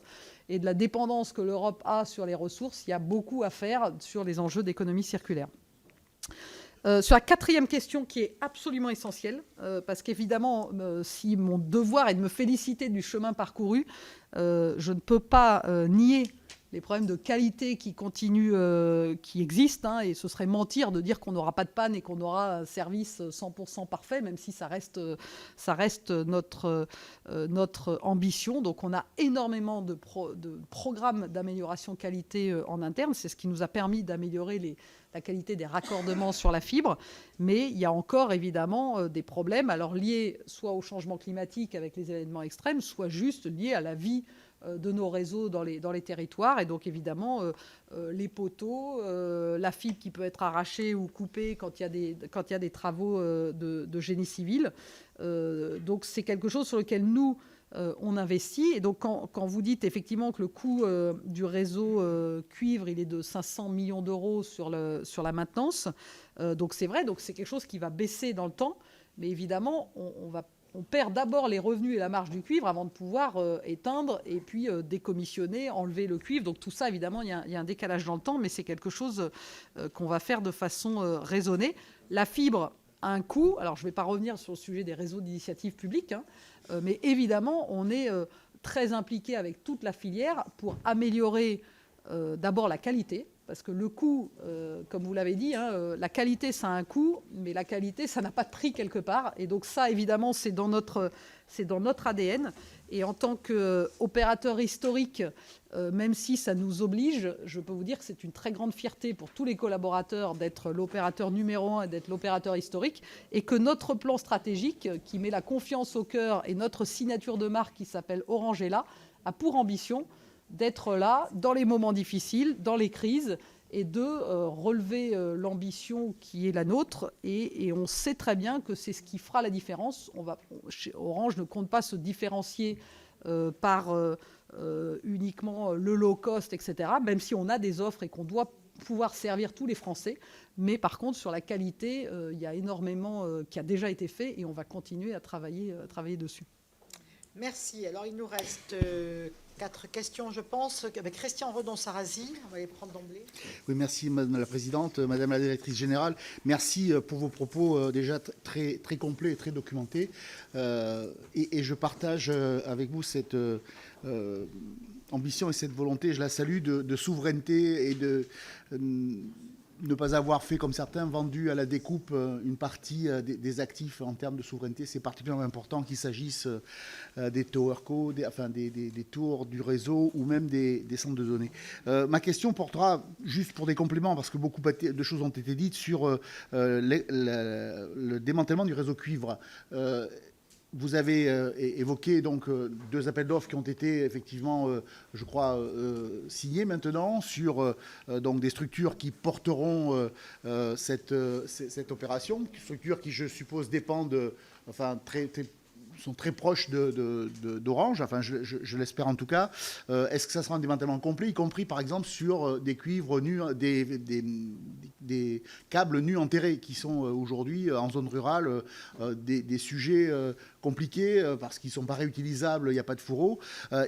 et de la dépendance que l'Europe a sur les ressources, il y a beaucoup à faire sur les enjeux d'économie circulaire. Sur la quatrième question qui est absolument essentielle, parce qu'évidemment, si mon devoir est de me féliciter du chemin parcouru, je ne peux pas nier les problèmes de qualité qui continuent, qui existent, et ce serait mentir de dire qu'on n'aura pas de panne et qu'on aura un service 100% parfait, même si ça reste notre ambition. Donc on a énormément de programmes d'amélioration qualité en interne. C'est ce qui nous a permis d'améliorer la qualité des raccordements sur la fibre. Mais il y a encore évidemment des problèmes, alors liés soit au changement climatique avec les événements extrêmes, soit juste liés à la vie de nos réseaux dans les territoires. Et donc, évidemment, les poteaux, la fibre qui peut être arrachée ou coupée quand il y a des travaux de génie civil. Donc, c'est quelque chose sur lequel nous, on investit. Et donc, quand vous dites effectivement que le coût du réseau cuivre, il est de 500 millions d'euros sur la maintenance, donc c'est vrai, donc c'est quelque chose qui va baisser dans le temps. Mais évidemment, on perd d'abord les revenus et la marge du cuivre avant de pouvoir éteindre et puis décommissionner, enlever le cuivre. Donc tout ça, évidemment, il y a un décalage dans le temps, mais c'est quelque chose qu'on va faire de façon raisonnée. La fibre a un coût. Alors, je ne vais pas revenir sur le sujet des réseaux d'initiative publique, mais évidemment, on est très impliqué avec toute la filière pour améliorer d'abord la qualité, parce que le coût, comme vous l'avez dit, la qualité, ça a un coût, mais la qualité, ça n'a pas de prix quelque part. Et donc ça, évidemment, c'est dans notre ADN. Et en tant qu'opérateur historique, même si ça nous oblige, je peux vous dire que c'est une très grande fierté pour tous les collaborateurs d'être l'opérateur numéro 1 et d'être l'opérateur historique, et que notre plan stratégique, qui met la confiance au cœur, et notre signature de marque qui s'appelle Orange est là, a pour ambition d'être là dans les moments difficiles, dans les crises, et de relever l'ambition qui est la nôtre. Et on sait très bien que c'est ce qui fera la différence. Orange ne compte pas se différencier par uniquement le low cost, etc., même si on a des offres et qu'on doit pouvoir servir tous les Français. Mais par contre, sur la qualité, il y a énormément qui a déjà été fait, et on va continuer à travailler dessus. Merci. Alors, il nous reste 4 questions, je pense, avec Christian Redon-Sarrazy. On va les prendre d'emblée. Oui, merci, Madame la Présidente. Madame la Directrice Générale, merci pour vos propos déjà très, très complets et très documentés. Et je partage avec vous cette ambition et cette volonté, je la salue, de souveraineté et de ne pas avoir fait, comme certains, vendu à la découpe une partie des actifs en termes de souveraineté. C'est particulièrement important qu'il s'agisse des towerco, des tours du réseau ou même des centres de données. Ma question portera, juste pour des compléments, parce que beaucoup de choses ont été dites, sur le démantèlement du réseau cuivre. Vous avez évoqué donc 2 appels d'offres qui ont été effectivement, je crois, signés maintenant sur donc des structures qui porteront cette opération, structures qui, je suppose, dépendent, sont très proches d'Orange, enfin je l'espère en tout cas. Est-ce que ça sera un démantèlement complet, y compris par exemple sur des cuivres nus, des câbles nus enterrés qui sont aujourd'hui en zone rurale des sujets compliqués parce qu'ils ne sont pas réutilisables, il n'y a pas de fourreau.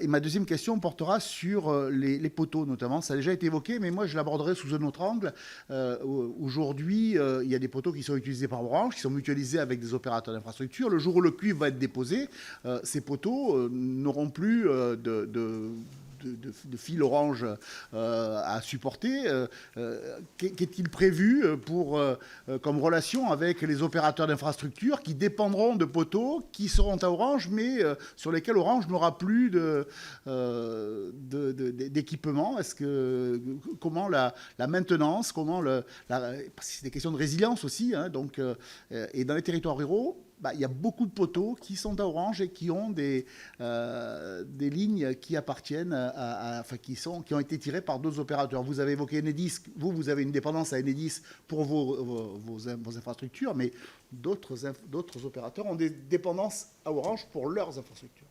Et ma deuxième question portera sur les poteaux notamment. Ça a déjà été évoqué, mais moi je l'aborderai sous un autre angle. Aujourd'hui, il y a des poteaux qui sont utilisés par Orange, qui sont mutualisés avec des opérateurs d'infrastructure. Le jour où le cuivre va être déposé, ces poteaux n'auront plus de fil Orange à supporter. Qu'est-il prévu comme relation avec les opérateurs d'infrastructure qui dépendront de poteaux qui seront à Orange, mais sur lesquels Orange n'aura plus d'équipement? Comment la maintenance, c'est des questions de résilience aussi, et dans les territoires ruraux, il y a beaucoup de poteaux qui sont à Orange et qui ont des lignes qui appartiennent qui ont été tirées par d'autres opérateurs. Vous avez évoqué Enedis. Vous avez une dépendance à Enedis pour vos infrastructures, mais d'autres opérateurs ont des dépendances à Orange pour leurs infrastructures.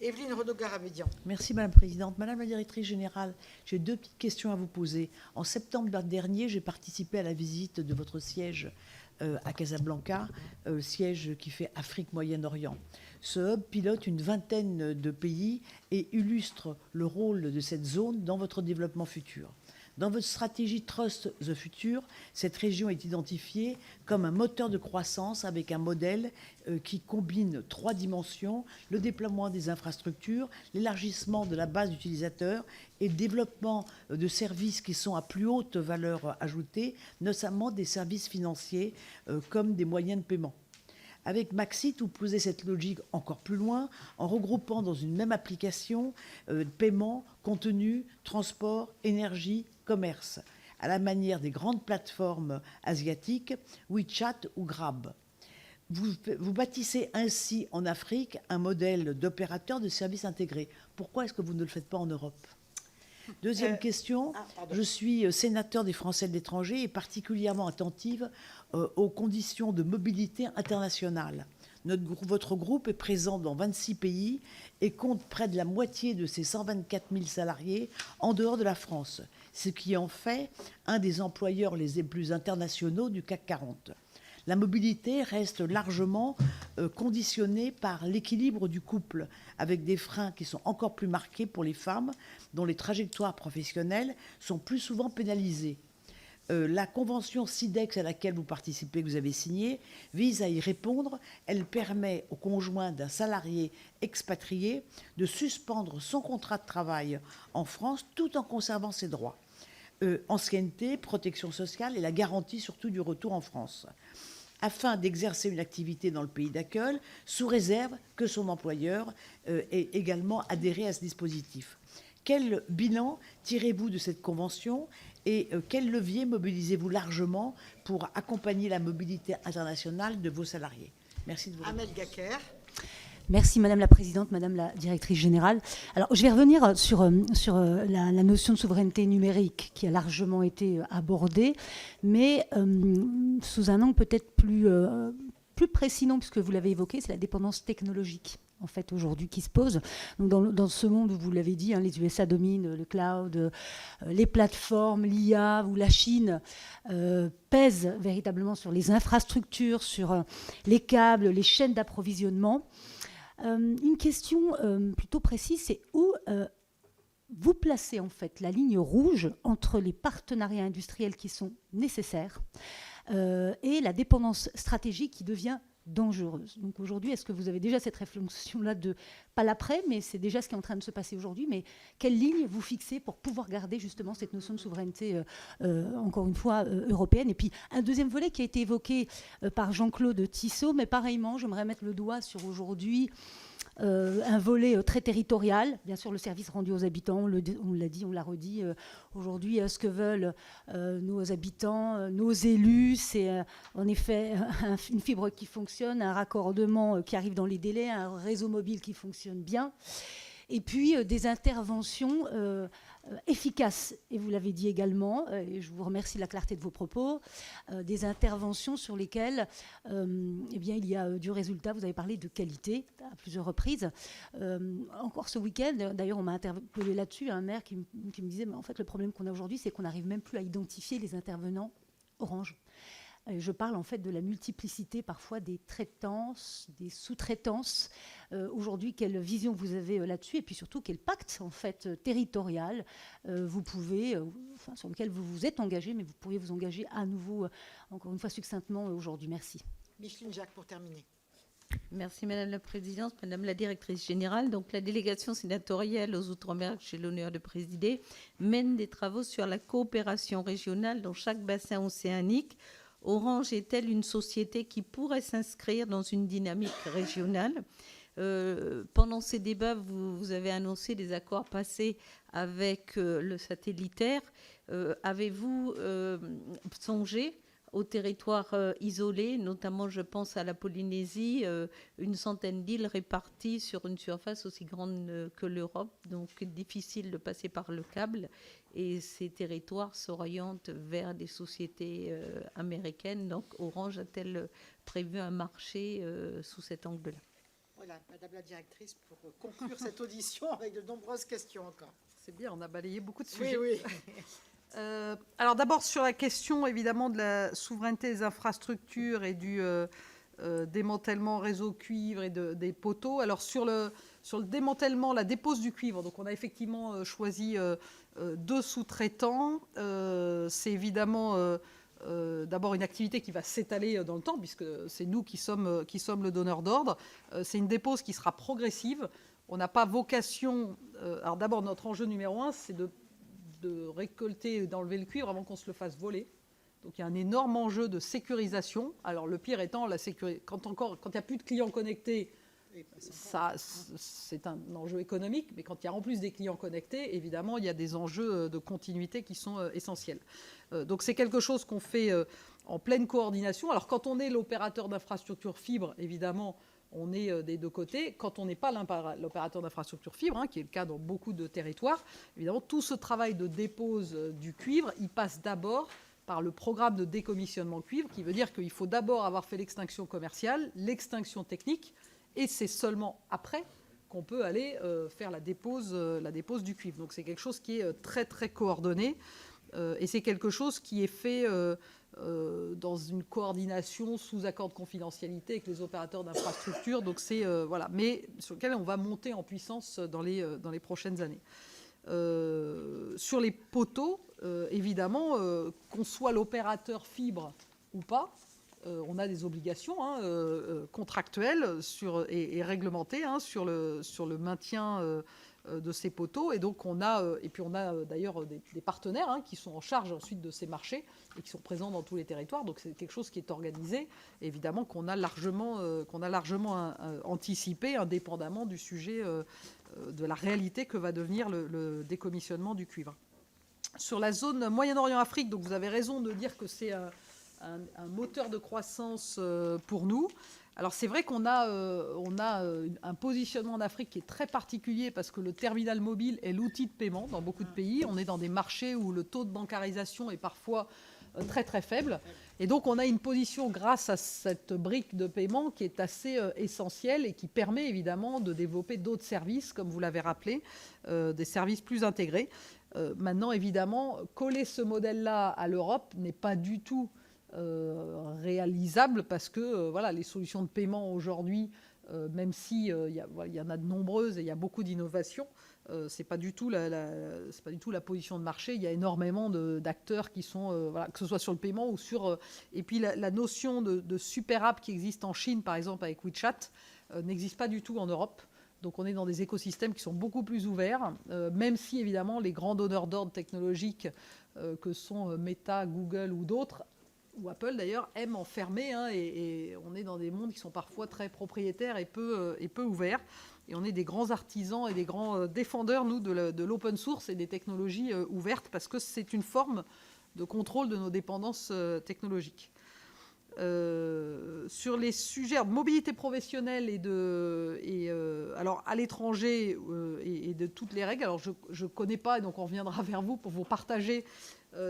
Evelyne Renaud-Garabédian. Merci Madame la Présidente. Madame la Directrice Générale, j'ai 2 petites questions à vous poser. En septembre dernier, j'ai participé à la visite de votre siège à Casablanca, siège qui fait Afrique-Moyen-Orient. Ce hub pilote une vingtaine de pays et illustre le rôle de cette zone dans votre développement futur. Dans votre stratégie Trust the Future, cette région est identifiée comme un moteur de croissance avec un modèle qui combine 3 dimensions: le déploiement des infrastructures, l'élargissement de la base d'utilisateurs et le développement de services qui sont à plus haute valeur ajoutée, notamment des services financiers comme des moyens de paiement. Avec Maxit, vous posez cette logique encore plus loin en regroupant dans une même application paiement, contenu, transport, énergie, commerce, à la manière des grandes plateformes asiatiques, WeChat ou Grab. Vous bâtissez ainsi en Afrique un modèle d'opérateur de services intégrés. Pourquoi est-ce que vous ne le faites pas en Europe ? Deuxième question, je suis sénateur des Français de l'étranger et particulièrement attentive aux conditions de mobilité internationale. Votre groupe est présent dans 26 pays et compte près de la moitié de ses 124 000 salariés en dehors de la France, ce qui en fait un des employeurs les plus internationaux du CAC 40. La mobilité reste largement conditionnée par l'équilibre du couple, avec des freins qui sont encore plus marqués pour les femmes, dont les trajectoires professionnelles sont plus souvent pénalisées. La convention SIDEX à laquelle vous participez, que vous avez signée, vise à y répondre. Elle permet au conjoint d'un salarié expatrié de suspendre son contrat de travail en France tout en conservant ses droits. Ancienneté, protection sociale et la garantie surtout du retour en France, afin d'exercer une activité dans le pays d'accueil, sous réserve que son employeur ait également adhéré à ce dispositif. Quel bilan tirez-vous de cette convention et quel levier mobilisez-vous largement pour accompagner la mobilité internationale de vos salariés? Merci de vous répondre. Amel Gacquer. Merci Madame la Présidente, Madame la Directrice Générale. Alors je vais revenir sur la notion de souveraineté numérique qui a largement été abordée, mais sous un angle peut-être plus précis, non, puisque vous l'avez évoqué, c'est la dépendance technologique en fait aujourd'hui qui se pose. Donc dans ce monde où vous l'avez dit, hein, les USA dominent le cloud, les plateformes, l'IA ou la Chine pèsent véritablement sur les infrastructures, sur les câbles, les chaînes d'approvisionnement. Une question plutôt précise, c'est où vous placez en fait la ligne rouge entre les partenariats industriels qui sont nécessaires et la dépendance stratégique qui devient dangereuse. Donc aujourd'hui, est-ce que vous avez déjà cette réflexion-là de, pas l'après, mais c'est déjà ce qui est en train de se passer aujourd'hui, mais quelle ligne vous fixez pour pouvoir garder justement cette notion de souveraineté, encore une fois, européenne? Et puis un deuxième volet qui a été évoqué par Jean-Claude Tissot, mais pareillement, j'aimerais mettre le doigt sur aujourd'hui un volet très territorial, bien sûr le service rendu aux habitants, on l'a dit, on l'a redit, aujourd'hui ce que veulent nos habitants, nos élus, c'est en effet une fibre qui fonctionne, un raccordement qui arrive dans les délais, un réseau mobile qui fonctionne bien, et puis des interventions efficaces, et vous l'avez dit également, et je vous remercie de la clarté de vos propos, des interventions sur lesquelles eh bien, il y a du résultat. Vous avez parlé de qualité à plusieurs reprises. Encore ce week-end, d'ailleurs on m'a interpellé là-dessus, un maire qui me disait, mais en fait le problème qu'on a aujourd'hui, c'est qu'on n'arrive même plus à identifier les intervenants Orange. Je parle en fait de la multiplicité parfois des traitances, des sous-traitances. Aujourd'hui, quelle vision vous avez là-dessus? Et puis surtout, quel pacte en fait territorial vous pouvez, sur lequel vous vous êtes engagé, mais vous pourriez vous engager à nouveau, encore une fois succinctement aujourd'hui. Merci. Micheline Jacques pour terminer. Merci Madame la Présidente, Madame la Directrice Générale. Donc la délégation sénatoriale aux Outre-mer, que j'ai l'honneur de présider, mène des travaux sur la coopération régionale dans chaque bassin océanique. Orange est-elle une société qui pourrait s'inscrire dans une dynamique régionale? Pendant ces débats, vous avez annoncé des accords passés avec le satellitaire. Avez-vous songé aux territoires isolés, notamment je pense à la Polynésie, une centaine d'îles réparties sur une surface aussi grande que l'Europe, donc difficile de passer par le câble, et ces territoires s'orientent vers des sociétés américaines. Donc Orange a-t-elle prévu un marché sous cet angle-là? Voilà, Madame la Directrice, pour conclure cette audition avec de nombreuses questions encore. C'est bien, on a balayé beaucoup de sujets. Oui, oui. Alors d'abord sur la question évidemment de la souveraineté des infrastructures et du démantèlement réseau cuivre et des poteaux. Alors sur le démantèlement, la dépose du cuivre, donc on a effectivement choisi 2 sous-traitants. C'est évidemment d'abord une activité qui va s'étaler dans le temps puisque c'est nous qui sommes le donneur d'ordre. C'est une dépose qui sera progressive. On n'a pas vocation... alors d'abord notre enjeu numéro 1, c'est de récolter et d'enlever le cuivre avant qu'on se le fasse voler. Donc il y a un énorme enjeu de sécurisation. Alors le pire étant la sécurité. Quand il n'y a plus de clients connectés, ça, c'est un enjeu économique, mais quand il y a en plus des clients connectés, évidemment, il y a des enjeux de continuité qui sont essentiels. Donc c'est quelque chose qu'on fait en pleine coordination. Alors quand on est l'opérateur d'infrastructure fibre, évidemment, on est des deux côtés. Quand on n'est pas l'opérateur d'infrastructure fibre, qui est le cas dans beaucoup de territoires, évidemment, tout ce travail de dépose du cuivre, il passe d'abord par le programme de décommissionnement cuivre, qui veut dire qu'il faut d'abord avoir fait l'extinction commerciale, l'extinction technique, et c'est seulement après qu'on peut aller faire la dépose du cuivre. Donc c'est quelque chose qui est très, très coordonné, et c'est quelque chose qui est fait... dans une coordination sous accord de confidentialité avec les opérateurs d'infrastructure. Donc c'est voilà, mais sur lequel on va monter en puissance dans les prochaines années. Sur les poteaux, évidemment, qu'on soit l'opérateur fibre ou pas, on a des obligations contractuelles et réglementées sur le maintien de ces poteaux. Et donc on a d'ailleurs des partenaires qui sont en charge ensuite de ces marchés et qui sont présents dans tous les territoires. Donc c'est quelque chose qui est organisé, évidemment, qu'on a largement anticipé, indépendamment du sujet de la réalité que va devenir le décommissionnement du cuivre. Sur la zone Moyen-Orient-Afrique, donc vous avez raison de dire que c'est un moteur de croissance pour nous. Alors c'est vrai qu'on a un positionnement en Afrique qui est très particulier parce que le terminal mobile est l'outil de paiement dans beaucoup de pays. On est dans des marchés où le taux de bancarisation est parfois très très faible. Et donc on a une position grâce à cette brique de paiement qui est assez essentielle et qui permet évidemment de développer d'autres services, comme vous l'avez rappelé, des services plus intégrés. Maintenant évidemment, coller ce modèle-là à l'Europe n'est pas du tout réalisable parce que les solutions de paiement aujourd'hui, même si il y en a de nombreuses et il y a beaucoup d'innovations, c'est pas du tout la position de marché. Il y a énormément d'acteurs qui sont que ce soit sur le paiement ou sur et puis la notion de super app qui existe en Chine par exemple avec WeChat n'existe pas du tout en Europe. Donc on est dans des écosystèmes qui sont beaucoup plus ouverts, même si évidemment les grands donneurs d'ordre technologiques que sont Meta, Google ou d'autres, ou Apple d'ailleurs, aiment enfermer, et on est dans des mondes qui sont parfois très propriétaires et peu ouverts. Et on est des grands artisans et des grands défendeurs, nous, de l'open source et des technologies ouvertes, parce que c'est une forme de contrôle de nos dépendances technologiques. Sur les sujets de mobilité professionnelle alors à l'étranger et de toutes les règles, alors je ne connais pas, et donc on reviendra vers vous pour vous partager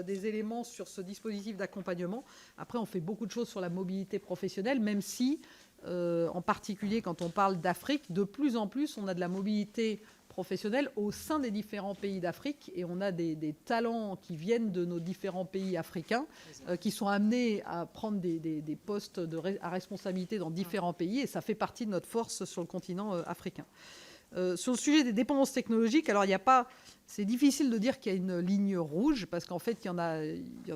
des éléments sur ce dispositif d'accompagnement. Après, on fait beaucoup de choses sur la mobilité professionnelle, même si, en particulier quand on parle d'Afrique, de plus en plus, on a de la mobilité professionnelle au sein des différents pays d'Afrique, et on a des talents qui viennent de nos différents pays africains qui sont amenés à prendre des postes à responsabilité dans différents pays, et ça fait partie de notre force sur le continent africain. Sur le sujet des dépendances technologiques, alors c'est difficile de dire qu'il y a une ligne rouge, parce qu'en fait, il y en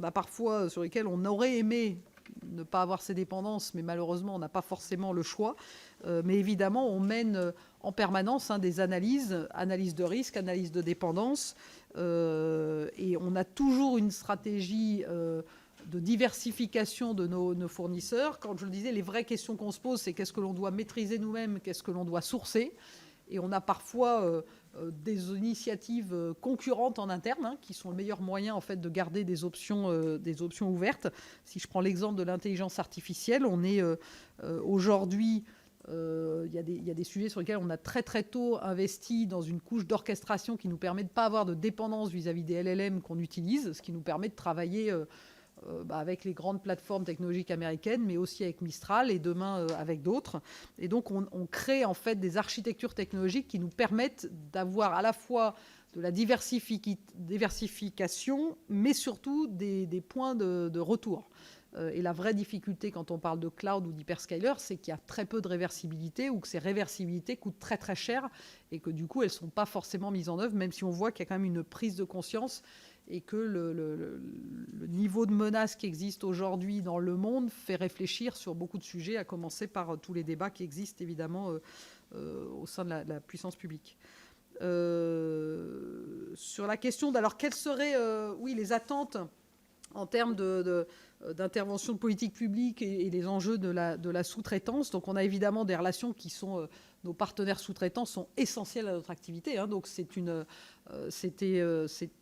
a parfois sur lesquels on aurait aimé ne pas avoir ces dépendances, mais malheureusement, on n'a pas forcément le choix. Mais évidemment, on mène en permanence des analyses de risque, analyses de dépendance, et on a toujours une stratégie de diversification de nos fournisseurs. Quand je le disais, les vraies questions qu'on se pose, c'est qu'est-ce que l'on doit maîtriser nous-mêmes, qu'est-ce que l'on doit sourcer. Et on a parfois des initiatives concurrentes en interne qui sont le meilleur moyen en fait de garder des options ouvertes. Si je prends l'exemple de l'intelligence artificielle, on est aujourd'hui, il y a des sujets sur lesquels on a très très tôt investi dans une couche d'orchestration qui nous permet de ne pas avoir de dépendance vis-à-vis des LLM qu'on utilise, ce qui nous permet de travailler avec les grandes plateformes technologiques américaines, mais aussi avec Mistral et demain avec d'autres. Et donc, on crée en fait des architectures technologiques qui nous permettent d'avoir à la fois de la diversification, mais surtout des points de retour. Et la vraie difficulté quand on parle de cloud ou d'hyperscaler, c'est qu'il y a très peu de réversibilité ou que ces réversibilités coûtent très très cher et que du coup, elles ne sont pas forcément mises en œuvre, même si on voit qu'il y a quand même une prise de conscience et que le niveau de menace qui existe aujourd'hui dans le monde fait réfléchir sur beaucoup de sujets, à commencer par tous les débats qui existent évidemment au sein de la puissance publique. Sur la question alors quelles seraient les attentes en termes d'intervention de politique publique et les enjeux de la sous-traitance. Donc on a évidemment des relations qui sont... nos partenaires sous-traitants sont essentiels à notre activité. Donc c'est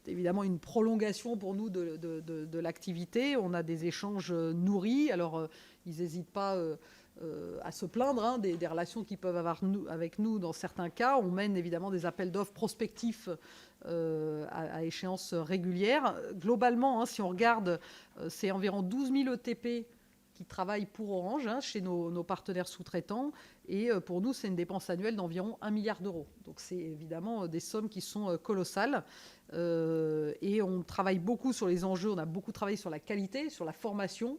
évidemment une prolongation pour nous de l'activité. On a des échanges nourris. Alors ils n'hésitent pas à se plaindre des relations qu'ils peuvent avoir avec nous dans certains cas. On mène évidemment des appels d'offres prospectifs à échéance régulière. Globalement, si on regarde, c'est environ 12 000 ETP qui travaillent pour Orange, chez nos partenaires sous-traitants. Et pour nous, c'est une dépense annuelle d'environ 1 milliard d'euros. Donc c'est évidemment des sommes qui sont colossales. Et on travaille beaucoup sur les enjeux. On a beaucoup travaillé sur la qualité, sur la formation.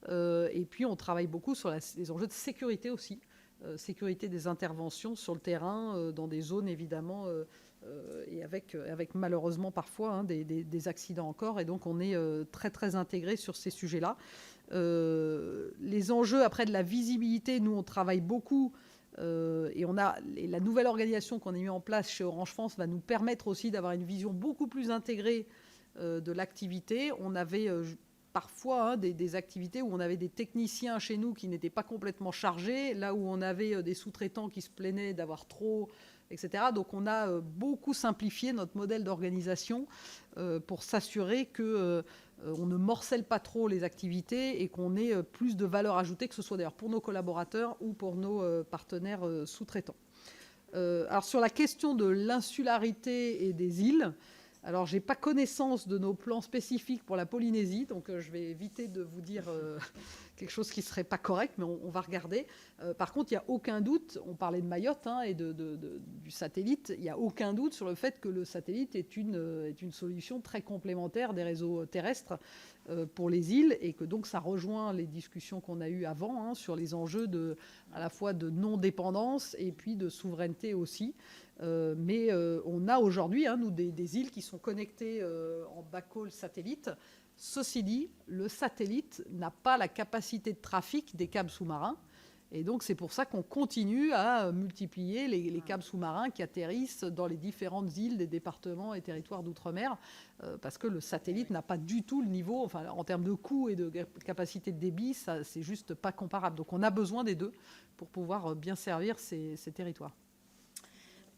Et puis on travaille beaucoup sur les enjeux de sécurité aussi. sécurité des interventions sur le terrain, dans des zones évidemment, et avec malheureusement parfois des accidents encore. Et donc on est très très intégré sur ces sujets-là. Les enjeux après de la visibilité, nous on travaille beaucoup. Et la nouvelle organisation qu'on a mise en place chez Orange France va nous permettre aussi d'avoir une vision beaucoup plus intégrée de l'activité. On avait parfois des activités où on avait des techniciens chez nous qui n'étaient pas complètement chargés, là où on avait des sous-traitants qui se plaignaient d'avoir trop, etc. Donc on a beaucoup simplifié notre modèle d'organisation pour s'assurer que on ne morcelle pas trop les activités et qu'on ait plus de valeur ajoutée, que ce soit d'ailleurs pour nos collaborateurs ou pour nos partenaires sous-traitants. Alors sur la question de l'insularité et des îles, alors je n'ai pas connaissance de nos plans spécifiques pour la Polynésie, donc je vais éviter de vous dire quelque chose qui ne serait pas correct, mais on va regarder. Par contre, il n'y a aucun doute, on parlait de Mayotte et du satellite, il n'y a aucun doute sur le fait que le satellite est une solution très complémentaire des réseaux terrestres pour les îles, et que donc ça rejoint les discussions qu'on a eues avant sur les enjeux à la fois de non-dépendance et puis de souveraineté aussi. Mais on a aujourd'hui, nous, des îles qui sont connectées en backhaul satellite. Ceci dit, le satellite n'a pas la capacité de trafic des câbles sous-marins. Et donc, c'est pour ça qu'on continue à multiplier les câbles sous-marins qui atterrissent dans les différentes îles des départements et territoires d'outre-mer, parce que le satellite n'a pas du tout le niveau, enfin, en termes de coût et de capacité de débit, ça, c'est juste pas comparable. Donc, on a besoin des deux pour pouvoir bien servir ces territoires.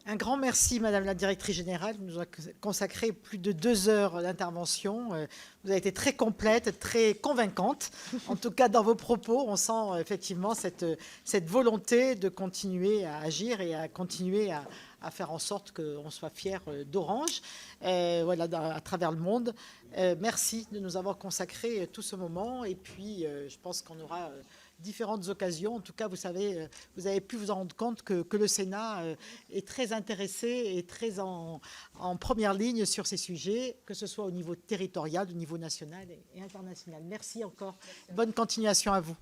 Un grand merci, Madame la Directrice Générale. Vous nous avez consacré plus de 2 heures d'intervention. Vous avez été très complète, très convaincante. En tout cas, dans vos propos, on sent effectivement cette volonté de continuer à agir et à continuer à faire en sorte qu'on soit fier d'Orange, voilà, à travers le monde. Merci de nous avoir consacré tout ce moment. Et puis, je pense qu'on aura différentes occasions. En tout cas, vous avez pu vous en rendre compte que le Sénat est très intéressé et très en première ligne sur ces sujets, que ce soit au niveau territorial, au niveau national et international. Merci encore. Bonne continuation à vous.